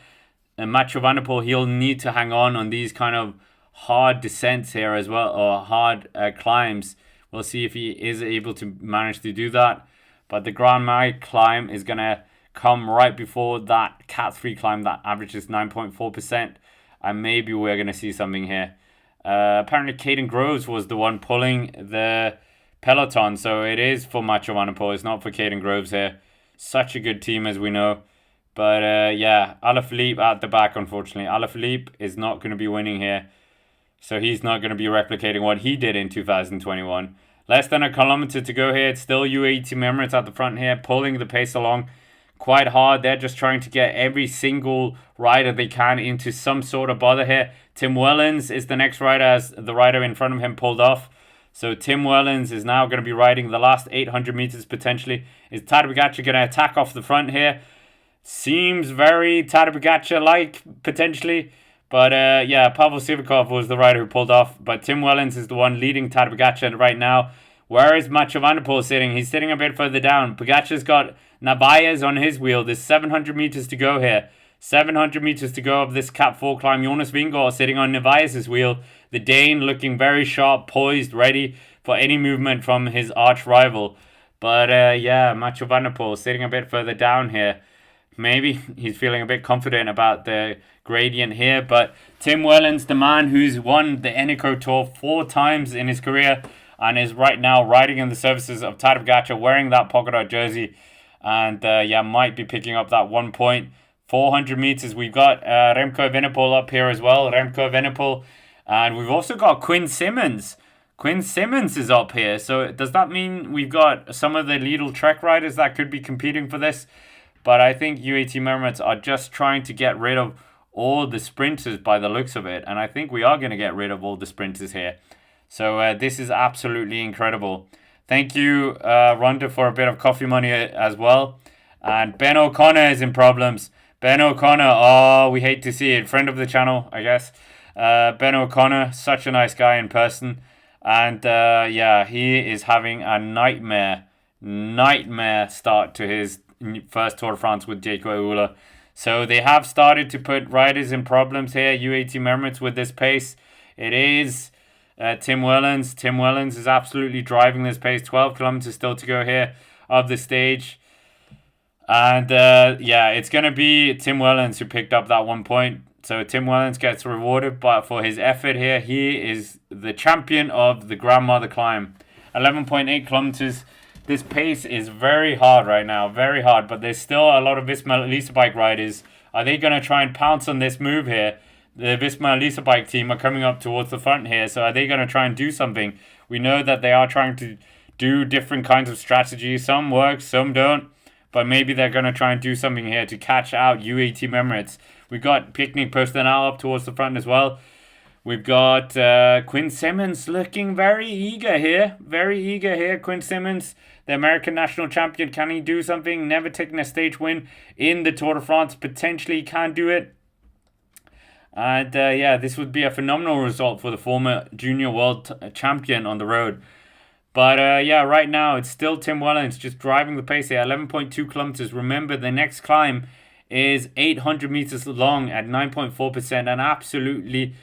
And Mathieu van der Poel, he'll need to hang on these kind of hard descents here as well, or hard climbs. We'll see if he is able to manage to do that. But the Grand Marais climb is going to come right before that Cat 3 climb that averages 9.4%. And maybe we're going to see something here. Apparently, Caden Groves was the one pulling the peloton. So it is for Mathieu van der Poel. It's not for Caden Groves here. Such a good team, as we know. But yeah, Alaphilippe at the back, unfortunately. Alaphilippe is not going to be winning here. So he's not going to be replicating what he did in 2021. Less than a kilometer to go here. It's still UAE Team Emirates at the front here, pulling the pace along quite hard. They're just trying to get every single rider they can into some sort of bother here. Tim Wellens is the next rider, as the rider in front of him pulled off. So Tim Wellens is now going to be riding the last 800 meters potentially. Is Tadej Pogacar going to attack off the front here? Seems very Tadej Pogacar-like, potentially. But yeah, Pavel Sivakov was the rider who pulled off. But Tim Wellens is the one leading Tadej Pogacar right now. Where is Mathieu van der Poel sitting? He's sitting a bit further down. Pogacar's got Narvaez on his wheel. There's 700 meters to go here. 700 meters to go of this Cat 4 climb. Jonas Vingegaard sitting on Narvaez's wheel. The Dane looking very sharp, poised, ready for any movement from his arch rival. But yeah, Mathieu van der Poel sitting a bit further down here. Maybe he's feeling a bit confident about the gradient here. But Tim Wellens, the man who's won the Eneco Tour 4 times in his career and is right now riding in the services of Tadej Pogacar, wearing that polka dot jersey. And yeah, might be picking up that 1 point. 400 meters. We've got Remco Evenepoel up here as well. Remco Evenepoel. And we've also got Quinn Simmons. Quinn Simmons is up here. So does that mean we've got some of the Lidl Trek riders that could be competing for this? But I think UAE Team Emirates are just trying to get rid of all the sprinters by the looks of it. And I think we are going to get rid of all the sprinters here. So this is absolutely incredible. Thank you, Rhonda, for a bit of coffee money as well. And Ben O'Connor is in problems. Ben O'Connor, oh, we hate to see it. Friend of the channel, I guess. Ben O'Connor, such a nice guy in person. And yeah, he is having a nightmare start to his first Tour de France with Jayco Eula. So they have started to put riders in problems here, UAE Team Emirates, with this pace. It is Tim Wellens. Tim Wellens is absolutely driving this pace. 12 kilometers still to go here of the stage. And yeah, it's going to be Tim Wellens who picked up that 1 point. So Tim Wellens gets rewarded for his effort here. He is the champion of the Grandmother Climb. 11.8 kilometers. This pace is very hard right now, very hard. But there's still a lot of Visma Lease Bike riders. Are they going to try and pounce on this move here? The Visma Lease Bike team are coming up towards the front here. So are they going to try and do something? We know that they are trying to do different kinds of strategies. Some work, some don't. But maybe they're going to try and do something here to catch out UAE Team Emirates. We've got Picnic Personnel up towards the front as well. We've got Quinn Simmons looking very eager here. Very eager here, Quinn Simmons, the American national champion. Can he do something? Never taken a stage win in the Tour de France. Potentially can do it. And yeah, this would be a phenomenal result for the former junior world champion on the road. But yeah, right now it's still Tim Wellens just driving the pace here. 11.2 kilometers. Remember, the next climb is 800 meters long at 9.4%. An absolutely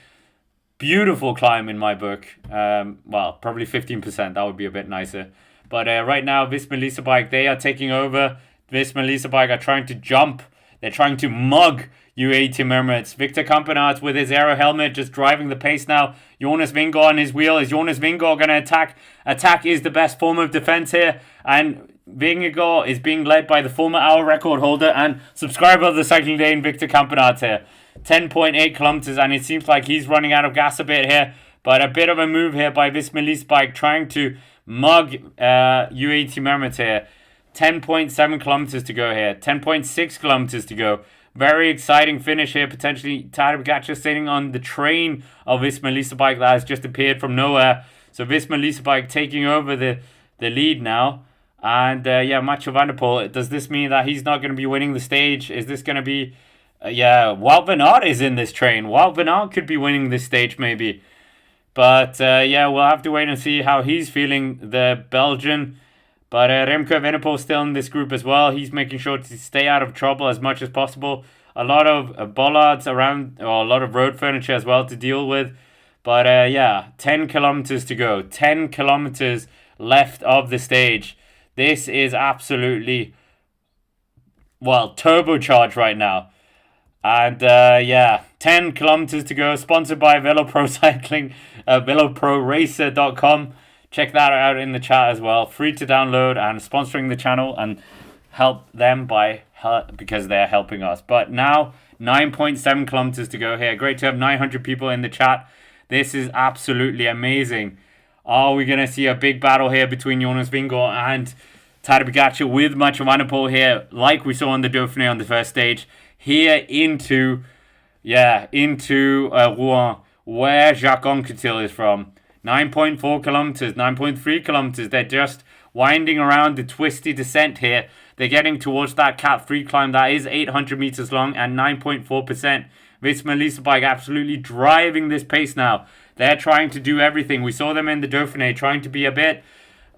beautiful climb in my book. Well, probably 15%. That would be a bit nicer. But right now, Visma Lease Bike, they are taking over. Visma Lease Bike are trying to jump. They're trying to mug UAE Team Emirates. Victor Campenaerts with his aero helmet just driving the pace now. Jonas Vingegaard on his wheel. Is Jonas Vingegaard going to attack? Attack is the best form of defense here. And Vingegaard is being led by the former hour record holder and subscriber of the Cycling Day, Victor Campenaerts here. 10.8 kilometers, and it seems like he's running out of gas a bit here. But a bit of a move here by Visma Lease Bike trying to mug UAE Team Emirates here. 10.7 kilometers to go here. 10.6 kilometers to go. Very exciting finish here. Potentially Tadej Pogacar sitting on the train of Visma Lease Bike that has just appeared from nowhere. So Visma Lease Bike taking over the lead now. And yeah, Mathieu van der Poel. Does this mean that he's not going to be winning the stage? Is this going to be... yeah, Wout van Aert is in this train. Wout van Aert could be winning this stage maybe. But yeah, we'll have to wait and see how he's feeling, the Belgian. But Remco Evenepoel still in this group as well. He's making sure to stay out of trouble as much as possible. A lot of bollards around, or a lot of road furniture as well to deal with. But yeah, 10 kilometers to go. 10 kilometers left of the stage. This is absolutely, well, turbocharged right now. And 10 kilometers to go. Sponsored by VeloPro Cycling, VeloProRacer.com. Check that out in the chat as well. Free to download and sponsoring the channel and help them because they're helping us. But now 9.7 kilometers to go here. Great to have 900 people in the chat. This is absolutely amazing. Are we going to see a big battle here between Jonas Vingegaard and Tadej Pogacar with Mathieu van der Poel here, like we saw on the Dauphiné on the first stage, here into Rouen, where Jacques Anquetil is from. 9.4 kilometers, 9.3 kilometers. They're just winding around the twisty descent here. They're getting towards that Cat 3 climb that is 800 meters long and 9.4%. Visma Lease Bike absolutely driving this pace now. They're trying to do everything. We saw them in the Dauphiné trying to be a bit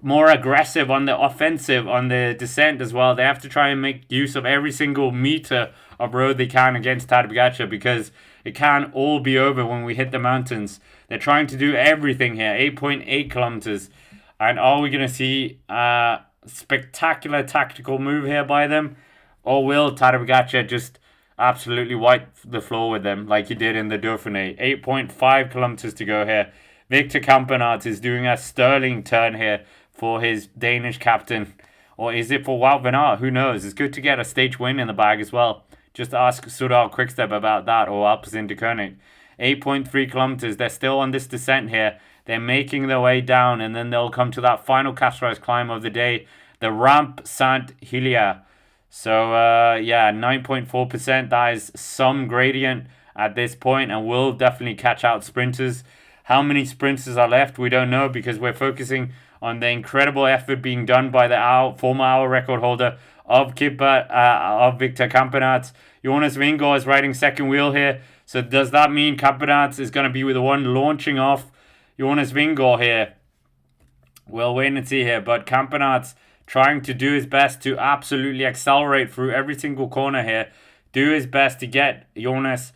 more aggressive on the offensive, on the descent as well. They have to try and make use of every single meter of road they can against Tadej Pogacar because it can all be over when we hit the mountains. They're trying to do everything here. 8.8 kilometers. And are we going to see a spectacular tactical move here by them? Or will Tadej Pogacar just absolutely wipe the floor with them like he did in the Dauphiné? 8.5 kilometers to go here. Victor Campenaerts is doing a sterling turn here for his Danish captain. Or is it for Wout van Aert? Who knows? It's good to get a stage win in the bag as well. Just ask Soudal Quickstep about that, or Alpecin de Koenig. 8.3 kilometers. They're still on this descent here. They're making their way down, and then they'll come to that final casterized climb of the day, the Ramp Saint-Hilaire. So, 9.4%. That is some gradient at this point, and will definitely catch out sprinters. How many sprinters are left? We don't know, because we're focusing on the incredible effort being done by the former hour record holder of Victor Campenaerts. Jonas Vingegaard is riding second wheel here. So does that mean Campenaerts is going to be with the one launching off Jonas Vingegaard here? We'll wait and see here. But Campenaerts trying to do his best to absolutely accelerate through every single corner here. Do his best to get Jonas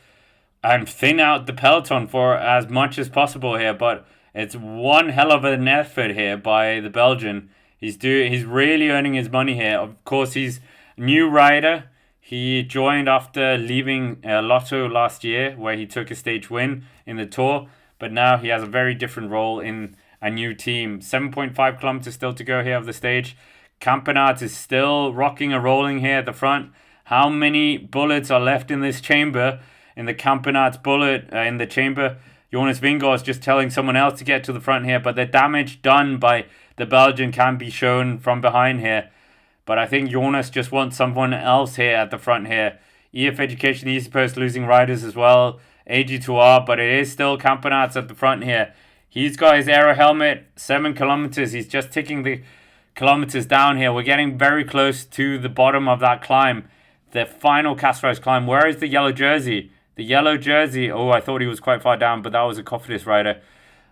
and thin out the peloton for as much as possible here. But it's one hell of an effort here by the Belgian. He's really earning his money here. Of course, he's a new rider. He joined after leaving Lotto last year, where he took a stage win in the Tour. But now he has a very different role in a new team. 7.5 kilometers still to go here of the stage. Campenaerts is still rocking and rolling here at the front. How many bullets are left in this chamber? In the Campenaerts bullet in the chamber, Jonas Vingegaard is just telling someone else to get to the front here, but the damage done by the Belgian can be shown from behind here. But I think Jonas just wants someone else here at the front here. EF Education, Easy Post losing riders as well. AG2R, but it is still Campenaerts at the front here. He's got his aero helmet, 7 kilometers. He's just ticking the kilometers down here. We're getting very close to the bottom of that climb. The final Casterized climb. Where is the yellow jersey? The yellow jersey. Oh, I thought he was quite far down, but that was a Cofidis rider.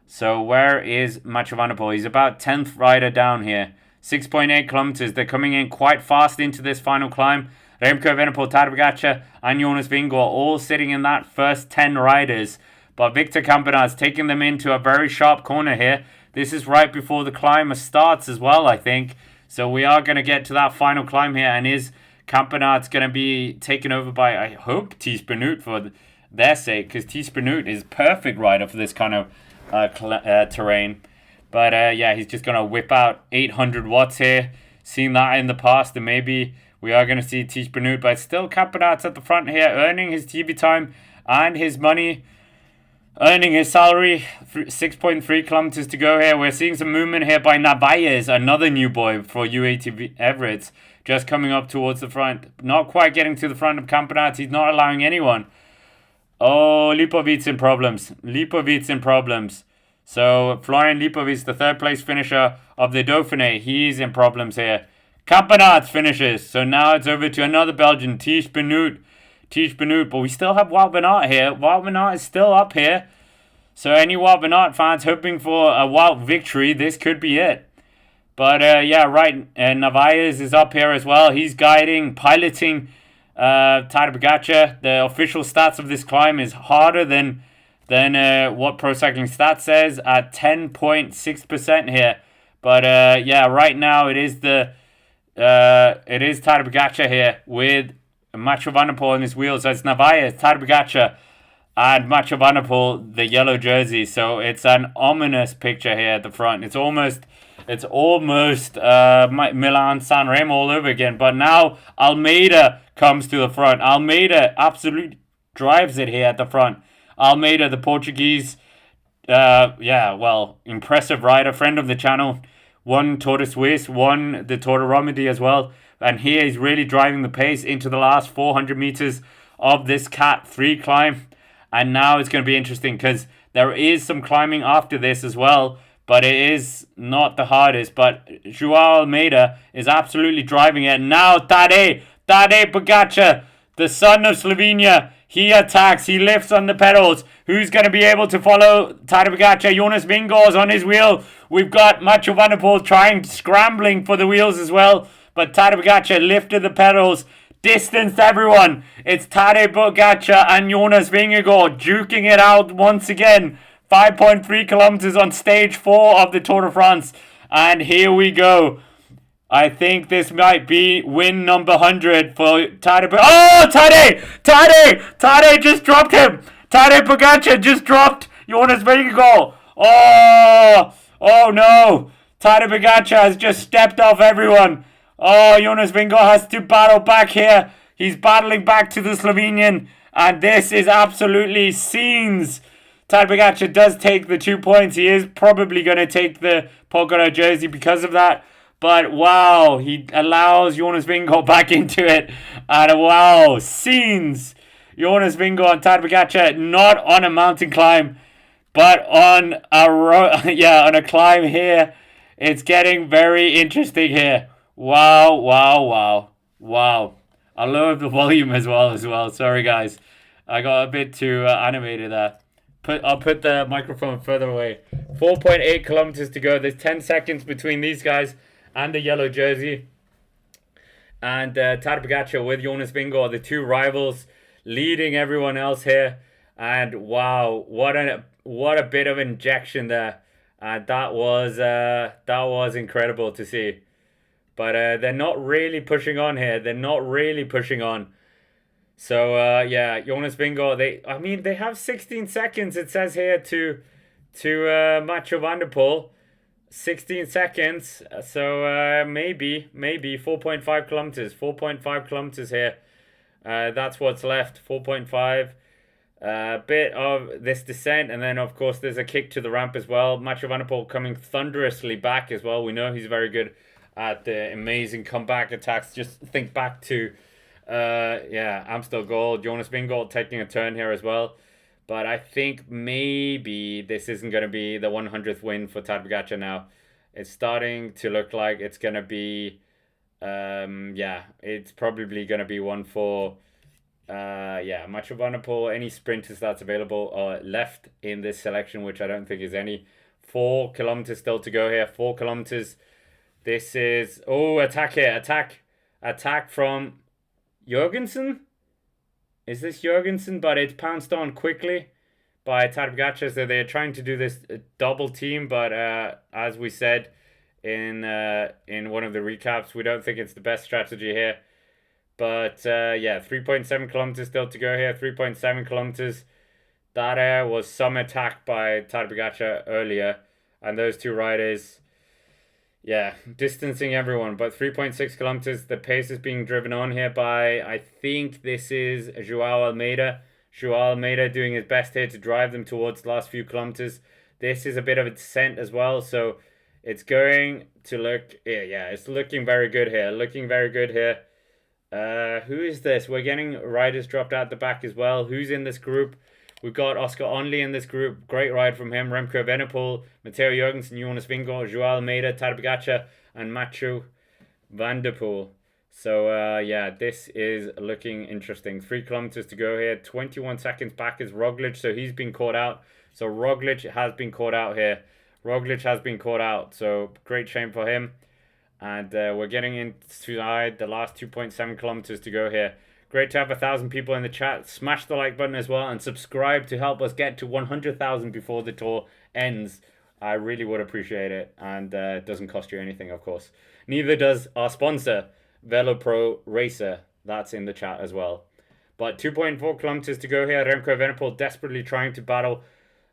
So where is Mathieu van der Poel? He's about 10th rider down here. 6.8 kilometers. They're coming in quite fast into this final climb. Remco Evenepoel, Tadej Pogacar, and Jonas Vingegaard all sitting in that first 10 riders. But Victor Campenaerts taking them into a very sharp corner here. This is right before the climb starts as well, I think. So we are going to get to that final climb here. And is Campenaerts going to be taken over by, I hope, Thies Benoot for their sake, because Thies Benoot is perfect rider for this kind of terrain. But he's just going to whip out 800 watts here. Seen that in the past, and maybe we are going to see Thies Benoot, but still Campenaerts at the front here, earning his TV time and his money, earning his salary. 6.3 kilometers to go here. We're seeing some movement here by Narvaez, another new boy for UAE Everett, just coming up towards the front. Not quite getting to the front of Campenaerts. He's not allowing anyone. Oh, Lipovic in problems. So Florian Lipovic, the third place finisher of the Dauphiné, he's in problems here. Campenaerts finishes. So now it's over to another Belgian, Thies Benoot. But we still have Wout van Aert here. Wout van Aert is still up here. So any Wout van Aert fans hoping for a Wout victory, this could be it. But Narvaez is up here as well. He's guiding, piloting Tadej Pogacar. The official stats of this climb is harder than what Pro Cycling Stats says at 10.6% here. But right now it is the it is Tadej Pogacar here with Mathieu van der Poel on his wheels. So it's Narvaez, Tadej Pogacar, and Mathieu van der Poel, the yellow jersey. So it's an ominous picture here at the front. It's almost Milan San Remo all over again. But now Almeida comes to the front. Almeida absolutely drives it here at the front. Almeida, the Portuguese, impressive rider, friend of the channel. Won Tour de Suisse, won the Tour de Romandie as well. And here he's really driving the pace into the last 400 meters of this Cat 3 climb. And now it's going to be interesting because there is some climbing after this as well. But it is not the hardest. But Joao Almeida is absolutely driving it. Now Tadej Pogacar, the son of Slovenia. He attacks. He lifts on the pedals. Who's going to be able to follow Tadej Pogacar? Jonas Vingegaard's on his wheel. We've got Mathieu van der Poel scrambling for the wheels as well. But Tadej Pogacar lifted the pedals, distanced everyone. It's Tadej Pogacar and Jonas Vingegaard duking it out once again. 5.3 kilometers on stage 4 of the Tour de France. And here we go. I think this might be win number 100 for Tadej. Oh, Tadej just dropped him. Tadej Pogacar just dropped Jonas Vingegaard. Oh no. Tadej Pogacar has just stepped off everyone. Oh, Jonas Vingegaard has to battle back here. He's battling back to the Slovenian. And this is absolutely scenes. Tadej Pogacar does take the 2 points. He is probably going to take the Pogacar jersey because of that. But wow, he allows Jonas Vingegaard back into it. And wow, scenes. Jonas Vingegaard and Tadej Pogacar not on a mountain climb, but on a climb here. It's getting very interesting here. Wow. I lowered the volume as well. Sorry guys, I got a bit too animated there. I'll put the microphone further away. 4.8 kilometers to go. There's 10 seconds between these guys and the yellow jersey. And Tadej Pogacar with Jonas Vingegaard, the two rivals, leading everyone else here. And wow, what a bit of injection there. That was incredible to see. But they're not really pushing on here. So Jonas Vingegaard, they have 16 seconds, it says here, to Mathieu van der Poel. 16 seconds, so maybe 4.5 kilometers. 4.5 kilometers here. That's what's left. 4.5. Bit of this descent, and then of course there's a kick to the ramp as well. Mathieu van der Poel coming thunderously back as well. We know he's very good at the amazing comeback attacks. Just think back to Amstel Gold. Jonas Vingegaard taking a turn here as well. But I think maybe this isn't going to be the 100th win for Tadej Pogacar now. It's starting to look like it's going to be, it's probably going to be one for, Mathieu van der Poel. Any sprinters that's available are left in this selection, which I don't think is any. 4 kilometers still to go here. 4 kilometers. This is, attack here. Attack from Jorgensen. Is this Jorgensen? But it's pounced on quickly by Tadej Pogacar. So they're trying to do this double team. But as we said in one of the recaps, we don't think it's the best strategy here. But 3.7 kilometers still to go here. 3.7 kilometers. That was some attack by Tadej Pogacar earlier. And those two riders, distancing everyone. But 3.6 kilometers, the pace is being driven on here by, I think this is Joao Almeida. Joao Almeida doing his best here to drive them towards the last few kilometers. This is a bit of a descent as well, so it's going to look, it's looking very good here. Who is this? We're getting riders dropped out the back as well. Who's in this group? We've got Oscar Onley in this group. Great ride from him. Remco Evenepoel, Mathieu Jorgensen, Jonas Vingegaard, Joao Almeida, Tadej Pogacar, and Mathieu van der Poel. So, this is looking interesting. 3 kilometers to go here. 21 seconds back is Roglic, so he's been caught out. So, Roglic has been caught out here. So, great shame for him. And we're getting inside the last 2.7 kilometers to go here. Great to have 1,000 people in the chat. Smash the like button as well and subscribe to help us get to 100,000 before the tour ends. I really would appreciate it, and it doesn't cost you anything, of course. Neither does our sponsor, VeloPro Racer. That's in the chat as well. But 2.4 kilometers to go here. Remco Evenepoel desperately trying to battle.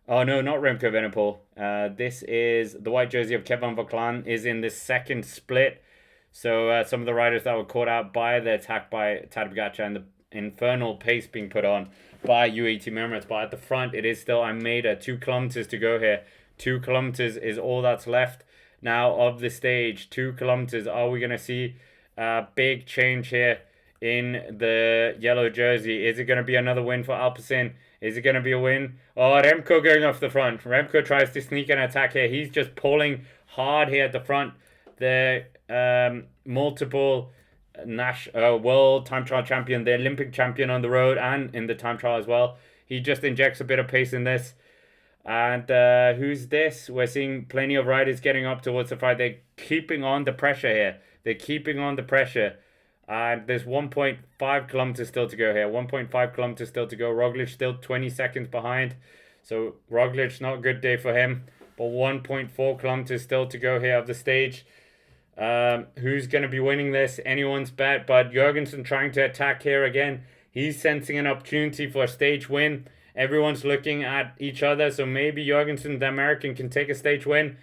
Oh no, not Remco Evenepoel. This is the white jersey of Kevin Vauclain is in this second split. So some of the riders that were caught out by the attack by Tadej Pogacar and the infernal pace being put on by UAE Team Emirates. But at the front, it is still Almeida. 2 kilometers to go here. 2 kilometers is all that's left now of the stage. 2 kilometers. Are we going to see a big change here in the yellow jersey? Is it going to be another win for Alpecin? Is it going to be a win? Oh, Remco going off the front. Remco tries to sneak an attack here. He's just pulling hard here at the front. The multiple world time trial champion, the Olympic champion on the road and in the time trial as well. He just injects a bit of pace in this. And who's this? We're seeing plenty of riders getting up towards the front. They're keeping on the pressure here. They're keeping on the pressure. And there's 1.5 kilometers still to go here. 1.5 kilometers still to go. Roglic still 20 seconds behind. So Roglic, not a good day for him. But 1.4 kilometers still to go here of the stage. Who's going to be winning this? Anyone's bet. But Jorgensen trying to attack here again. He's sensing an opportunity for a stage win. Everyone's looking at each other. So maybe Jorgensen, the American, can take a stage win.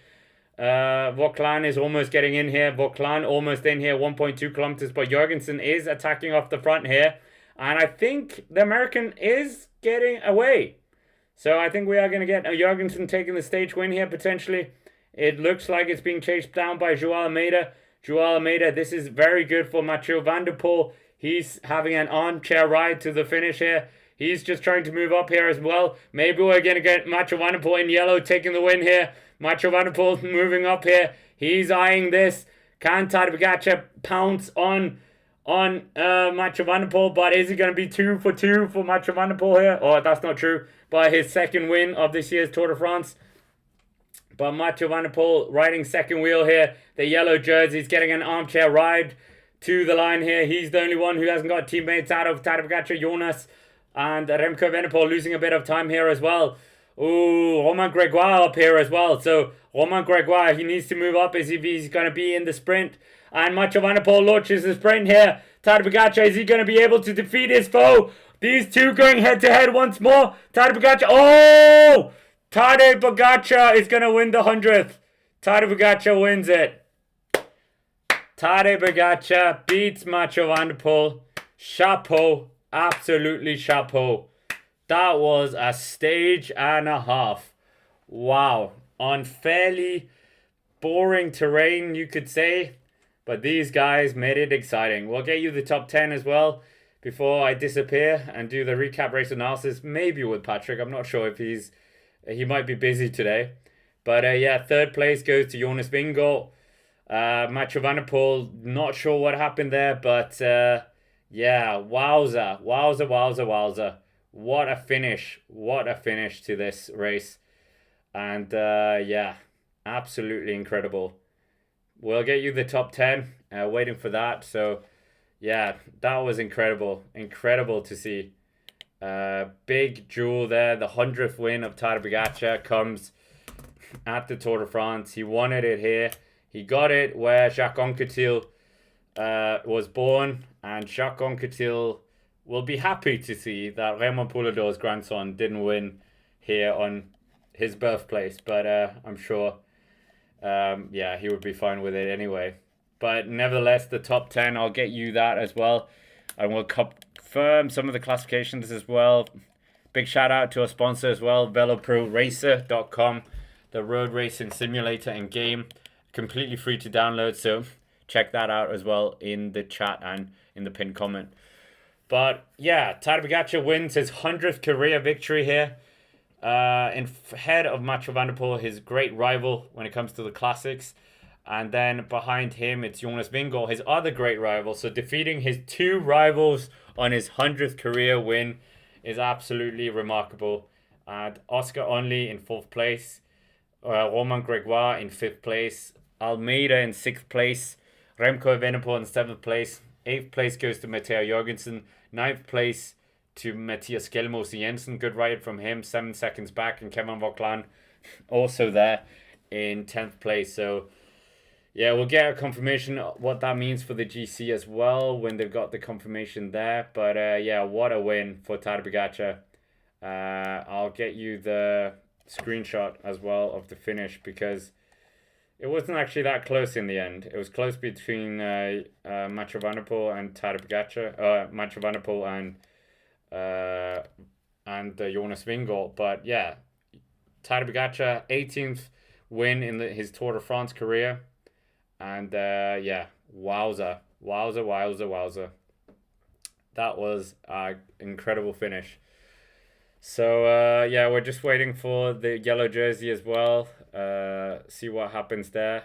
Vauclain is almost getting in here. Vauclain almost in here, 1.2 kilometers. But Jorgensen is attacking off the front here. And I think the American is getting away. So I think we are going to get Jorgensen taking the stage win here potentially. It looks like it's being chased down by Joao Almeida. Joao Almeida, this is very good for Mathieu van der Poel. He's having an armchair ride to the finish here. He's just trying to move up here as well. Maybe we're going to get Mathieu van der Poel in yellow taking the win here. Mathieu van der Poel moving up here. He's eyeing this. Can Tadej Pogacar pounce on Mathieu van der Poel? But is it going to be 2 for 2 for Mathieu van der Poel here? Oh, that's not true. But his second win of this year's Tour de France. But Mathieu van der Poel riding second wheel here. The yellow jersey is getting an armchair ride to the line here. He's the only one who hasn't got teammates out of Tadej Pogacar, Jonas, and Remco Evenepoel losing a bit of time here as well. Ooh, Romain Grégoire up here as well. So Romain Grégoire, he needs to move up as if he's going to be in the sprint. And Mathieu van der Poel launches the sprint here. Tadej Pogacar, is he going to be able to defeat his foe? These two going head to head once more. Tadej Pogacar, oh! Tadej Pogacar is going to win the 100th. Tadej Pogacar wins it. Tadej Pogacar beats Mathieu van der Poel. Chapeau. Absolutely chapeau. That was a stage and a half. Wow. On fairly boring terrain, you could say. But these guys made it exciting. We'll get you the top 10 as well before I disappear and do the recap race analysis. Maybe with Patrick. I'm not sure if he might be busy today. But yeah, third place goes to Jonas Vingegaard. Mathieu van der Poel, not sure what happened there. But yeah, wowza. What a finish. What a finish to this race. And yeah, absolutely incredible. We'll get you the top 10. Waiting for that. So yeah, that was incredible. Incredible to see. Big jewel there. The 100th win of Tadej Pogacar comes at the Tour de France. He wanted it here. He got it where Jacques Anquetil was born. And Jacques Anquetil will be happy to see that Raymond Poulador's grandson didn't win here on his birthplace. But I'm sure, yeah, he would be fine with it anyway. But nevertheless, the top 10, I'll get you that as well. And we'll confirm some of the classifications as well. Big shout out to our sponsor as well, VeloProRacer.com, the road racing simulator and game. Completely free to download, so check that out as well in the chat and in the pinned comment. But yeah, Tadej Pogacar wins his 100th career victory here. Head of Mathieu van der Poel, his great rival when it comes to the classics. And then behind him, it's Jonas Vingegaard, his other great rival. So defeating his two rivals on his 100th career win is absolutely remarkable. And Oscar Onley in 4th place. Romain Grégoire in 5th place. Almeida in 6th place. Remco Evenepoel in 7th place. 8th place goes to Matteo Jorgensen. 9th place to Matthias Skelmose Jensen. Good ride from him. 7 seconds back. And Kevin Vauclain also there in 10th place. So yeah, we'll get a confirmation what that means for the GC as well when they've got the confirmation there. But yeah, what a win for Tadej Pogacar. I'll get you the screenshot as well of the finish, because it wasn't actually that close in the end. It was close between Mathieu van der Poel and Tadej Pogacar. Mathieu van der Poel and Jonas Vingegaard. But yeah, Tadej Pogacar, 18th win in his Tour de France career. And yeah, wowza. That was an incredible finish. So yeah, we're just waiting for the yellow jersey as well. See what happens there.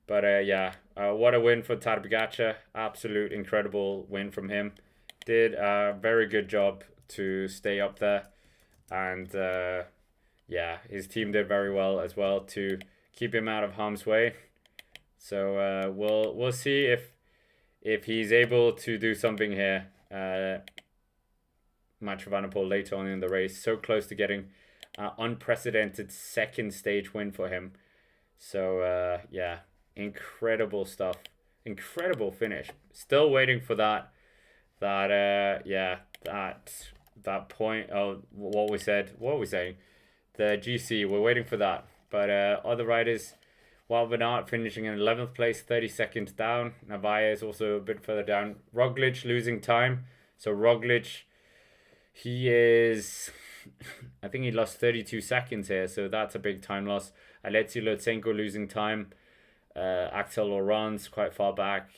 But yeah, what a win for Tadej Pogacar. Absolute incredible win from him. Did a very good job to stay up there. And yeah, his team did very well as well to keep him out of harm's way. So we'll see if he's able to do something here. Mathieu van der Poel later on in the race, so close to getting an unprecedented second stage win for him. So yeah, incredible stuff, incredible finish. Still waiting for that point. Oh, what we saying? The GC, we're waiting for that. But other riders, Wout van Aert finishing in 11th place, 30 seconds down. Narvaez also a bit further down. Roglic losing time. So Roglic, he is, I think he lost 32 seconds here, so that's a big time loss. Alexei Lutsenko losing time. Axel Laurent quite far back.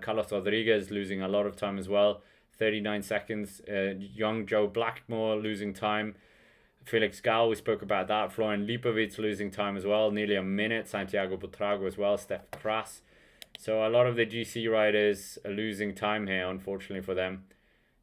Carlos Rodriguez losing a lot of time as well, 39 seconds. Young Joe Blackmore losing time. Felix Gal, we spoke about that. Florian Lipovic losing time as well, nearly a minute. Santiago Butrago as well. Steph Kras. So a lot of the GC riders are losing time here, unfortunately for them.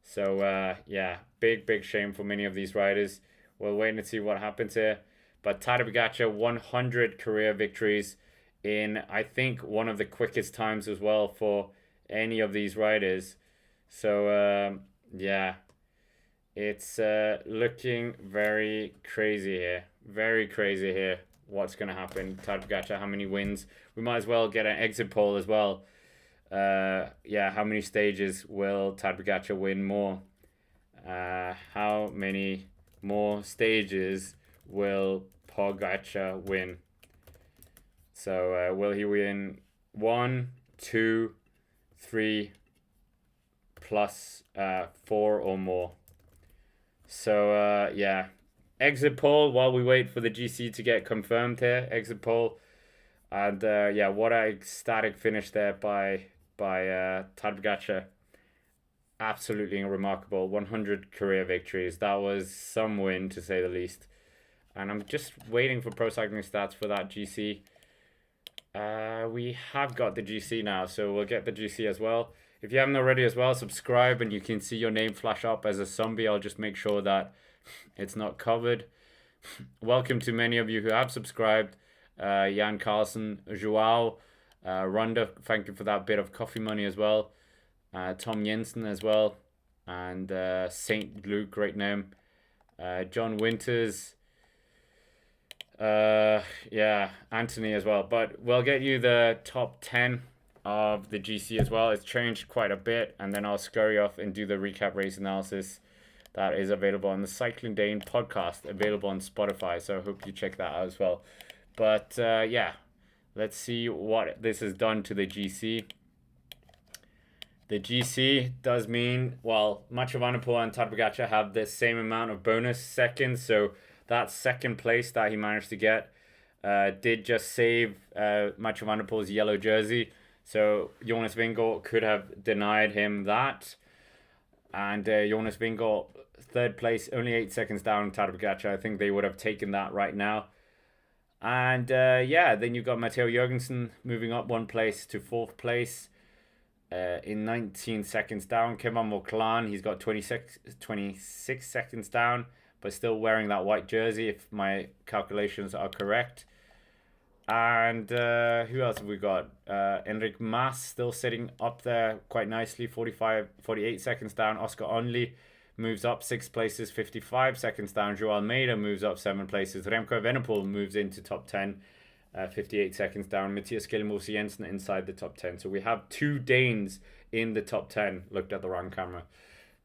So yeah, big shame for many of these riders. We'll wait and see what happens here. But Tadej Pogacar, 100 career victories in, I think, one of the quickest times as well for any of these riders. So yeah, it's looking very crazy here. Very crazy here. What's going to happen? Tadej Pogacar, how many wins? We might as well get an exit poll as well. Yeah, how many stages will Tadej Pogacar win more? How many more stages will Pogacar win? So will he win 1, 2, 3, plus 4 or more? So yeah, exit poll while we wait for the GC to get confirmed here. Exit poll. And yeah, what a ecstatic finish there by Tadej Pogacar. Absolutely remarkable. 100 career victories. That was some win, to say the least. And I'm just waiting for Pro Cycling Stats for that GC. We have got the GC now, so we'll get the GC as well. If you haven't already as well, subscribe and you can see your name flash up as a zombie. I'll just make sure that it's not covered. Welcome to many of you who have subscribed. Jan Carlson, Joao, Ronda, thank you for that bit of coffee money as well. Tom Jensen as well. And Saint Luke, great name. John Winters. Yeah, Anthony as well. But we'll get you the top 10 of the GC as well. It's changed quite a bit. And then I'll scurry off and do the recap race analysis that is available on the Cycling Dane podcast, available on Spotify. So I hope you check that out as well. But yeah, let's see what this has done to the GC. The GC does mean, well, Mathieu van der Poel and Tadej Pogacar have the same amount of bonus seconds. So that second place that he managed to get did just save Mathieu van der Poel's yellow jersey. So Jonas Vingegaard could have denied him that. And Jonas Vingegaard, third place, only 8 seconds down Tadej Pogacar. I think they would have taken that right now. And yeah, then you've got Matteo Jorgensen moving up 1 place to 4th place in 19 seconds down. Kevin Vauclain, he's got 26 seconds down, but still wearing that white jersey, if my calculations are correct. And who else have we got? Enric Mas still sitting up there quite nicely, 48 seconds down. Oscar Onley moves up 6 places, 55 seconds down. Joao Almeida moves up 7 places. Remco Evenepoel moves into top 10. 58 seconds down. Mathieu Jensen inside the top 10. So we have 2 Danes in the top 10. Looked at the wrong camera.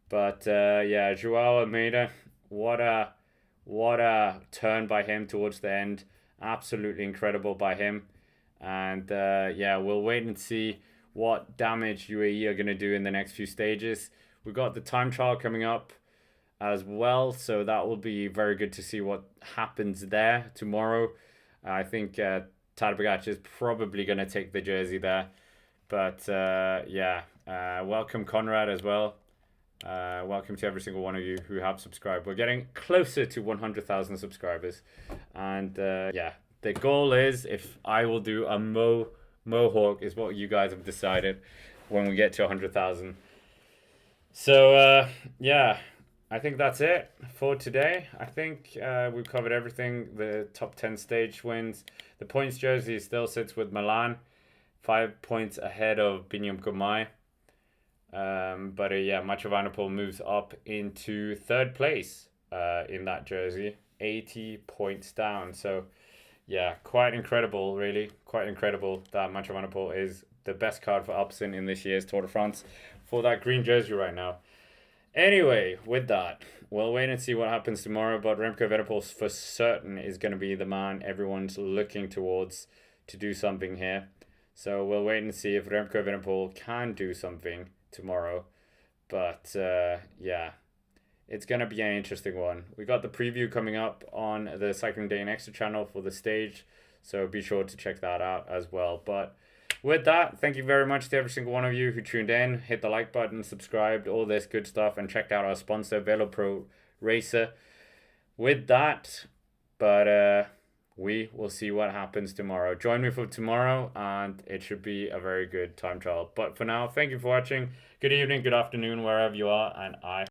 But yeah, Joao Almeida, what a turn by him towards the end. Absolutely incredible by him. And yeah, we'll wait and see what damage UAE are going to do in the next few stages. We've got the time trial coming up as well, so that will be very good to see what happens there tomorrow. I think Tadej Pogacar is probably going to take the jersey there. But yeah, welcome Conrad as well. Welcome to every single one of you who have subscribed. We're getting closer to 100,000 subscribers. And yeah, the goal is, if I will do a Mohawk, is what you guys have decided when we get to 100,000. So yeah, I think that's it for today. I think we've covered everything. The top 10 stage wins. The points jersey still sits with Milan, 5 points ahead of Binyam Gomay. But yeah, Mathieu van der Poel moves up into 3rd place in that jersey, 80 points down. So yeah, quite incredible, really. Quite incredible that Mathieu van der Poel is the best card for Alpecin in this year's Tour de France for that green jersey right now. Anyway, with that, we'll wait and see what happens tomorrow. But Remco Evenepoel for certain is going to be the man everyone's looking towards to do something here. So we'll wait and see if Remco Evenepoel can do something tomorrow. But yeah, it's going to be an interesting one. We got the preview coming up on the Cycling Day and Extra channel for the stage, so be sure to check that out as well. But with that, thank you very much to every single one of you who tuned in, hit the like button, subscribed, all this good stuff, and checked out our sponsor, VeloPro Racer. With that, but we will see what happens tomorrow. Join me for tomorrow, and it should be a very good time trial. But for now, thank you for watching. Good evening, good afternoon, wherever you are, and I